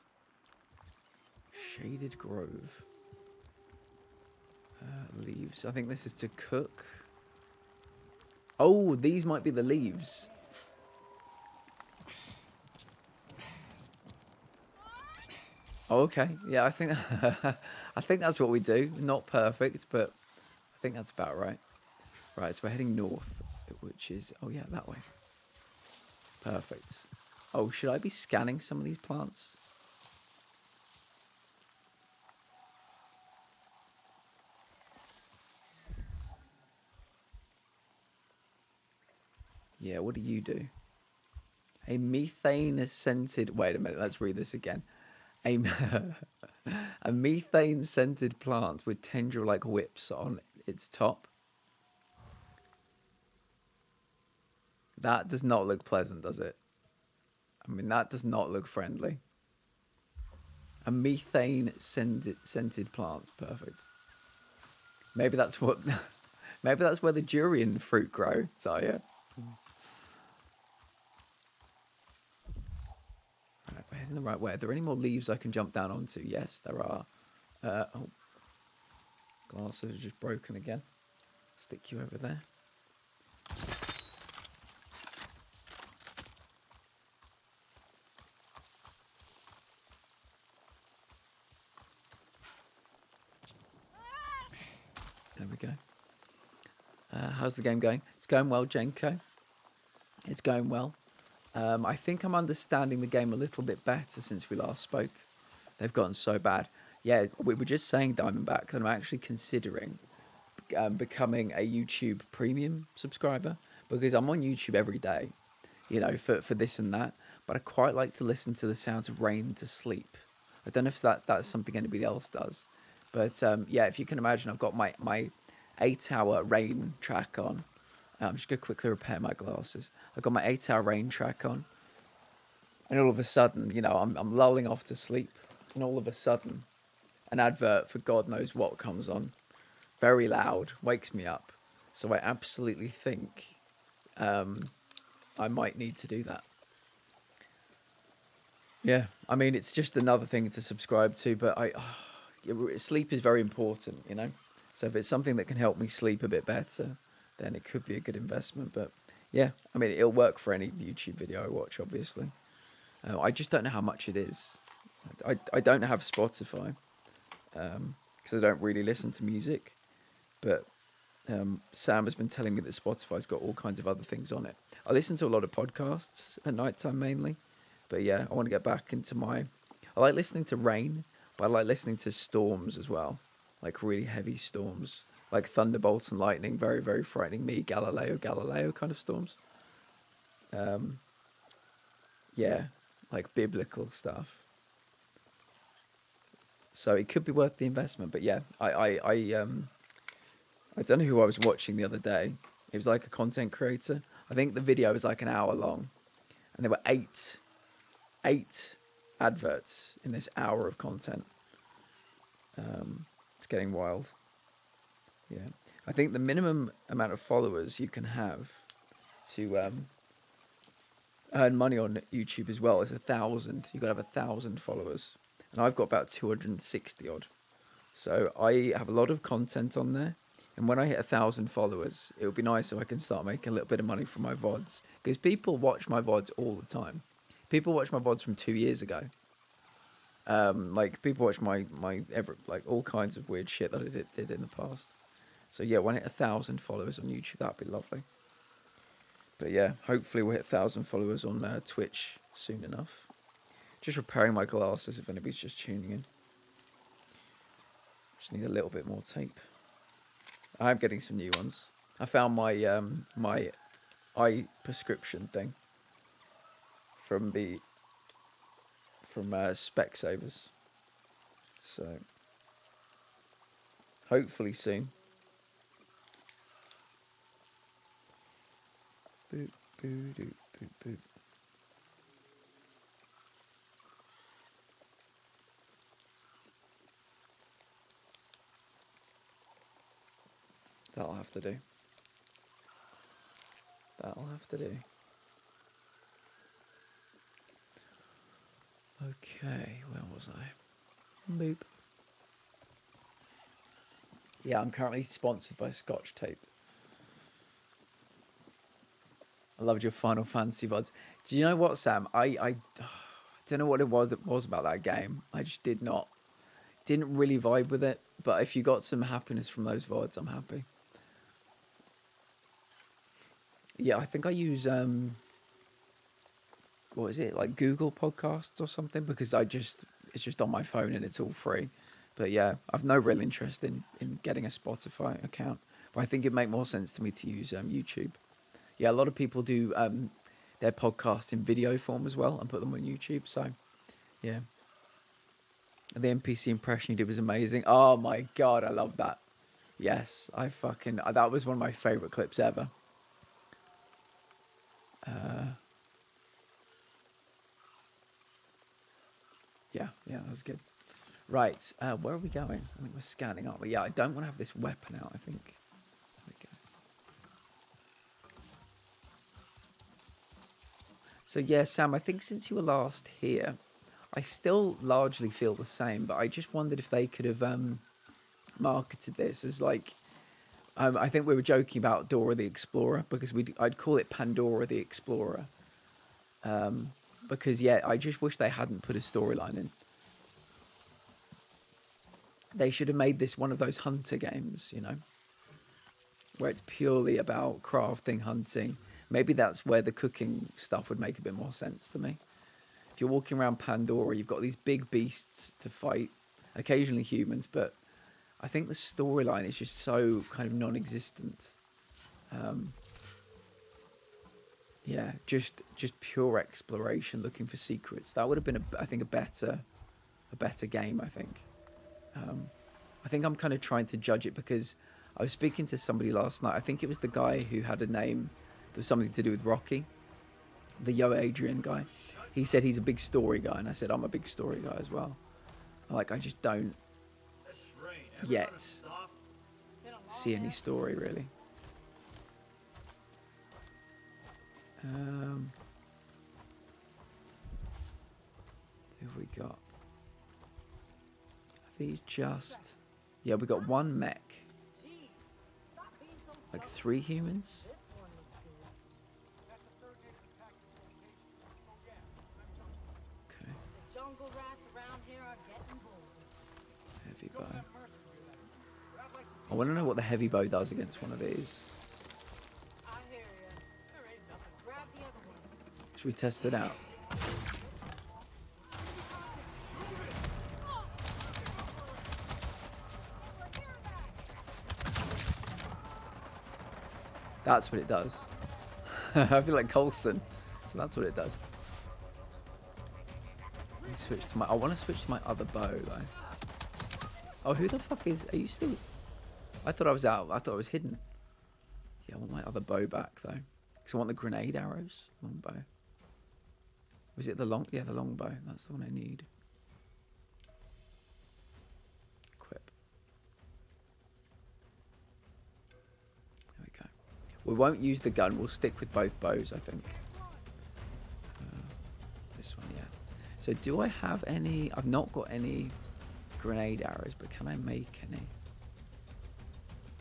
Shaded Grove. Leaves. I think this is to cook. Oh, these might be the leaves. Oh, okay. Yeah, I think I think that's what we do. Not perfect, but I think that's about right. Right, so we're heading north, which is yeah, that way. Perfect. Oh, should I be scanning some of these plants? Yeah, what do you do? A methane-scented... Wait a minute, let's read this again. A methane-scented plant with tendril-like whips on its top. That does not look pleasant, does it? I mean, that does not look friendly. A methane-scented plant. Perfect. Maybe that's what... Maybe that's where the durian fruit grows, Zaya. Right, we're heading the right way. Are there any more leaves I can jump down onto? Yes, there are. Oh. Glasses are just broken again. Stick you over there. There we go. How's the game going? It's going well, Jenko. It's going well. I think I'm understanding the game a little bit better since we last spoke. They've gotten so bad. Yeah, we were just saying, Diamondback, that I'm actually considering becoming a YouTube premium subscriber, because I'm on YouTube every day, you know, for this and that, but I quite like to listen to the sounds of rain to sleep. I don't know if that's something anybody else does, but yeah, if you can imagine, I've got my 8-hour rain track on, I'm just going to quickly repair my glasses. I've got my 8-hour rain track on. And all of a sudden, you know, I'm lulling off to sleep. And all of a sudden, an advert for God knows what comes on. Very loud, wakes me up. So I absolutely think I might need to do that. Yeah, I mean, it's just another thing to subscribe to, but sleep is very important, you know? So if it's something that can help me sleep a bit better, then it could be a good investment. But yeah, I mean, it'll work for any YouTube video I watch, obviously. I just don't know how much it is. I don't have Spotify because I don't really listen to music. But Sam has been telling me that Spotify's got all kinds of other things on it. I listen to a lot of podcasts at nighttime mainly. But yeah, I want to get back into I like listening to rain, but I like listening to storms as well. Like really heavy storms. Like thunderbolts and lightning, very, very frightening me. Galileo kind of storms. Yeah, like biblical stuff. So it could be worth the investment. But yeah, I don't know who I was watching the other day. It was like a content creator. I think the video was like an hour long. And there were eight adverts in this hour of content. It's getting wild. Yeah. I think the minimum amount of followers you can have to earn money on YouTube as well is 1,000. You've got to have 1,000 followers. And I've got about 260 odd. So I have a lot of content on there. And when I hit 1,000 followers, it would be nice if I can start making a little bit of money from my VODs. Because people watch my VODs all the time. People watch my VODs from 2 years ago. Like people watch my like all kinds of weird shit that I did in the past. So yeah, when I hit 1,000 followers on YouTube, that'd be lovely. But yeah, hopefully we'll hit 1,000 followers on Twitch soon enough. Just repairing my glasses if anybody's just tuning in. Just need a little bit more tape. I'm getting some new ones. I found my my eye prescription thing from Specsavers. So hopefully soon. Boop, boop, boop, boop, boop. That'll have to do. That'll have to do. Okay, where was I? Boop. Yeah, I'm currently sponsored by Scotch Tape. I loved your Final Fantasy VODs. Do you know what, Sam? I don't know what it was about that game. I just didn't really vibe with it. But if you got some happiness from those VODs, I'm happy. Yeah, I think I use what is it, like Google Podcasts or something, because it's just on my phone and it's all free. But yeah, I've no real interest in getting a Spotify account. But I think it'd make more sense to me to use YouTube. Yeah, a lot of people do their podcasts in video form as well and put them on YouTube. So yeah, the NPC impression you did was amazing. Oh my god, I love that. Yes, that was one of my favorite clips ever. Yeah, that was good. Right, where are we going? I think we're scanning, aren't we? Yeah, I don't want to have this weapon out, I think. There we go. So yeah, Sam, I think since you were last here, I still largely feel the same, but I just wondered if they could have marketed this as like, I think we were joking about Dora the Explorer, because I'd call it Pandora the Explorer. Because yeah, I just wish they hadn't put a storyline in. They should have made this one of those hunter games, you know, where it's purely about crafting, hunting. Maybe that's where the cooking stuff would make a bit more sense to me. If you're walking around Pandora, you've got these big beasts to fight, occasionally humans, but I think the storyline is just so kind of non-existent. Yeah, just pure exploration, looking for secrets. That would have been, I think, a better game. I think I'm kind of trying to judge it because I was speaking to somebody last night. I think it was the guy who had a name that was something to do with Rocky. The Yo Adrian guy. He said he's a big story guy, and I said I'm a big story guy as well. Like, I just don't yet see any story, really. Who have we got? I think he's just... Yeah, we got one mech. Like 3 humans. Okay. Heavy bow. I want to know what the heavy bow does against one of these. Should we test it out? That's what it does. I feel like Coulson. So that's what it does. Let me switch to my... I want to switch to my other bow, though. Oh, who the fuck is... Are you still... I thought I was out. I thought I was hidden. Yeah, I want my other bow back, though. Because I want the grenade arrows. Long bow. Was it the long... Yeah, the long bow. That's the one I need. Equip. There we go. We won't use the gun. We'll stick with both bows, I think. This one, yeah. So do I have any... I've not got any grenade arrows, but can I make any?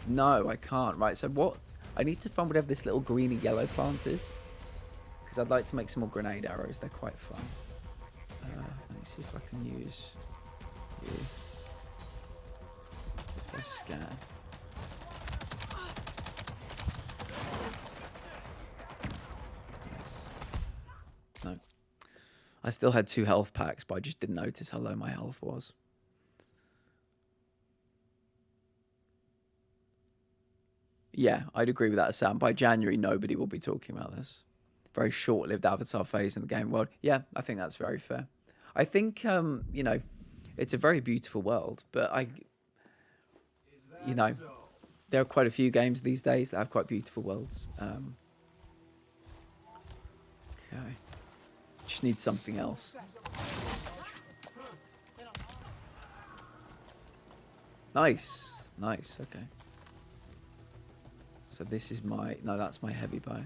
No, I can't. Right, so what... I need to find whatever this little greeny yellow plant is. Because I'd like to make some more grenade arrows. They're quite fun. Let me see if I can use you. If I scan. Yes. No. I still had 2 health packs, but I just didn't notice how low my health was. Yeah, I'd agree with that, Sam. By January, nobody will be talking about this. Very short-lived avatar phase in the game world. Yeah, I think that's very fair. I think, you know, it's a very beautiful world, but you know, there are quite a few games these days that have quite beautiful worlds. Okay. Just need something else. Nice. Nice, okay. So this is my... No, that's my heavy bow.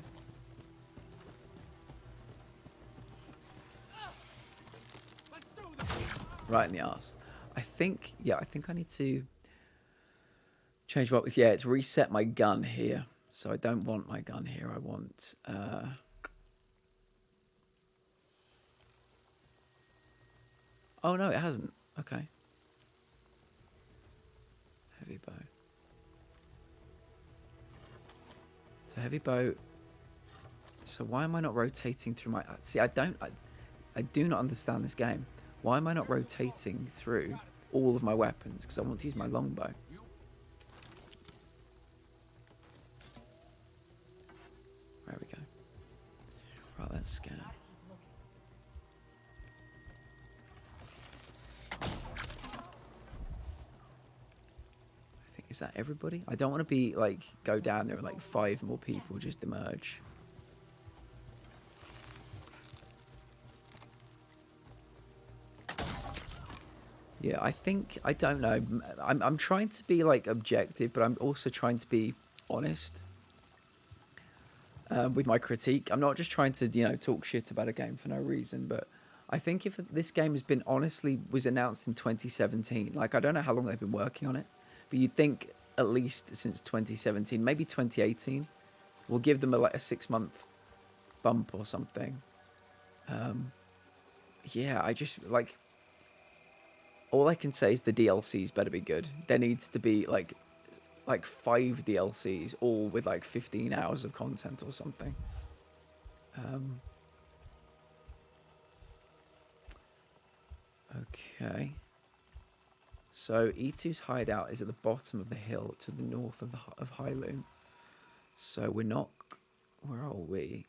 Right in the arse. I think... Yeah, I think I need to change what... Yeah, it's reset my gun here. So I don't want my gun here. I want... Oh, no, it hasn't. Okay. Heavy bow. So heavy bow. So why am I not rotating through my... See, I do not understand this game. Why am I not rotating through all of my weapons? Because I want to use my longbow. There we go. Right, let's scan. Is that everybody? I don't want to be like go down there and like 5 more people just emerge. Yeah, I think I don't know. I'm trying to be like objective, but I'm also trying to be honest with my critique. I'm not just trying to, you know, talk shit about a game for no reason, but I think if this game has been was announced in 2017, like I don't know how long they've been working on it. But you'd think at least since 2017, maybe 2018, we'll give them like a 6-month bump or something. Yeah, I just like... All I can say is the DLCs better be good. There needs to be like 5 DLCs, all with like 15 hours of content or something. Okay. So E2's hideout is at the bottom of the hill to the north of Hailu. So we're not... Where are we?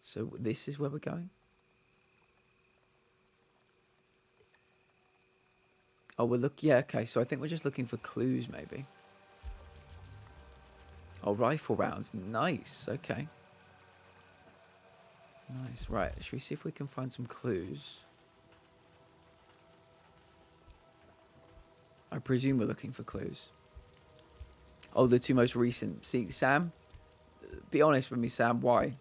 So this is where we're going? Oh, yeah, okay. So I think we're just looking for clues, maybe. Oh, rifle rounds. Nice. Okay. Nice. Right. Should we see if we can find some clues? I presume we're looking for clues. Oh, the two most recent. See, Sam, be honest with me, Sam. Why?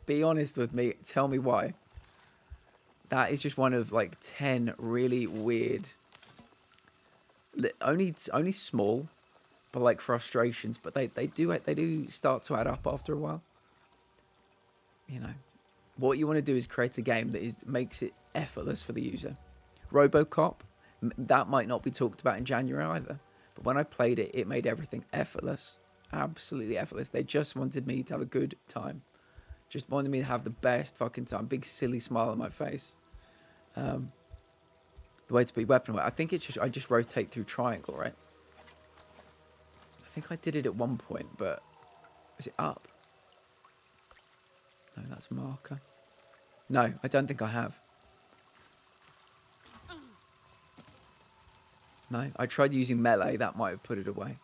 Be honest with me. Tell me why. That is just one of like 10 really weird, only small, but like frustrations. But they do start to add up after a while. You know, what you want to do is create a game that makes it effortless for the user. RoboCop, that might not be talked about in January either. But when I played it, it made everything effortless. Absolutely effortless. They just wanted me to have a good time. Just wanted me to have the best fucking time. Big silly smile on my face. The way to be weapon aware. I think it's I just rotate through triangle, right? I think I did it at one point, but was it up? No, that's marker. No, I don't think I have. No, I tried using melee. That might have put it away.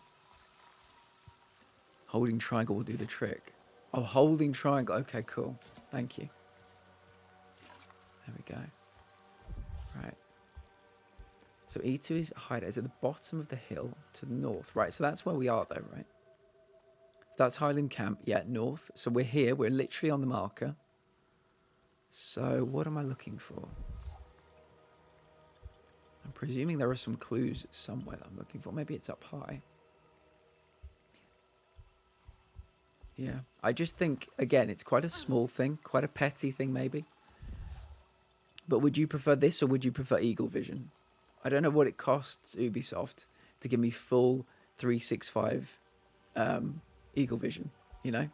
Holding triangle will do the trick. Oh, holding triangle. Okay, cool. Thank you. There we go. Right. So E2 is hideout. Is at the bottom of the hill to the north. Right, so that's where we are though, right? So that's Highland Camp. Yeah, north. So we're here. We're literally on the marker. So what am I looking for? I'm presuming there are some clues somewhere that I'm looking for. Maybe it's up high. Yeah, I just think, again, it's quite a small thing. Quite a petty thing, maybe. But would you prefer this or would you prefer Eagle Vision? I don't know what it costs Ubisoft to give me full 365 Eagle Vision, you know?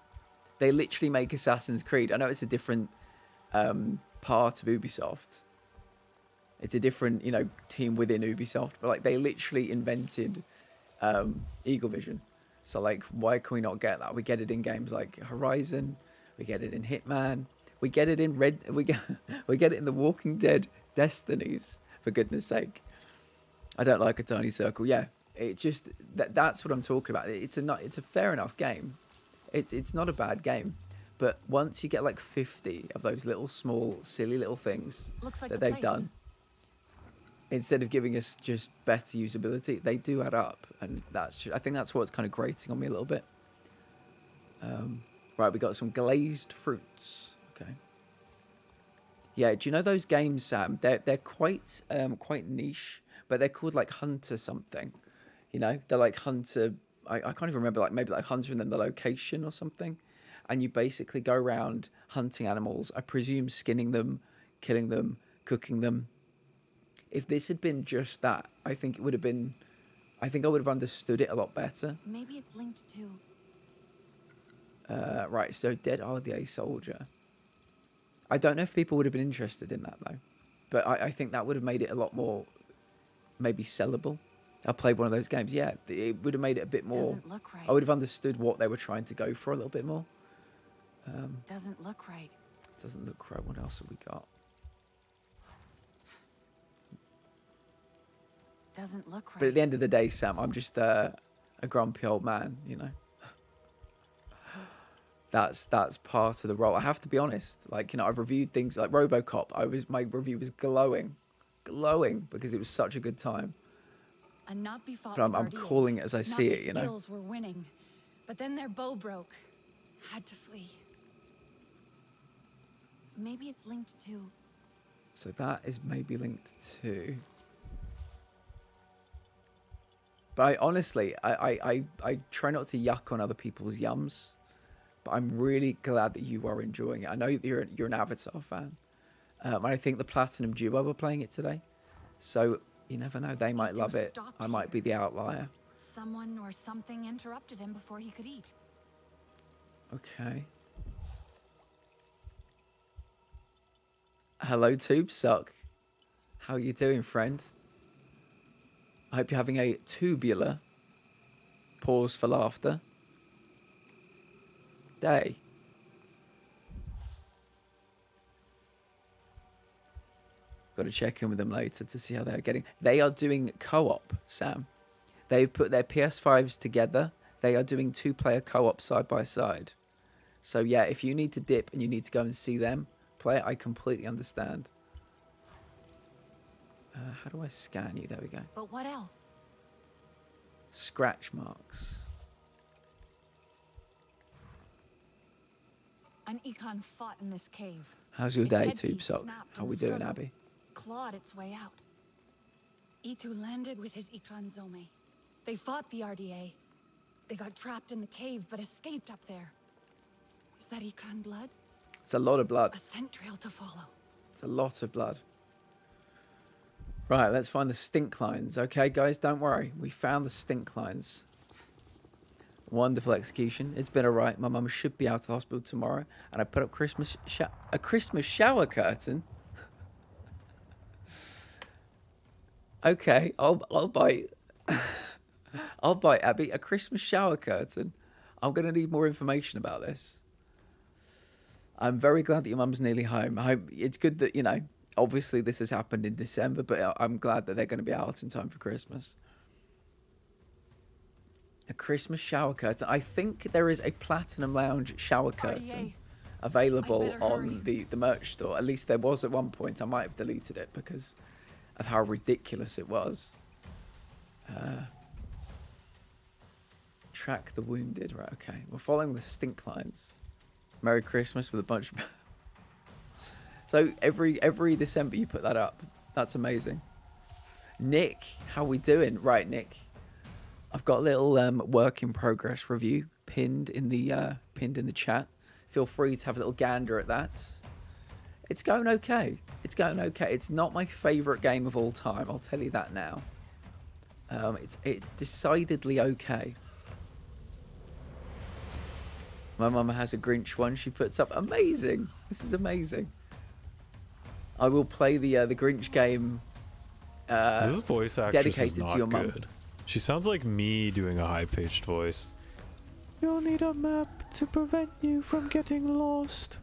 They literally make Assassin's Creed. I know it's a different part of Ubisoft. It's a different, you know, team within Ubisoft. But, like, they literally invented Eagle Vision. So, like, why can we not get that? We get it in games like Horizon. We get it in Hitman. We get it in we get it in the Walking Dead Destinies, for goodness sake. I don't like a tiny circle. Yeah, it just that's what I'm talking about. It's a fair enough game. It's not a bad game, but once you get like 50 of those little small silly little things that they've done, instead of giving us just better usability, they do add up, and I think that's what's kind of grating on me a little bit. Right, we got some glazed fruits. Okay. Yeah, do you know those games, Sam? They're quite niche, but they're called like Hunter something. You know, they're like Hunter. I can't even remember. Like maybe like Hunter and then the location or something. And you basically go around hunting animals. I presume skinning them, killing them, cooking them. If this had been just that, I think it would have been. I think I would have understood it a lot better. Maybe it's linked to. Right, so Dead RDA Soldier. I don't know if people would have been interested in that though, but I think that would have made it a lot more, maybe sellable. I played one of those games. Yeah, it would have made it a bit more. Doesn't look right. I would have understood what they were trying to go for a little bit more. Doesn't look right. Doesn't look right. What else have we got? Doesn't look right. But at the end of the day, Sam, I'm just a grumpy old man, you know. That's part of the role. I have to be honest. Like, you know, I've reviewed things like RoboCop. My review was glowing because it was such a good time. And not be fought But I'm with RDA. calling it as I see it, you know. Skills were winning, but then their bow broke. Had to flee. Maybe it's linked to. So that is maybe linked to. But honestly, I try not to yuck on other people's yums. But I'm really glad that you are enjoying it. I know that you're an Avatar fan. And I think the Platinum Duo are playing it today. So you never know. They might love it. I might be the outlier. Someone or something interrupted him before he could eat. Okay. Hello, TubeSuck. How are you doing, friend? I hope you're having a tubular, pause for laughter, day. Got to check in with them later to see how they're getting. They are doing co-op, Sam. They've put their PS5s together. They are doing 2-player co-op side by side. So yeah, if you need to dip and you need to go and see them play it, I completely understand. How do I scan you? There we go. But what else? Scratch marks. An Econ fought in this cave. How's your Its day, headpiece Tube snapped How in we the doing, struggle, Abby? Clawed its way out. E2 landed with his Econ Zome. They fought the RDA. They got trapped in the cave, but escaped up there. Is that Econ blood? It's a lot of blood. A scent trail to follow. It's a lot of blood. Right, let's find the stink lines. Okay, guys, don't worry. We found the stink lines. Wonderful execution. It's been alright. My mum should be out of the hospital tomorrow, and I put up a Christmas shower curtain. Okay, I'll bite. I'll bite, Abby. A Christmas shower curtain. I'm gonna need more information about this. I'm very glad that your mum's nearly home. I hope it's good that, you know, obviously this has happened in December, but I'm glad that they're going to be out in time for Christmas. A Christmas shower curtain. I think there is a Platinum Lounge shower curtain available on the merch store. At least there was at one point. I might have deleted it because of how ridiculous it was. Track the wounded. Right, okay. We're following the stink lines. Merry Christmas with a bunch of... So every December you put that up. That's amazing. Nick, how we doing? Right, Nick. I've got a little work in progress review pinned in the chat. Feel free to have a little gander at that. It's going okay. It's going okay. It's not my favorite game of all time. I'll tell you that now. It's decidedly okay. My mum has a Grinch one she puts up. Amazing. This is amazing. I will play the Grinch game this voice actress dedicated is not to your mum. good. She sounds like me doing a high-pitched voice. You'll need a map to prevent you from getting lost.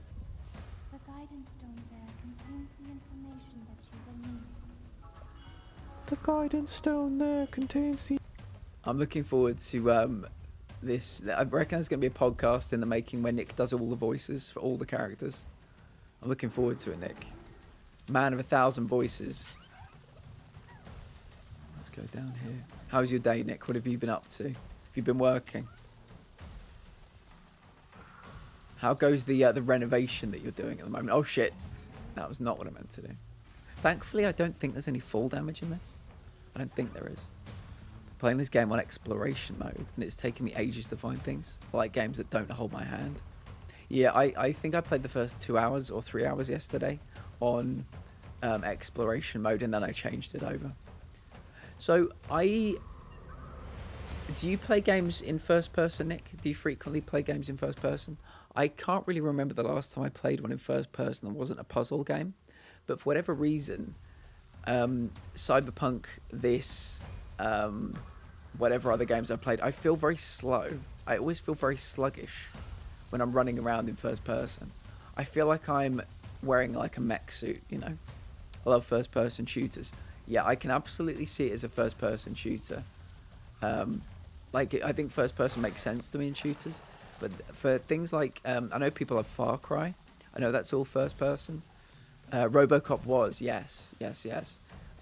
The guidance stone there contains the information that you will need. The guidance stone there contains the... I'm looking forward to this. I reckon there's going to be a podcast in the making where Nick does all the voices for all the characters. I'm looking forward to it, Nick. Man of 1,000 voices. Let's go down here. How's your day, Nick? What have you been up to? Have you been working? How goes the renovation that you're doing at the moment? Oh shit, that was not what I meant to do. Thankfully, I don't think there's any fall damage in this. I don't think there is. Playing this game on exploration mode, and it's taking me ages to find things. I like games that don't hold my hand. Yeah, I think I played the first 2 hours or 3 hours yesterday on exploration mode, and then I changed it over. So do you play games in first person, Nick? Do you frequently play games in first person? I can't really remember the last time I played one in first person that wasn't a puzzle game. But for whatever reason, Cyberpunk, whatever other games I've played, I feel very slow. I always feel very sluggish when I'm running around in first person. I feel like I'm wearing like a mech suit, you know? I love first person shooters. Yeah, I can absolutely see it as a first person shooter. Like, I think first person makes sense to me in shooters. But for things like, I know people have Far Cry. I know that's all first person. RoboCop was, yes.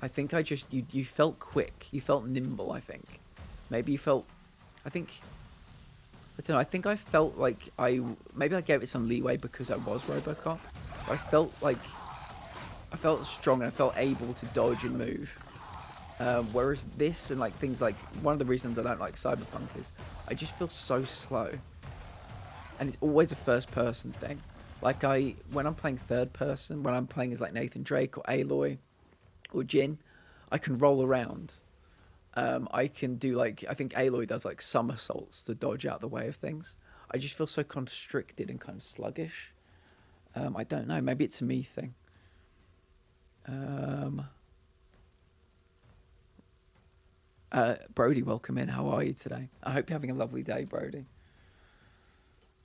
I think you felt quick. You felt nimble, I think. Maybe you felt, I don't know, I think I felt like maybe I gave it some leeway because I was RoboCop. But I felt strong and I felt able to dodge and move. Whereas this and like things like, one of the reasons I don't like Cyberpunk is I just feel so slow. And it's always a first person thing. Like when I'm playing third person, when I'm playing as like Nathan Drake or Aloy or Jin, I can roll around. I can do like, I think Aloy does like somersaults to dodge out the way of things. I just feel so constricted and kind of sluggish. I don't know, maybe it's a me thing. Brody, welcome in. How are you today? I hope you're having a lovely day, Brody.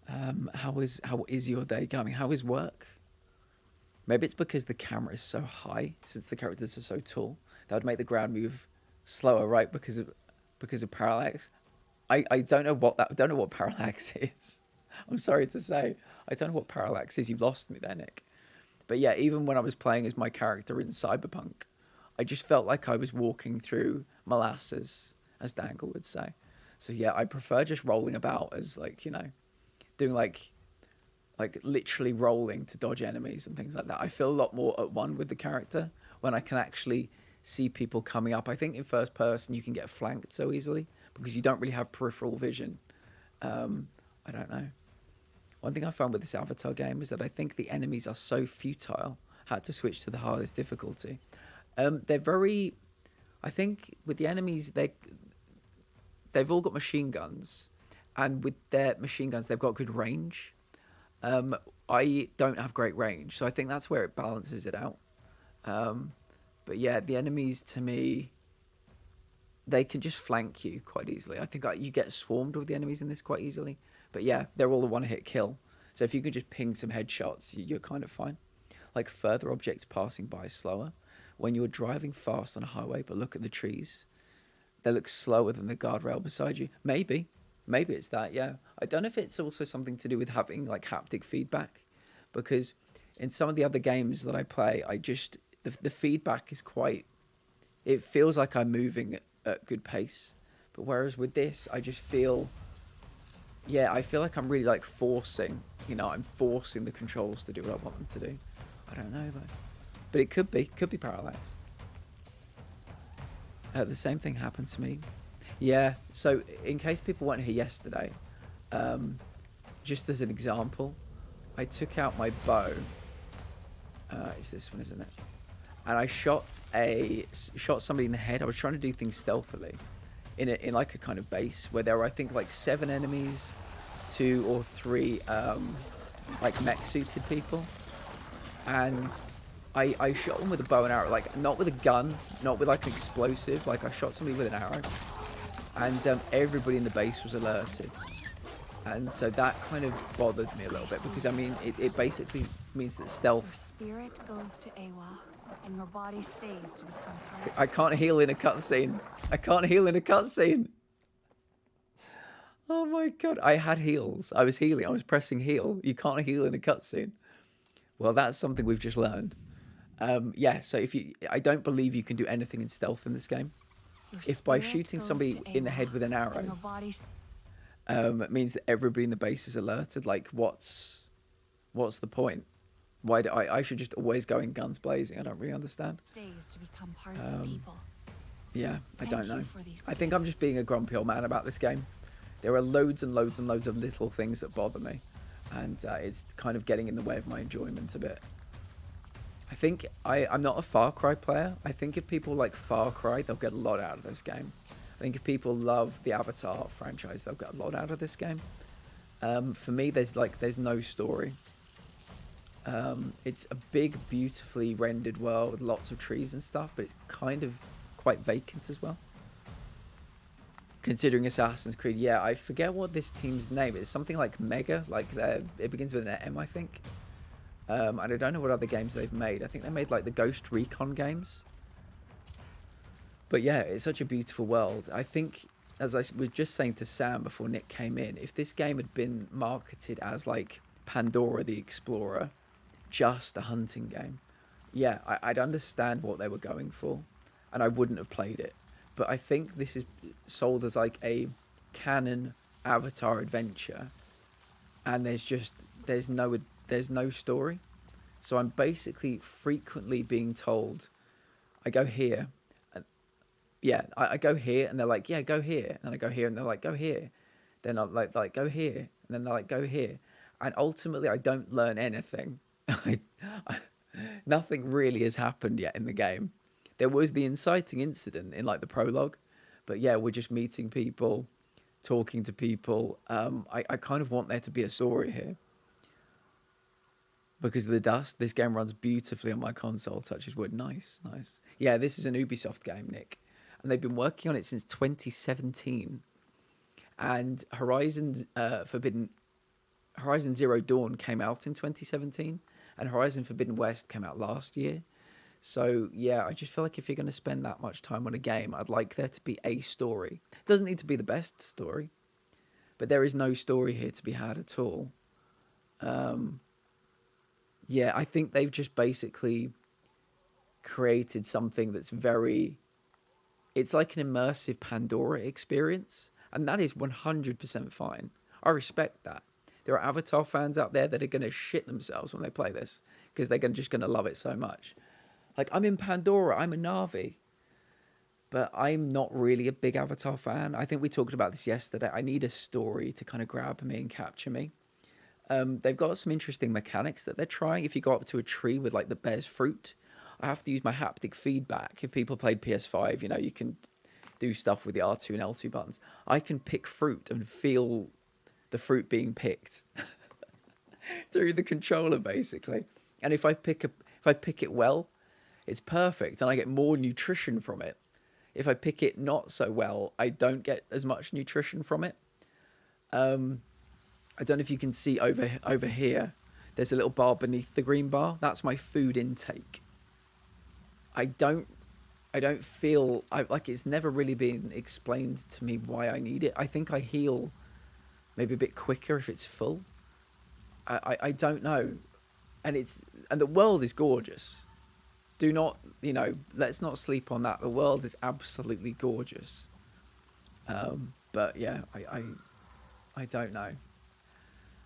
How is your day going? How is work? Maybe it's because the camera is so high, since the characters are so tall. That would make the ground move slower, right? Because of parallax. I don't know what I don't know what parallax is. I'm sorry to say, I don't know what parallax is. You've lost me there, Nick. But yeah, even when I was playing as my character in Cyberpunk, I just felt like I was walking through molasses, as Dangle would say. So yeah, I prefer just rolling about as like, you know, doing like literally rolling to dodge enemies and things like that. I feel a lot more at one with the character when I can actually see people coming up. I think in first person you can get flanked so easily because you don't really have peripheral vision. I don't know. One thing I found with this Avatar game is that I think the enemies are so futile. I had to switch to the hardest difficulty. They're very... I think with the enemies, they've all got machine guns. And with their machine guns, they've got good range. I don't have great range, so I think that's where it balances it out. But yeah, the enemies to me, they can just flank you quite easily. I think you get swarmed with the enemies in this quite easily. But yeah, they're all a one-hit kill. So if you can just ping some headshots, you're kind of fine. Like further objects passing by slower. When you're driving fast on a highway, but look at the trees, they look slower than the guardrail beside you. Maybe it's that, yeah. I don't know if it's also something to do with having like haptic feedback, because in some of the other games that I play, the feedback is quite, it feels like I'm moving at good pace. But whereas with this, I just feel, yeah, I feel like I'm really like forcing, you know, I'm forcing the controls to do what I want them to do. I don't know though. But it could be parallax. The same thing happened to me. Yeah, so in case people weren't here yesterday, just as an example, I took out my bow. It's this one, isn't it? And I shot somebody in the head. I was trying to do things stealthily in like a kind of base where there were, I think, like 7 enemies, 2 or 3 like mech suited people. And I shot them with a bow and arrow, like not with a gun, not with like an explosive, like I shot somebody with an arrow. And everybody in the base was alerted. And so that kind of bothered me a little bit because, I mean, it basically means that stealth... Your spirit goes to Awa, and your body stays to become powerful. I can't heal in a cutscene. I can't heal in a cutscene. Oh my god. I had heals. I was healing. I was pressing heal. You can't heal in a cutscene. Well, that's something we've just learned. Yeah, so I don't believe you can do anything in stealth in this game. If by shooting somebody in the head with an arrow means that everybody in the base is alerted, like what's the point? Why do I should just always go in guns blazing? I don't really understand. Stays to become part of the people. Yeah, I don't know. I think I'm just being a grumpy old man about this game. There are loads and loads and loads of little things that bother me, and it's kind of getting in the way of my enjoyment a bit. I think I'm not a Far Cry player. I think if people like Far Cry, they'll get a lot out of this game. I think if people love the Avatar franchise, they'll get a lot out of this game. For me, there's no story. It's a big, beautifully rendered world with lots of trees and stuff, but it's kind of quite vacant as well. Considering Assassin's Creed, yeah, I forget what this team's name is. Something like Mega, like it begins with an M, I think. And I don't know what other games they've made. I think they made like the Ghost Recon games. But yeah, it's such a beautiful world. I think, as I was just saying to Sam before Nick came in, if this game had been marketed as like Pandora the Explorer, just a hunting game, yeah, I'd understand what they were going for, and I wouldn't have played it. But I think this is sold as like a canon Avatar adventure, and there's no story. So I'm basically frequently being told, I go here, and yeah, I go here, and they're like, yeah, go here, and I go here, and they're like, go here, then I'm like go here, and then they're like, go here, and ultimately I don't learn anything. Nothing really has happened yet in the game. There was the inciting incident in like the prologue, but yeah, we're just meeting people, talking to people. I kind of want there to be a story here. Because of the dust, this game runs beautifully on my console. Touches wood. Nice, nice. Yeah, this is an Ubisoft game, Nick. And they've been working on it since 2017. And Horizon Zero Dawn came out in 2017. And Horizon Forbidden West came out last year. So, yeah, I just feel like if you're going to spend that much time on a game, I'd like there to be a story. It doesn't need to be the best story. but there is no story here to be had at all. Yeah, I think they've just basically created something that's very... It's like an immersive Pandora experience, and that is 100% fine. I respect that. There are Avatar fans out there that are going to shit themselves when they play this because they're just going to love it so much. Like, I'm in Pandora, I'm a Na'vi, but I'm not really a big Avatar fan. I think we talked about this yesterday. I need a story to kind of grab me and capture me. They've got some interesting mechanics that they're trying. If you go up to a tree with like the bear's fruit, I have to use my haptic feedback. If people played PS5, you know, you can do stuff with the R2 and L2 buttons. I can pick fruit and feel the fruit being picked through the controller, basically. And if I pick it well, it's perfect, and I get more nutrition from it. If I pick it not so well, I don't get as much nutrition from it. I don't know if you can see over here. There's a little bar beneath the green bar. That's my food intake. I don't feel like it's never really been explained to me why I need it. I think I heal maybe a bit quicker if it's full. I don't know. And the world is gorgeous. Do not, you know, let's not sleep on that. The world is absolutely gorgeous. But yeah, I don't know.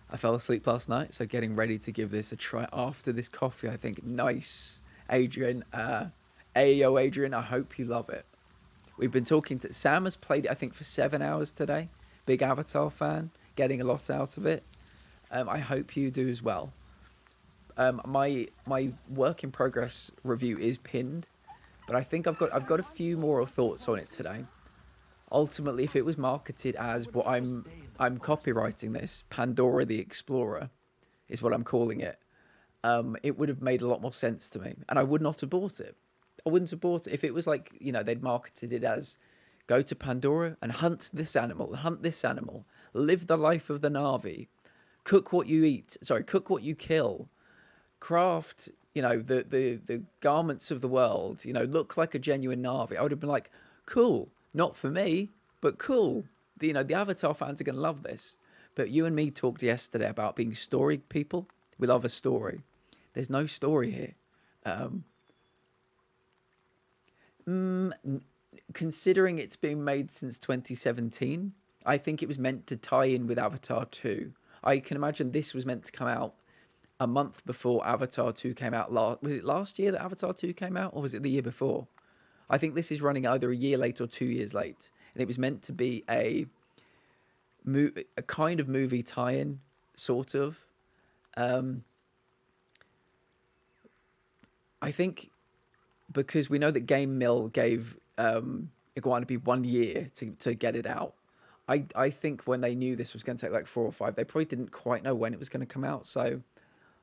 I fell asleep last night, so getting ready to give this a try after this coffee, I think. Nice. Adrian, Ayo Adrian, I hope you love it. We've been talking to... Sam has played it, I think, for 7 hours today. Big Avatar fan, getting a lot out of it. I hope you do as well. My work in progress review is pinned, but I think I've got a few more thoughts on it today. Ultimately, if it was marketed as what I'm copywriting this, Pandora the Explorer is what I'm calling it, it would have made a lot more sense to me, and I would not have bought it. I wouldn't have bought it if it was like, you know, they'd marketed it as go to Pandora and hunt this animal, live the life of the Na'vi, cook what you kill, craft, you know, the garments of the world, you know, look like a genuine Na'vi. I would have been like, cool. Not for me, but cool. You know, the Avatar fans are going to love this. But you and me talked yesterday about being story people. We love a story. There's no story here. Considering it's been made since 2017, I think it was meant to tie in with Avatar 2. I can imagine this was meant to come out a month before Avatar 2 came out. Was it last year that Avatar 2 came out, or was it the year before? I think this is running either a year late or 2 years late. And it was meant to be a kind of movie tie-in, sort of. I think because we know that Game Mill gave Iguanabee 1 year to get it out. I think when they knew this was going to take like 4 or 5, they probably didn't quite know when it was going to come out. So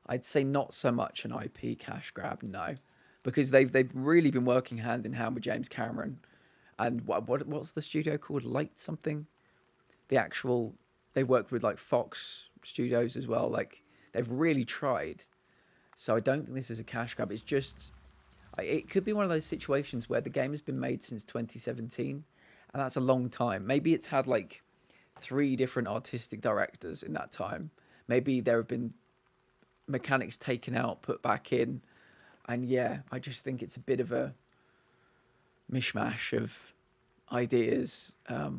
I'd say not so much an IP cash grab, no. Because they've really been working hand in hand with James Cameron, and what's the studio called? Light something. They worked with like Fox Studios as well. Like they've really tried. So I don't think this is a cash grab. It's just it could be one of those situations where the game has been made since 2017, and that's a long time. Maybe it's had like 3 different artistic directors in that time. Maybe there have been mechanics taken out, put back in. And yeah, I just think it's a bit of a mishmash of ideas.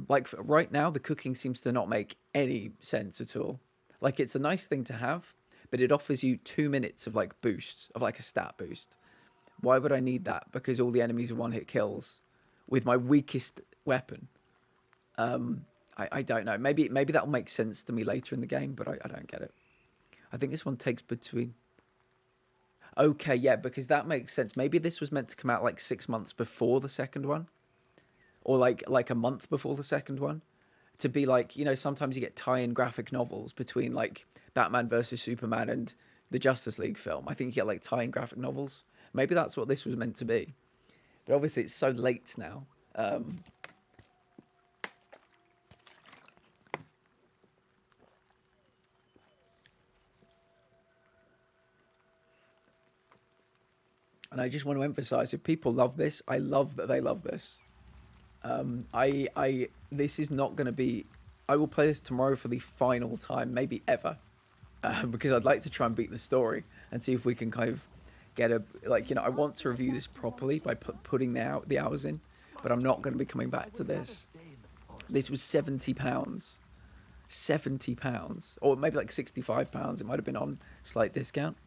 Like right now, the cooking seems to not make any sense at all. Like it's a nice thing to have, but it offers you 2 minutes of like boost, of like a stat boost. Why would I need that? Because all the enemies are 1-hit kills with my weakest weapon. I don't know. Maybe that'll make sense to me later in the game, but I don't get it. I think this one takes between... Okay, yeah, because that makes sense. Maybe this was meant to come out like 6 months before the second one, or like a month before the second one, to be like, you know, sometimes you get tie-in graphic novels between like Batman versus Superman and the Justice League film. I think you get like tie-in graphic novels. Maybe that's what this was meant to be, but obviously it's so late now. And I just want to emphasize, if people love this, I love that they love this. This is not going to be I will play this tomorrow for the final time, maybe ever, because I'd like to try and beat the story and see if we can kind of get a, like, you know, I want to review this properly by putting the hours in, but I'm not going to be coming back to this. This was £70. £70, or maybe like £65. It might have been on slight discount.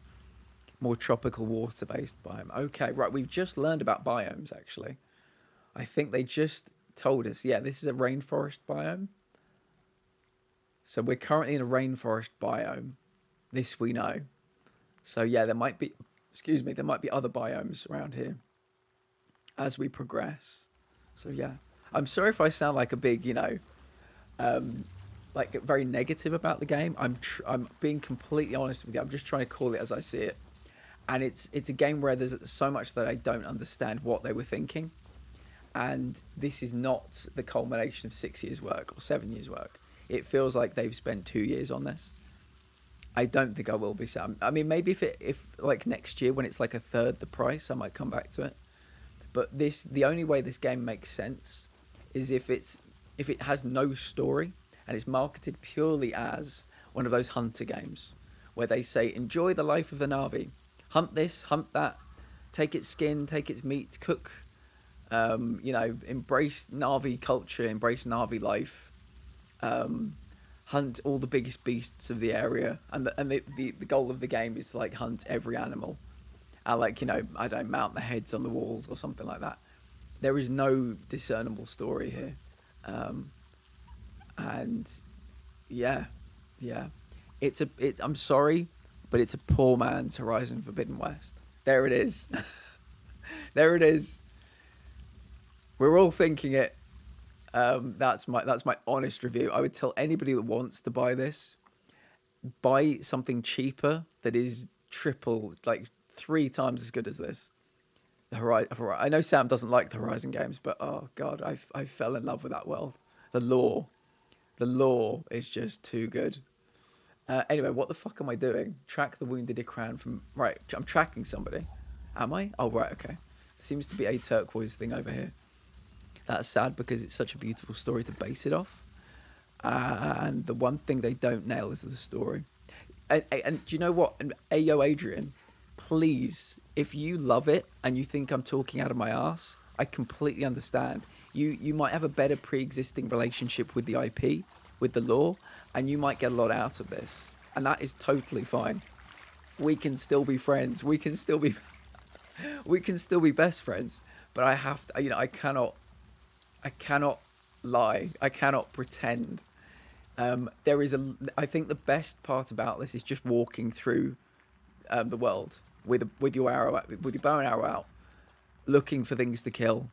More tropical water-based biome. Okay, right, we've just learned about biomes, actually. I think they just told us, yeah, this is a rainforest biome. So we're currently in a rainforest biome. This we know. So yeah, there might be, excuse me, there might be other biomes around here as we progress. So yeah, I'm sorry if I sound like a big, you know, like very negative about the game. I'm being completely honest with you. I'm just trying to call it as I see it. And it's a game where there's so much that I don't understand what they were thinking. And this is not the culmination of 6 years' work or 7 years' work. It feels like they've spent 2 years on this. I don't think I will be sad. I mean, maybe if like next year when it's like a third the price, I might come back to it. But the only way this game makes sense is if it has no story and it's marketed purely as one of those hunter games where they say, enjoy the life of the Na'vi. Hunt this, hunt that, take its skin, take its meat, cook, you know, embrace Na'vi culture, embrace Na'vi life, hunt all the biggest beasts of the area, and the goal of the game is to like hunt every animal, and like, you know, I don't mount the heads on the walls or something like that. There is no discernible story here, and yeah, I'm sorry, but it's a poor man's Horizon Forbidden West. There it is. There it is. We're all thinking it. That's my honest review. I would tell anybody that wants to buy this, buy something cheaper that is triple, like 3 times as good as this. The Horizon. I know Sam doesn't like the Horizon games, but oh god, I fell in love with that world. The lore is just too good. Anyway, what the fuck am I doing? Track the wounded Ikran from... Right, I'm tracking somebody. Am I? Oh, right, okay. There seems to be a turquoise thing over here. That's sad because it's such a beautiful story to base it off. And the one thing they don't nail is the story. And do you know what? And Ayo Adrian, please, if you love it and you think I'm talking out of my ass, I completely understand. You might have a better pre-existing relationship with the IP, with the lore, and you might get a lot out of this. And that is totally fine. We can still be friends. We can still be best friends. But I have to, you know, I cannot lie. I cannot pretend. I think the best part about this is just walking through the world with your arrow, with your bow and arrow out, looking for things to kill.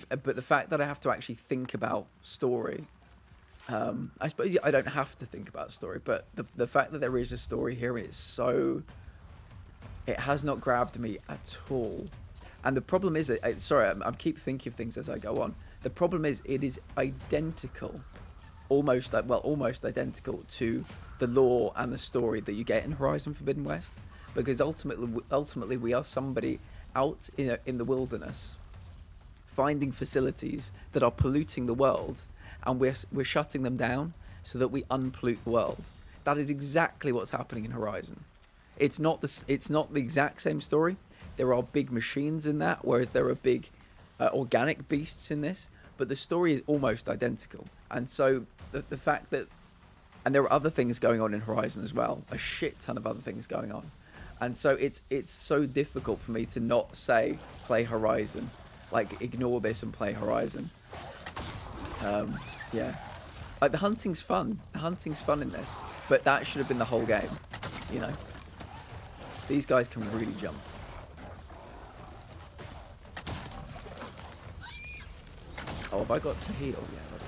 But the fact that I have to actually think about story, I suppose I don't have to think about story, but the fact that there is a story here, it has not grabbed me at all. And the problem is, sorry, I keep thinking of things as I go on. The problem is, it is identical, almost identical to the lore and the story that you get in Horizon Forbidden West, because ultimately we are somebody out in the wilderness, finding facilities that are polluting the world, and we're shutting them down so that we unpollute the world. That is exactly what's happening in Horizon. It's not the exact same story. There are big machines in that, whereas there are big organic beasts in this. But the story is almost identical. And so the fact that... And there are other things going on in Horizon as well. A shit ton of other things going on. And so it's so difficult for me to not say, play Horizon. Like, ignore this and play Horizon. Yeah. Like, the hunting's fun. The hunting's fun in this. But that should have been the whole game. You know? These guys can really jump. Oh, have I got to heal? Yeah, I do.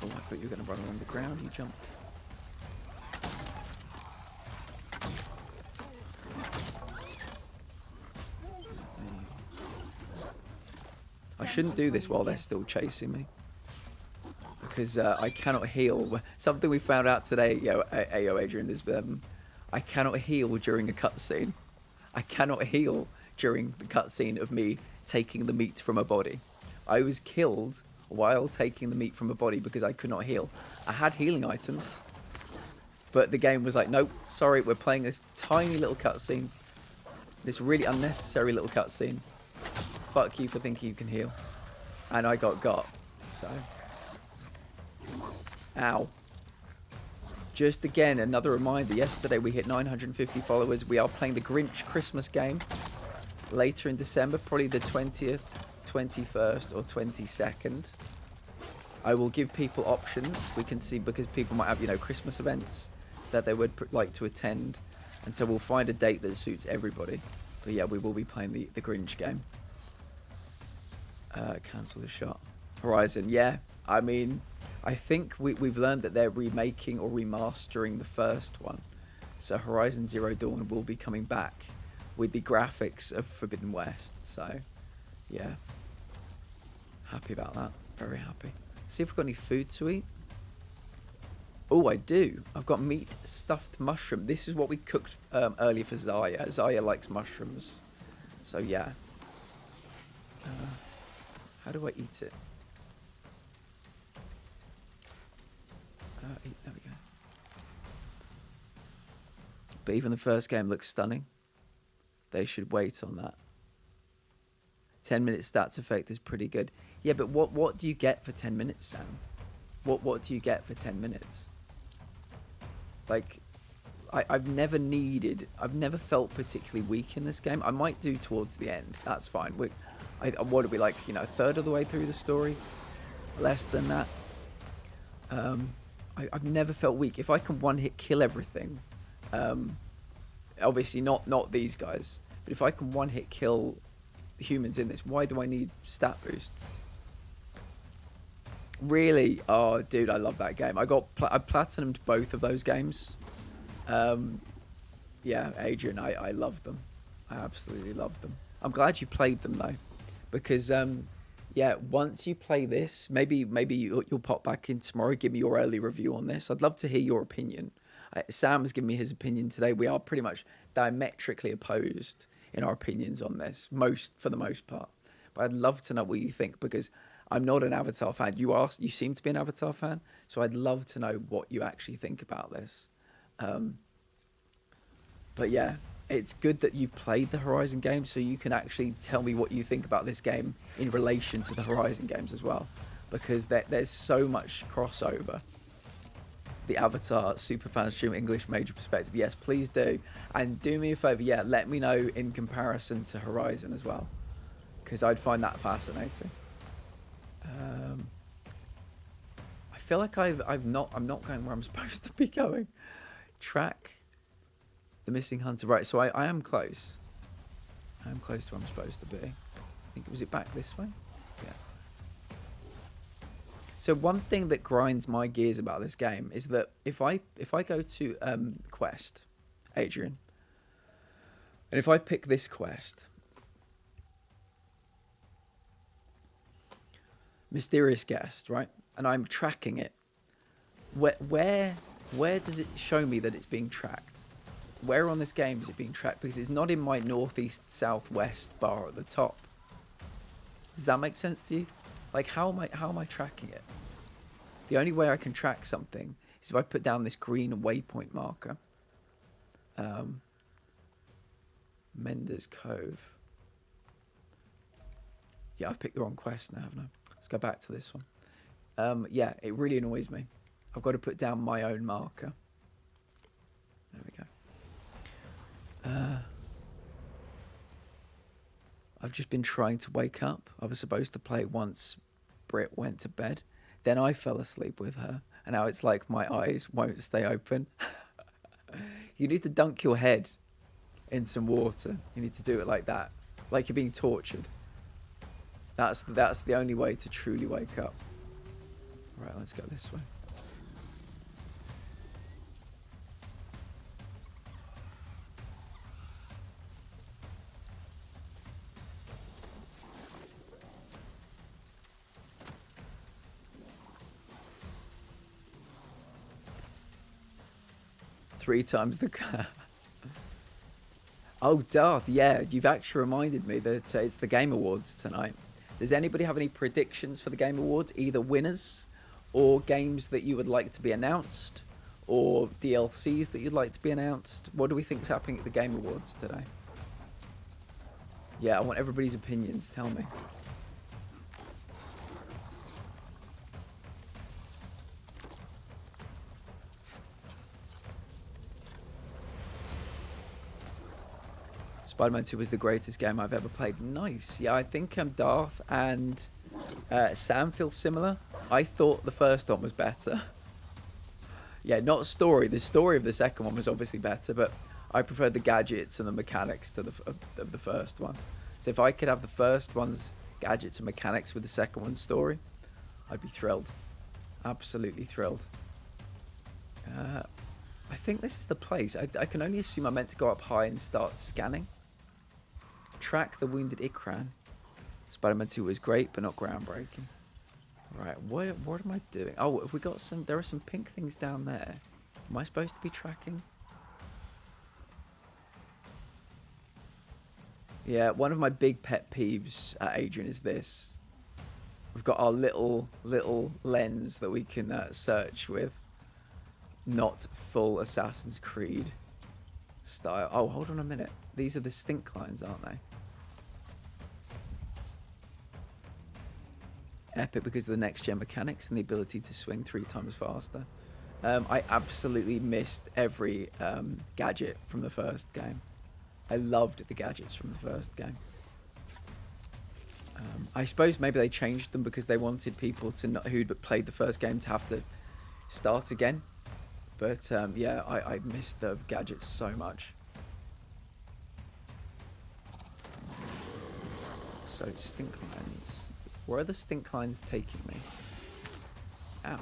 Oh, I thought you were going to run along the ground. You jumped. I shouldn't do this while they're still chasing me, because I cannot heal. Something we found out today, Ayo Adrian, is I cannot heal during a cutscene. I cannot heal during the cutscene of me taking the meat from a body. I was killed while taking the meat from a body because I could not heal. I had healing items, but the game was like, nope, sorry, we're playing this tiny little cutscene. This really unnecessary little cutscene. Fuck you for thinking you can heal. And I got. So. Ow. Just again, another reminder. Yesterday we hit 950 followers. We are playing the Grinch Christmas game later in December, probably the 20th, 21st, or 22nd. I will give people options. We can see, because people might have, you know, Christmas events that they would like to attend. And so we'll find a date that suits everybody. But yeah, we will be playing the Grinch game. Cancel the shot. Horizon, yeah. I mean, I think we've learned that they're remaking or remastering the first one. So Horizon Zero Dawn will be coming back with the graphics of Forbidden West. So, yeah. Happy about that. Very happy. See if we've got any food to eat. Oh, I do. I've got meat stuffed mushroom. This is what we cooked earlier for Zaya. Zaya likes mushrooms. So, yeah. How do I eat it? There we go. But even the first game looks stunning. They should wait on that. 10-minute stats effect is pretty good. Yeah, but what do you get for 10 minutes, Sam? What do you get for 10 minutes? Like, I've never felt particularly weak in this game. I might do towards the end. That's fine. What are we, like, you know, a third of the way through the story? Less than that. I've never felt weak. If I can one-hit kill everything, obviously not these guys, but if I can one-hit kill the humans in this, why do I need stat boosts? Really? Oh, dude, I love that game. I platinumed both of those games. Yeah, Adrian, I love them. I absolutely love them. I'm glad you played them though, because yeah, once you play this, maybe you'll pop back in tomorrow, give me your early review on this. I'd love to hear your opinion. Sam has given me his opinion today. We are pretty much diametrically opposed in our opinions on this, for the most part. But I'd love to know what you think, because I'm not an Avatar fan. You seem to be an Avatar fan, so I'd love to know what you actually think about this. But yeah, it's good that you've played the Horizon game, so you can actually tell me what you think about this game in relation to the Horizon games as well, because there's so much crossover. The Avatar Superfan Stream English Major Perspective. Yes, please do. And do me a favor, yeah, let me know in comparison to Horizon as well, because I'd find that fascinating. I feel like I'm not going where I'm supposed to be going. Track the missing hunter. Right, so I am close. I am close to where I'm supposed to be. I think, was it back this way? Yeah. So one thing that grinds my gears about this game is that if I go to quest, Adrian, and if I pick this quest, mysterious guest, right, and I'm tracking it, where does it show me that it's being tracked? Where on this game is it being tracked? Because it's not in my northeast southwest bar at the top. Does that make sense to you? Like, how am I tracking it? The only way I can track something is if I put down this green waypoint marker. Mender's Cove. Yeah, I've picked the wrong quest now, haven't I? Let's go back to this one. Yeah, it really annoys me. I've got to put down my own marker. There we go. I've just been trying to wake up. I was supposed to play once Britt went to bed. Then I fell asleep with her. And now it's like my eyes won't stay open. You need to dunk your head in some water. You need to do it like that. Like you're being tortured. That's the only way to truly wake up. Right, let's go this way. Three times the... Oh, Darth, yeah, you've actually reminded me that it's the Game Awards tonight. Does anybody have any predictions for the Game Awards? Either winners or games that you would like to be announced or DLCs that you'd like to be announced? What do we think is happening at the Game Awards today? Yeah, I want everybody's opinions. Tell me. Spider-Man 2 was the greatest game I've ever played. Nice. Yeah, I think Darth and Sam feel similar. I thought the first one was better. Yeah, not story. The story of the second one was obviously better, but I preferred the gadgets and the mechanics to the first one. So if I could have the first one's gadgets and mechanics with the second one's story, I'd be thrilled. Absolutely thrilled. I think this is the place. I can only assume I meant to go up high and start scanning. Track the wounded Ikran. Spider-Man 2 was great, but not groundbreaking. Right, what am I doing? Oh, have we got some... There are some pink things down there. Am I supposed to be tracking? Yeah, one of my big pet peeves at Adrian is this. We've got our little lens that we can search with. Not full Assassin's Creed style. Oh, hold on a minute. These are the stink lines, aren't they? Epic because of the next gen mechanics and the ability to swing 3 times faster. I absolutely missed every gadget from the first game. I loved the gadgets from the first game. I suppose maybe they changed them because they wanted people to not, who'd played the first game to have to start again. But yeah, I missed the gadgets so much. So stink lines. Where are the stink lines taking me? Ow.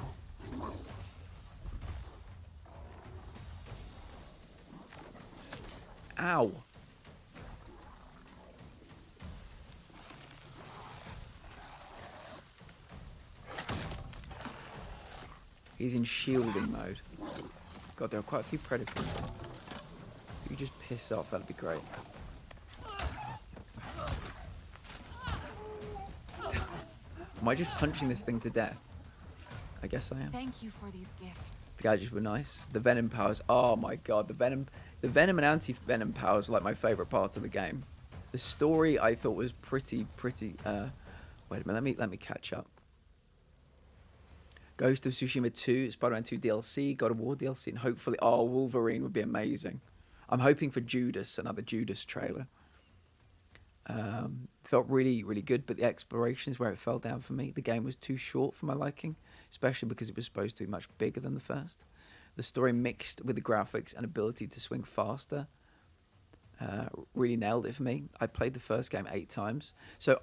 Ow. He's in shielding mode. God, there are quite a few predators. If you just piss off, that'd be great. Am I just punching this thing to death? I guess I am. Thank you for these gifts. The gadgets were nice. The venom powers. Oh my god, the venom and anti-venom powers are like my favorite part of the game. The story I thought was pretty. Wait a minute, let me catch up. Ghost of Tsushima 2, Spider-Man 2 DLC, God of War DLC, and hopefully, oh, Wolverine would be amazing. I'm hoping for Judas, another Judas trailer. Felt really good, but the exploration is where it fell down for me. The game was too short for my liking, especially because it was supposed to be much bigger than the first. The story mixed with the graphics and ability to swing faster really nailed it for me. I played the first game 8 times, so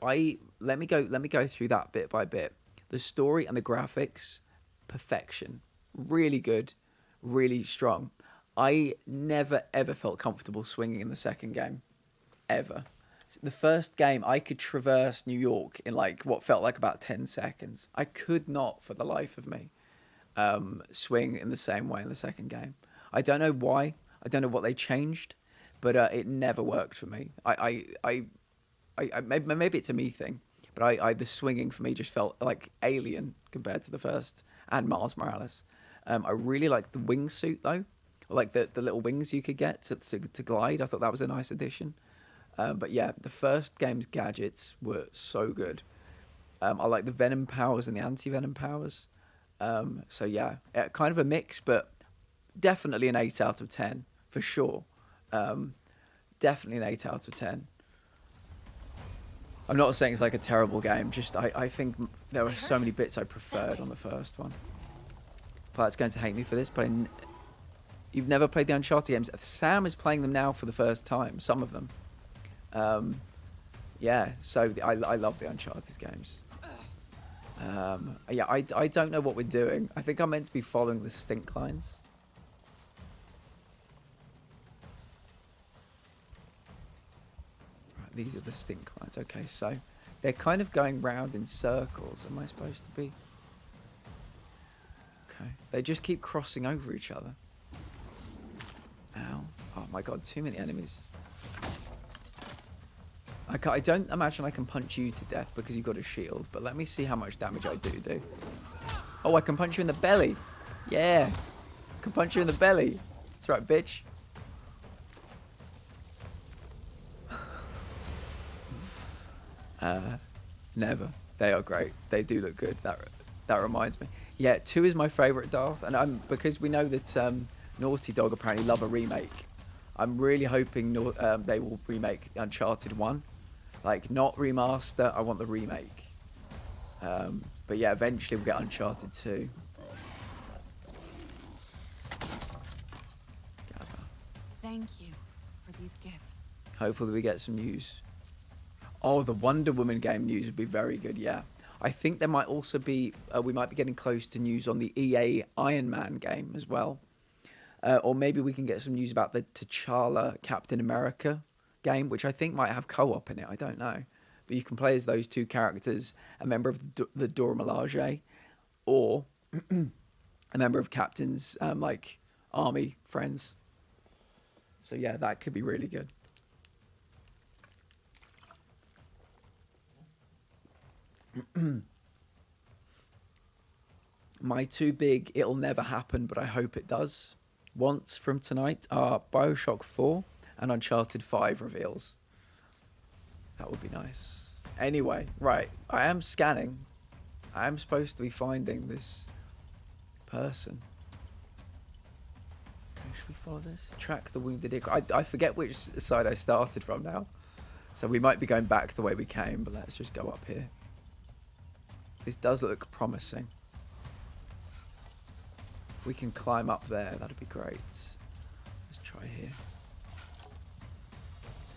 let me go through that bit by bit. The story and the graphics, perfection, really good, really strong. I never ever felt comfortable swinging in the second game, ever. The first game, I could traverse New York in like what felt like about 10 seconds. I could not, for the life of me, swing in the same way in the second game. I don't know why. I don't know what they changed, but it never worked for me. Maybe it's a me thing, but the swinging for me just felt like alien compared to the first and Miles Morales. I really liked the wingsuit though, like the little wings you could get to glide. I thought that was a nice addition. But yeah, the first game's gadgets were so good. I like the venom powers and the anti-venom powers. So yeah, kind of a mix, but definitely an 8 out of 10 for sure. Definitely an 8 out of 10. I'm not saying it's like a terrible game, just I think there were so many bits I preferred on the first one. Pilate's going to hate me for this, but you've never played the Uncharted games. Sam is playing them now for the first time, some of them. Yeah, so I love the Uncharted games. Yeah, I don't know what we're doing. I think I'm meant to be following the stink lines. Right, these are the stink lines. Okay, so they're kind of going round in circles. Am I supposed to be? Okay, they just keep crossing over each other. Ow. Oh my god, too many enemies. I don't imagine I can punch you to death because you've got a shield, but let me see how much damage I do. Oh, I can punch you in the belly. Yeah. I can punch you in the belly. That's right, bitch. Never. They are great. They do look good. That reminds me. Yeah, 2 is my favourite Darth, and because we know that Naughty Dog apparently love a remake. I'm really hoping they will remake Uncharted 1. Like, not remaster, I want the remake. But yeah, eventually we'll get Uncharted 2. Thank you for these gifts. Hopefully we get some news. Oh, the Wonder Woman game news would be very good, yeah. I think there might also be, we might be getting close to news on the EA Iron Man game as well. Or maybe we can get some news about the T'Challa Captain America game, which I think might have co-op in it. I don't know. But you can play as those 2 characters, a member of the Dora Milaje, or a member of Captain's like army friends. So yeah, that could be really good. My 2 big it'll never happen, but I hope it does. Once from tonight are BioShock 4 and Uncharted 5 reveals. That would be nice. Anyway, right. I am scanning. I am supposed to be finding this person. Should we follow this? Track the wounded eagle. I forget which side I started from now. So we might be going back the way we came, but let's just go up here. This does look promising. We can climb up there. That'd be great. Let's try here.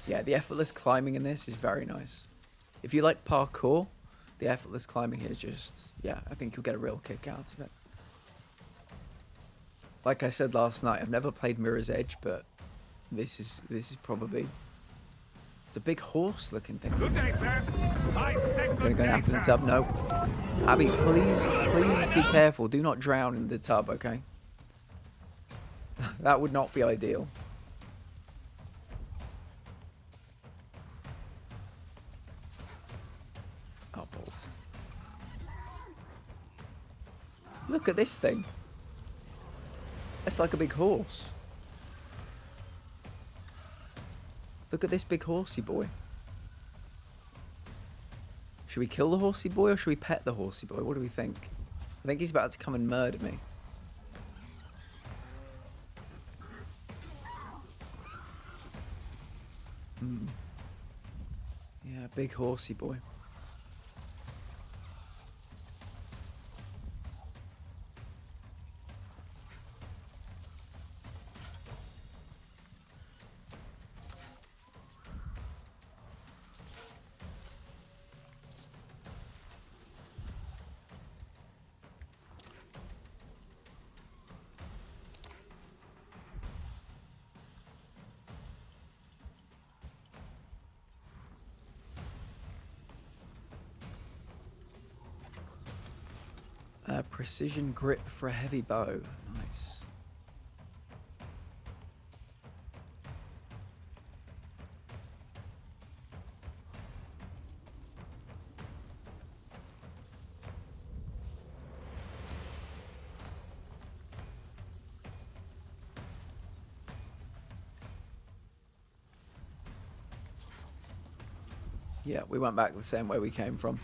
Yeah, the effortless climbing in this is very nice. If you like parkour, the effortless climbing here is just, yeah, I think you'll get a real kick out of it. Like I said last night, I've never played Mirror's Edge, but this is probably... It's a big horse-looking thing. Good day, sir. I said good Gonna day, in the sir. tub? No. Abby, please be careful. Do not drown in the tub, okay? That would not be ideal. Oh, balls. Look at this thing. It's like a big horse. Look at this big horsey boy. Should we kill the horsey boy or should we pet the horsey boy? What do we think? I think he's about to come and murder me. Yeah, big horsey boy. Precision grip for a heavy bow. Nice. Yeah, we went back the same way we came from.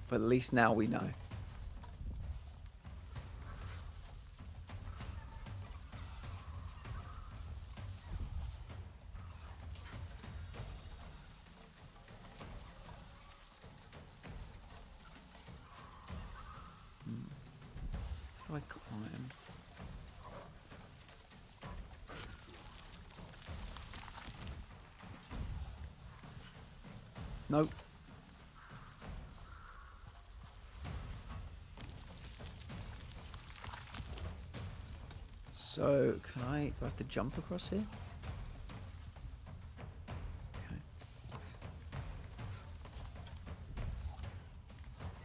But at least now we know. How do I climb? Nope. So, do I have to jump across here? Okay.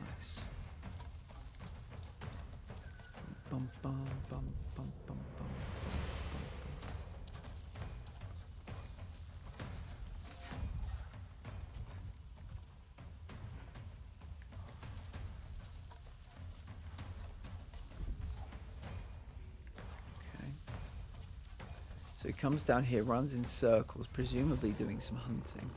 Nice. bum, bum, bum, bum, bum, bum. Okay. So he comes down here, runs in circles, presumably doing some hunting.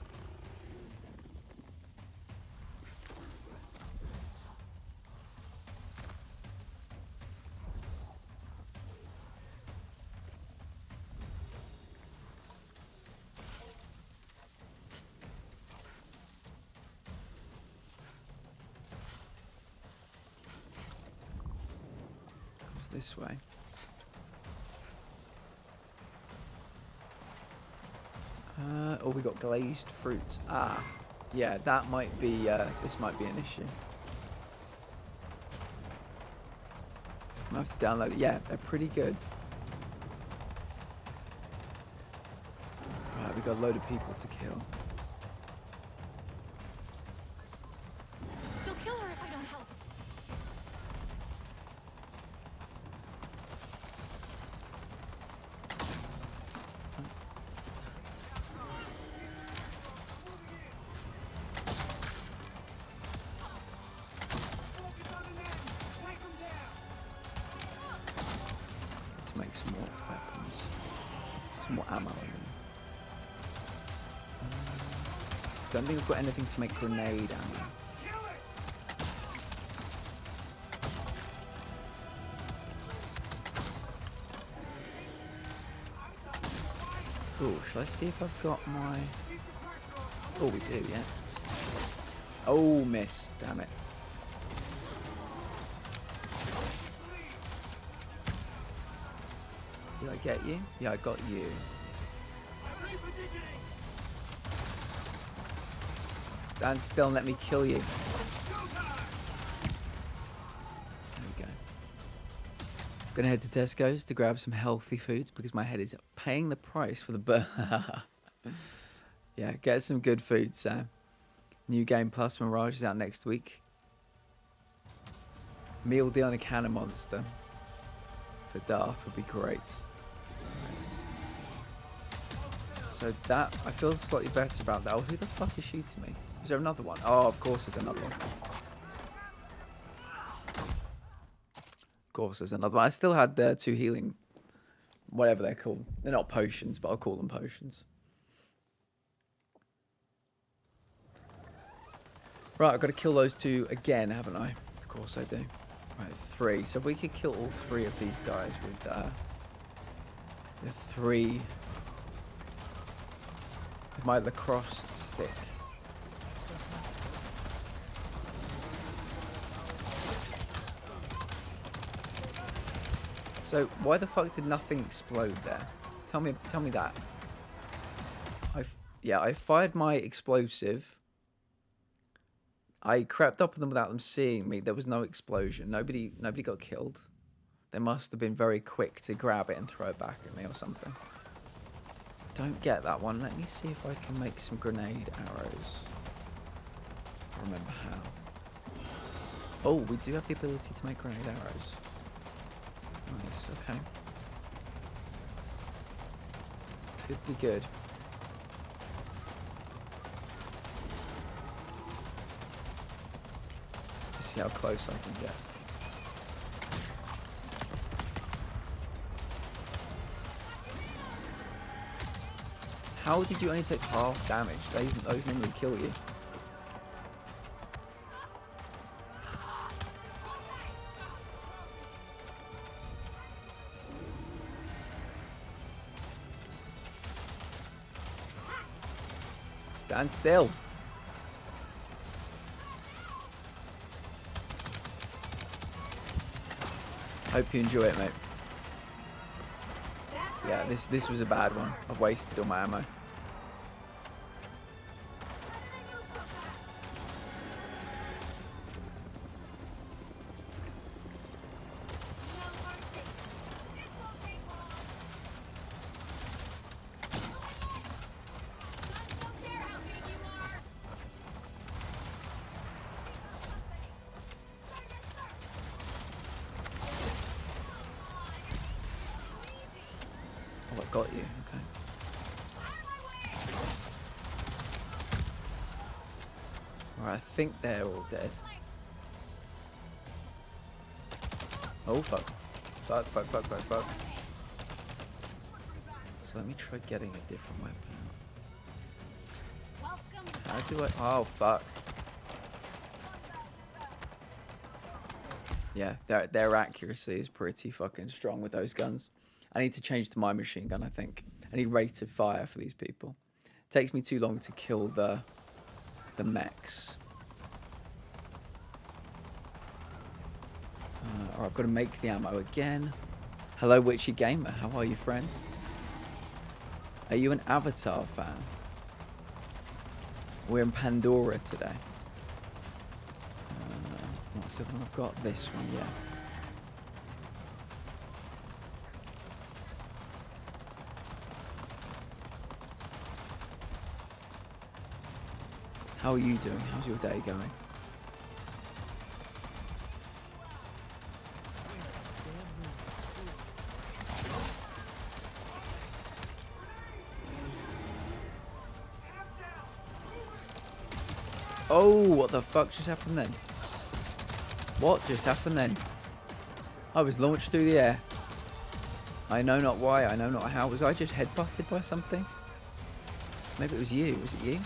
Comes this way. Oh, we got glazed fruits. Ah, yeah, that might be, this might be an issue. I have to download it. Yeah, they're pretty good. Right, we got a load of people to kill. They'll kill her if I don't help. Let's make some more weapons. Some more ammo. Don't think I've got anything to make grenade ammo. Cool, shall I see if I've got my... Oh, we do, yeah. Oh, miss, damn it. Did I get you? Yeah, I got you. Stand still and let me kill you. There we go. Gonna head to Tesco's to grab some healthy foods because my head is paying the price for the burger. Yeah, get some good food, Sam. New Game Plus Mirage is out next week. Meal deal on a can of Monster for Darth would be great. Right. So that, I feel slightly better about that. Oh, who the fuck is shooting me? Is there another one? Oh, of course there's another one. Of course there's another one. I still had 2 healing, whatever they're called. They're not potions, but I'll call them potions. Right, I've got to kill those 2 again, haven't I? Of course I do. Right, 3. So if we could kill all 3 of these guys with the 3... with my lacrosse stick. So why the fuck did nothing explode there? Tell me that. I fired my explosive. I crept up on them without them seeing me. There was no explosion. Nobody got killed. They must have been very quick to grab it and throw it back at me or something. Don't get that one. Let me see if I can make some grenade arrows. I remember how. Oh, we do have the ability to make grenade arrows. Nice, okay. Could be good. Let's see how close I can get. How did you only take half damage? Those normally kill you. Stand still. Hope you enjoy it, mate. Yeah, this was a bad one. I've wasted all my ammo. got you. Okay. Alright, I think they're all dead. Oh, fuck. Fuck, fuck, fuck, fuck, fuck. So let me try getting a different weapon out. How do I... Oh, fuck. Yeah, their accuracy is pretty fucking strong with those guns. I need to change to my machine gun, I think. I need rate of fire for these people. It takes me too long to kill the mechs. Or I've got to make the ammo again. Hello, Witchy Gamer. How are you, friend? Are you an Avatar fan? We're in Pandora today. What's the other one I've got? This one, yeah. How are you doing? How's your day going? Oh, what the fuck just happened then? What just happened then? I was launched through the air. I know not why, I know not how. Was I just headbutted by something? Maybe it was you. Was it you?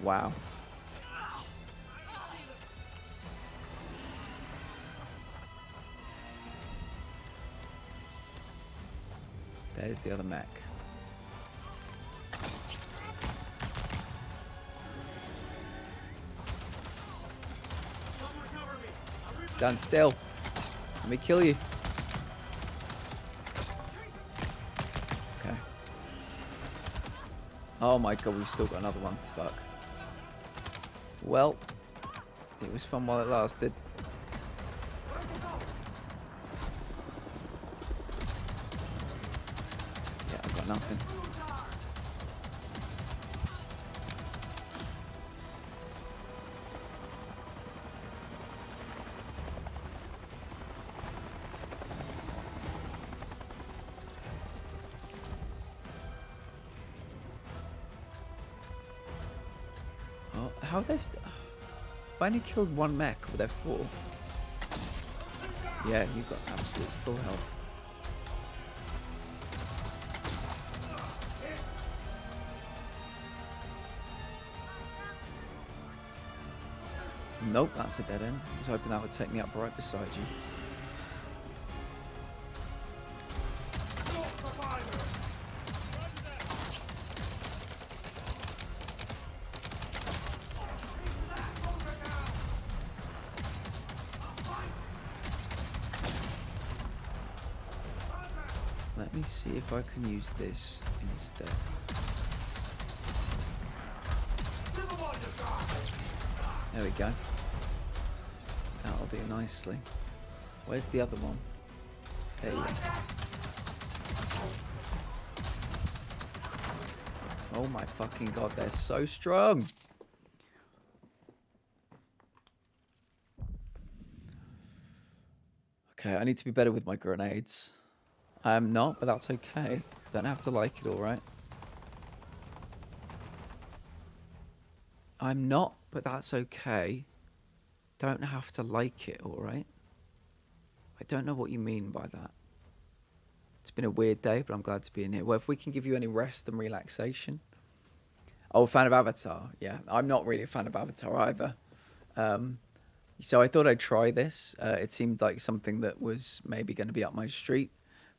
Wow. There's the other mech. Stand still. Let me kill you. Okay. Oh my god, we've still got another one. Fuck. Well, it was fun while it lasted. Yeah, I've got nothing. Oh, how they I only killed one mech, but they're four. Yeah, you've got absolute full health. Nope, that's a dead end. I was hoping that would take me up right beside you. Let me see if I can use this instead. There we go. That'll do nicely. Where's the other one? There you go. Oh my fucking god, they're so strong! Okay, I need to be better with my grenades. I am not, but that's okay. Don't have to like it, alright? I'm not, but that's okay. Don't have to like it, alright? I don't know what you mean by that. It's been a weird day, but I'm glad to be in here. Well, if we can give you any rest and relaxation. Oh, fan of Avatar. Yeah, I'm not really a fan of Avatar either. So I thought I'd try this. It seemed like something that was maybe going to be up my street.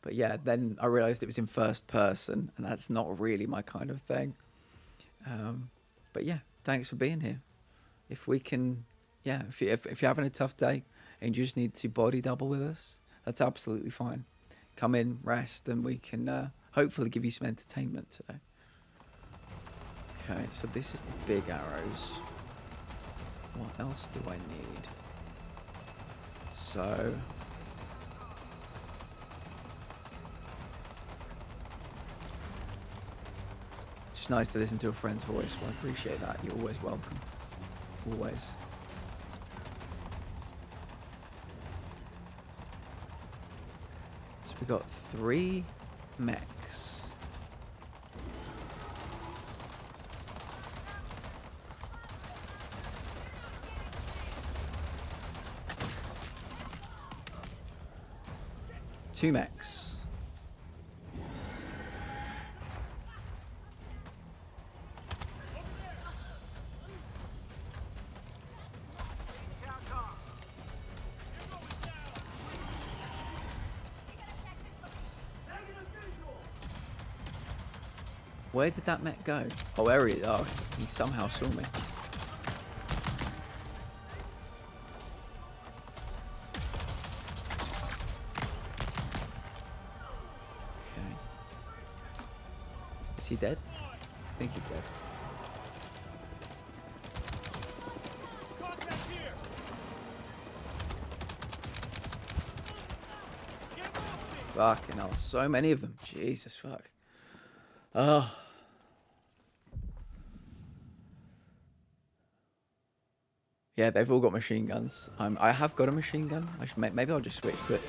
But yeah, then I realized it was in first person, and that's not really my kind of thing. But yeah, thanks for being here. If we can, yeah, if you're having a tough day and you just need to body double with us, that's absolutely fine. Come in, rest, and we can hopefully give you some entertainment today. Okay, so this is the big arrows. What else do I need? So... it's nice to listen to a friend's voice. Well, I appreciate that. You're always welcome. Always. We got 3 mechs. Two mechs. Where did that mech go? Oh, there he is. Oh, he somehow saw me. Okay. Is he dead? I think he's dead. Fucking hell, so many of them. Jesus fuck. Oh. Yeah, they've all got machine guns. I have got a machine gun. Maybe I'll just switch to it.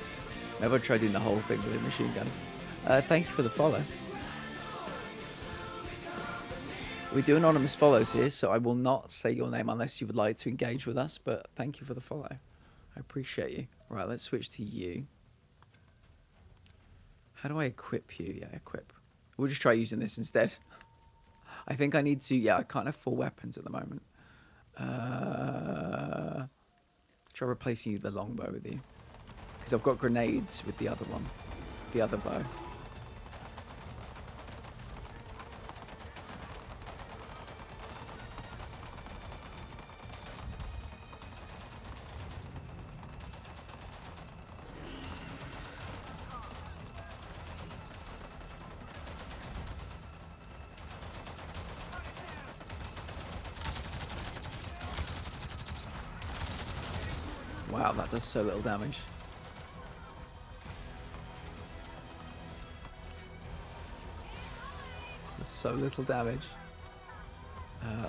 Maybe I'll try doing the whole thing with a machine gun. Thank you for the follow. We do anonymous follows here, so I will not say your name unless you would like to engage with us, but thank you for the follow. I appreciate you. Right, let's switch to you. How do I equip you? Yeah, equip. We'll just try using this instead. I think I need to... Yeah, I can't have 4 weapons at the moment. Try replacing you with the longbow with you. Because I've got grenades with the other one. The other bow. Wow, that does so little damage. That's so little damage.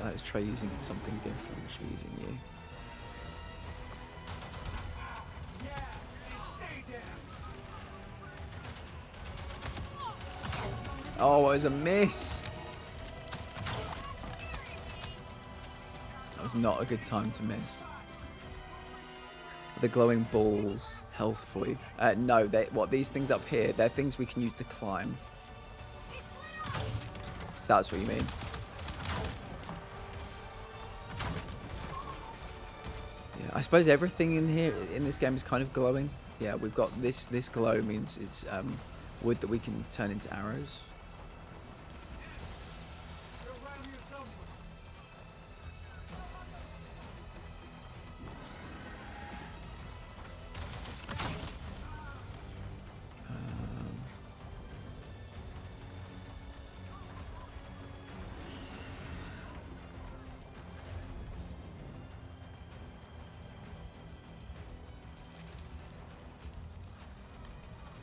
Let's try using something different. Let's try using you. Oh, it was a miss. That was not a good time to miss. The glowing balls health for you. No, these things up here, they're things we can use to climb. That's what you mean. Yeah, I suppose everything in here, in this game, is kind of glowing. Yeah, we've got this glow means it's wood that we can turn into arrows.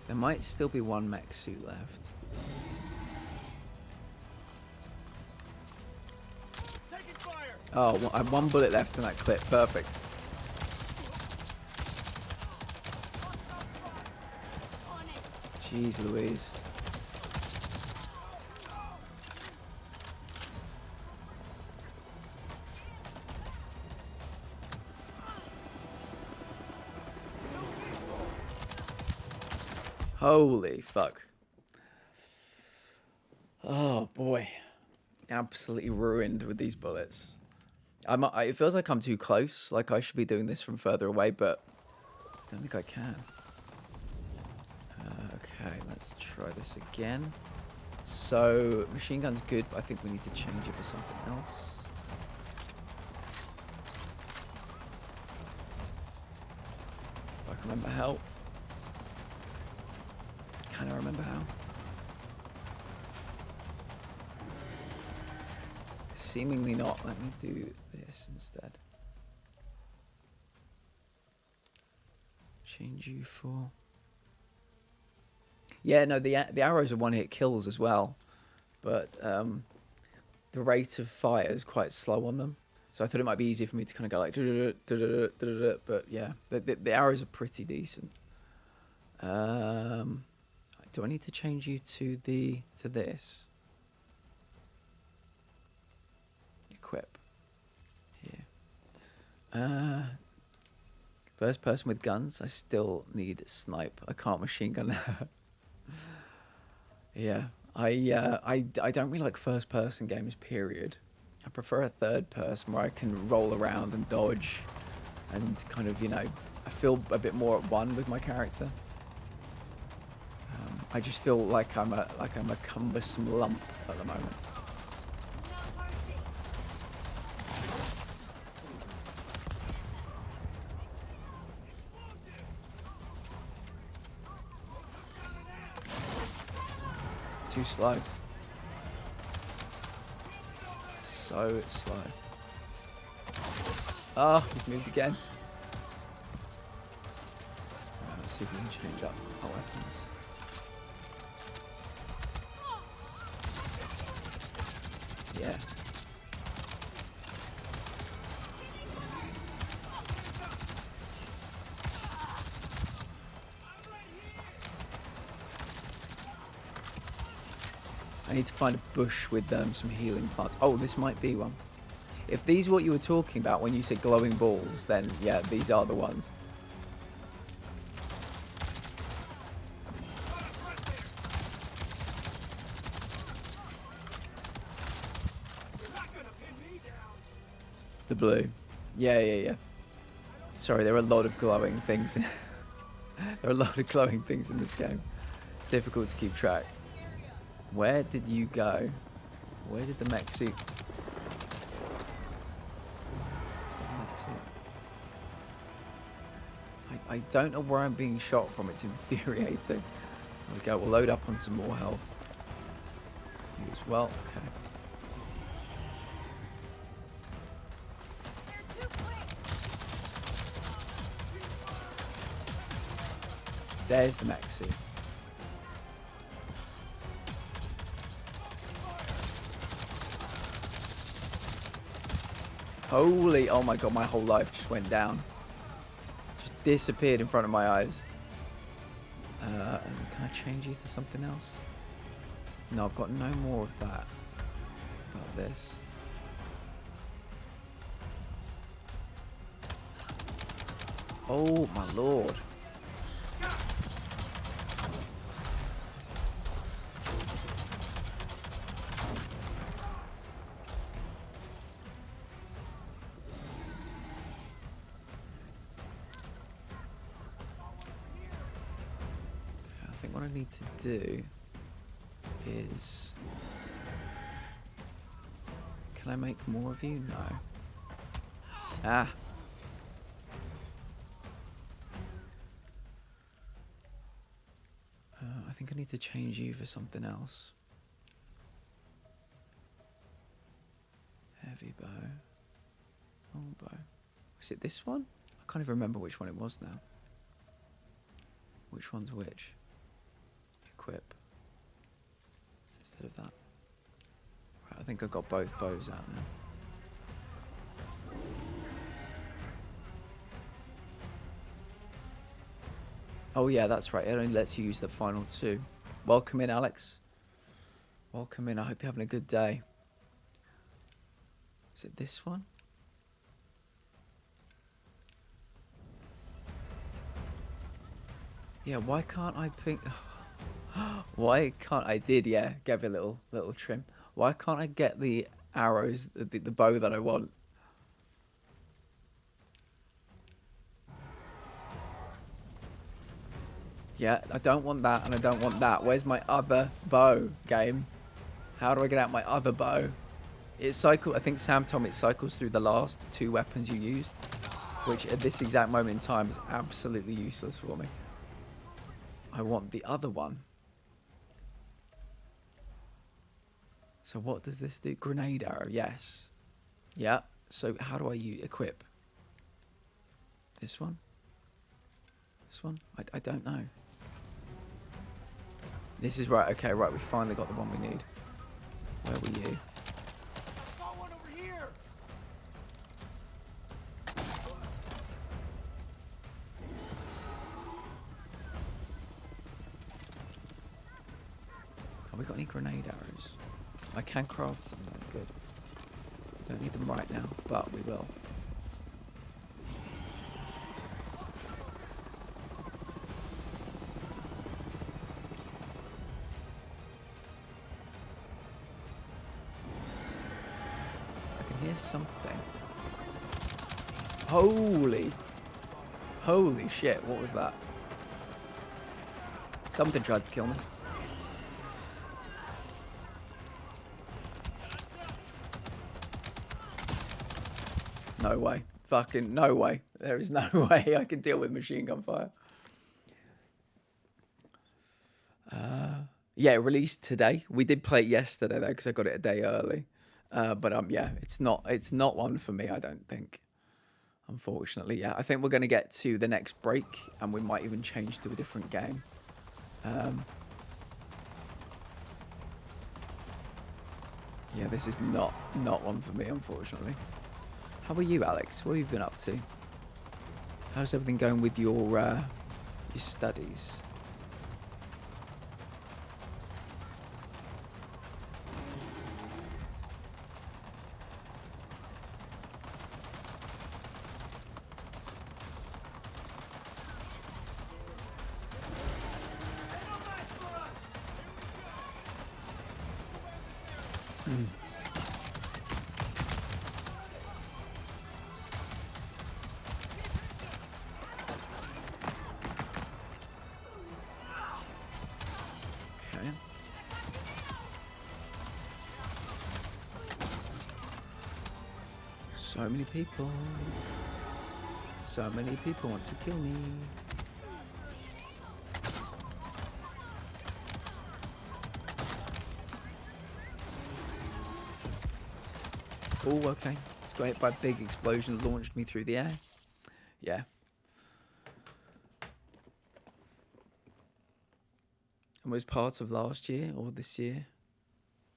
There might still be 1 mech suit left. Oh, I have 1 bullet left in that clip. Perfect. Jeez Louise. Holy fuck. Oh boy. Absolutely ruined with these bullets. It feels like I'm too close. Like I should be doing this from further away, but I don't think I can. Okay, let's try this again. So, machine gun's good, but I think we need to change it for something else. If I can remember how. Can I remember how? Seemingly not. Let me do this instead. Change you for... Yeah, no, the arrows are 1-hit kills as well. But the rate of fire is quite slow on them. So I thought it might be easier for me to kind of go like... But yeah, the arrows are pretty decent. Do I need to change you to this? Equip. Here. First person with guns. I still need snipe. I can't machine gun. Yeah. I don't really like first person games, period. I prefer a third person where I can roll around and dodge and kind of, you know, I feel a bit more at one with my character. I just feel like I'm a cumbersome lump at the moment. Too slow. So slow. Oh, he's moved again. Let's see if we can change up our weapons. Yeah. I need to find a bush with some healing plants. Oh, this might be one. If these are what you were talking about when you said glowing balls, then yeah, these are the ones. The blue. Yeah. Sorry, there are a lot of glowing things. There are a lot of glowing things in this game. It's difficult to keep track. Where did you go? Where did the mech suit? Where's that mech suit? I don't know where I'm being shot from. It's infuriating. There we go. We'll load up on some more health. You as well. Okay. There's the mech suit. Holy, oh my god, my whole life just went down. Just disappeared in front of my eyes. Can I change you to something else? No, I've got no more of that. About this. Oh my lord. I think what I need to do is... Can I make more of you? No. Ah. I think I need to change you for something else. Heavy bow. Long bow. Was it this one? I can't even remember which one it was now. Which one's which? Equip. Instead of that. Right, I think I got both bows out now. Oh yeah, that's right. It only lets you use the final two. Welcome in, Alex. Welcome in. I hope you're having a good day. Is it this one? Yeah, why can't I pick... Why can't I... Did, yeah. Gave it a little trim. Why can't I get the arrows, the bow that I want? Yeah, I don't want that and I don't want that. Where's my other bow, game? How do I get out my other bow? It cycles... I think Sam told me it cycles through the last two weapons you used, which at this exact moment in time is absolutely useless for me. I want the other one. So what does this do? Grenade arrow, yes. Yeah, so how do I equip? This one? This one? I don't know. This is right, okay, right, we finally got the one we need. Where were you? I saw one over here. we got any grenade arrows? I can craft some. Good. Don't need them right now, but we will. I can hear something. Holy shit, what was that? Something tried to kill me. No way. Fucking no way. There is no way I can deal with machine gun fire. Yeah, it released today. We did play it yesterday though, because I got it a day early. But yeah, it's not one for me, I don't think. Unfortunately, yeah. I think we're going to get to the next break, and we might even change to a different game. Yeah, this is not one for me, unfortunately. How are you, Alex? What have you been up to? How's everything going with your studies? So many people. So many people want to kill me. Oh, okay. It's got hit by a big explosion that launched me through the air. Yeah. And was part of last year or this year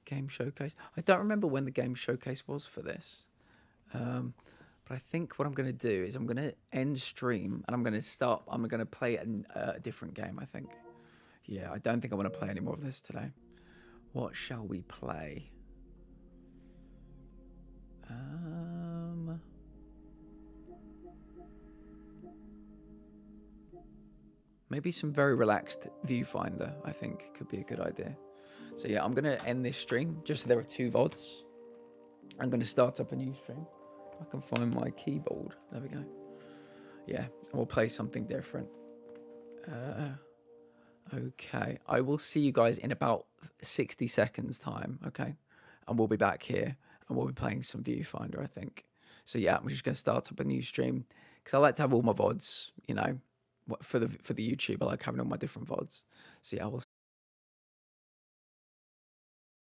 game showcase. I don't remember when the game showcase was for this. But I think what I'm going to do is I'm going to end stream and I'm going to play a different game, I think. Yeah, I don't think I want to play any more of this today. What shall we play? Maybe some very relaxed viewfinder, I think, could be a good idea. So yeah, I'm going to end this stream just so there are 2 VODs. I'm going to start up a new stream. I can find my keyboard. There we go. Yeah, and we'll play something different. Okay, I will see you guys in about 60 seconds time, okay? And we'll be back here, and we'll be playing some Viewfinder, I think. So yeah, I'm just going to start up a new stream, because I like to have all my VODs, you know, for the YouTube. I like having all my different VODs. So yeah, we'll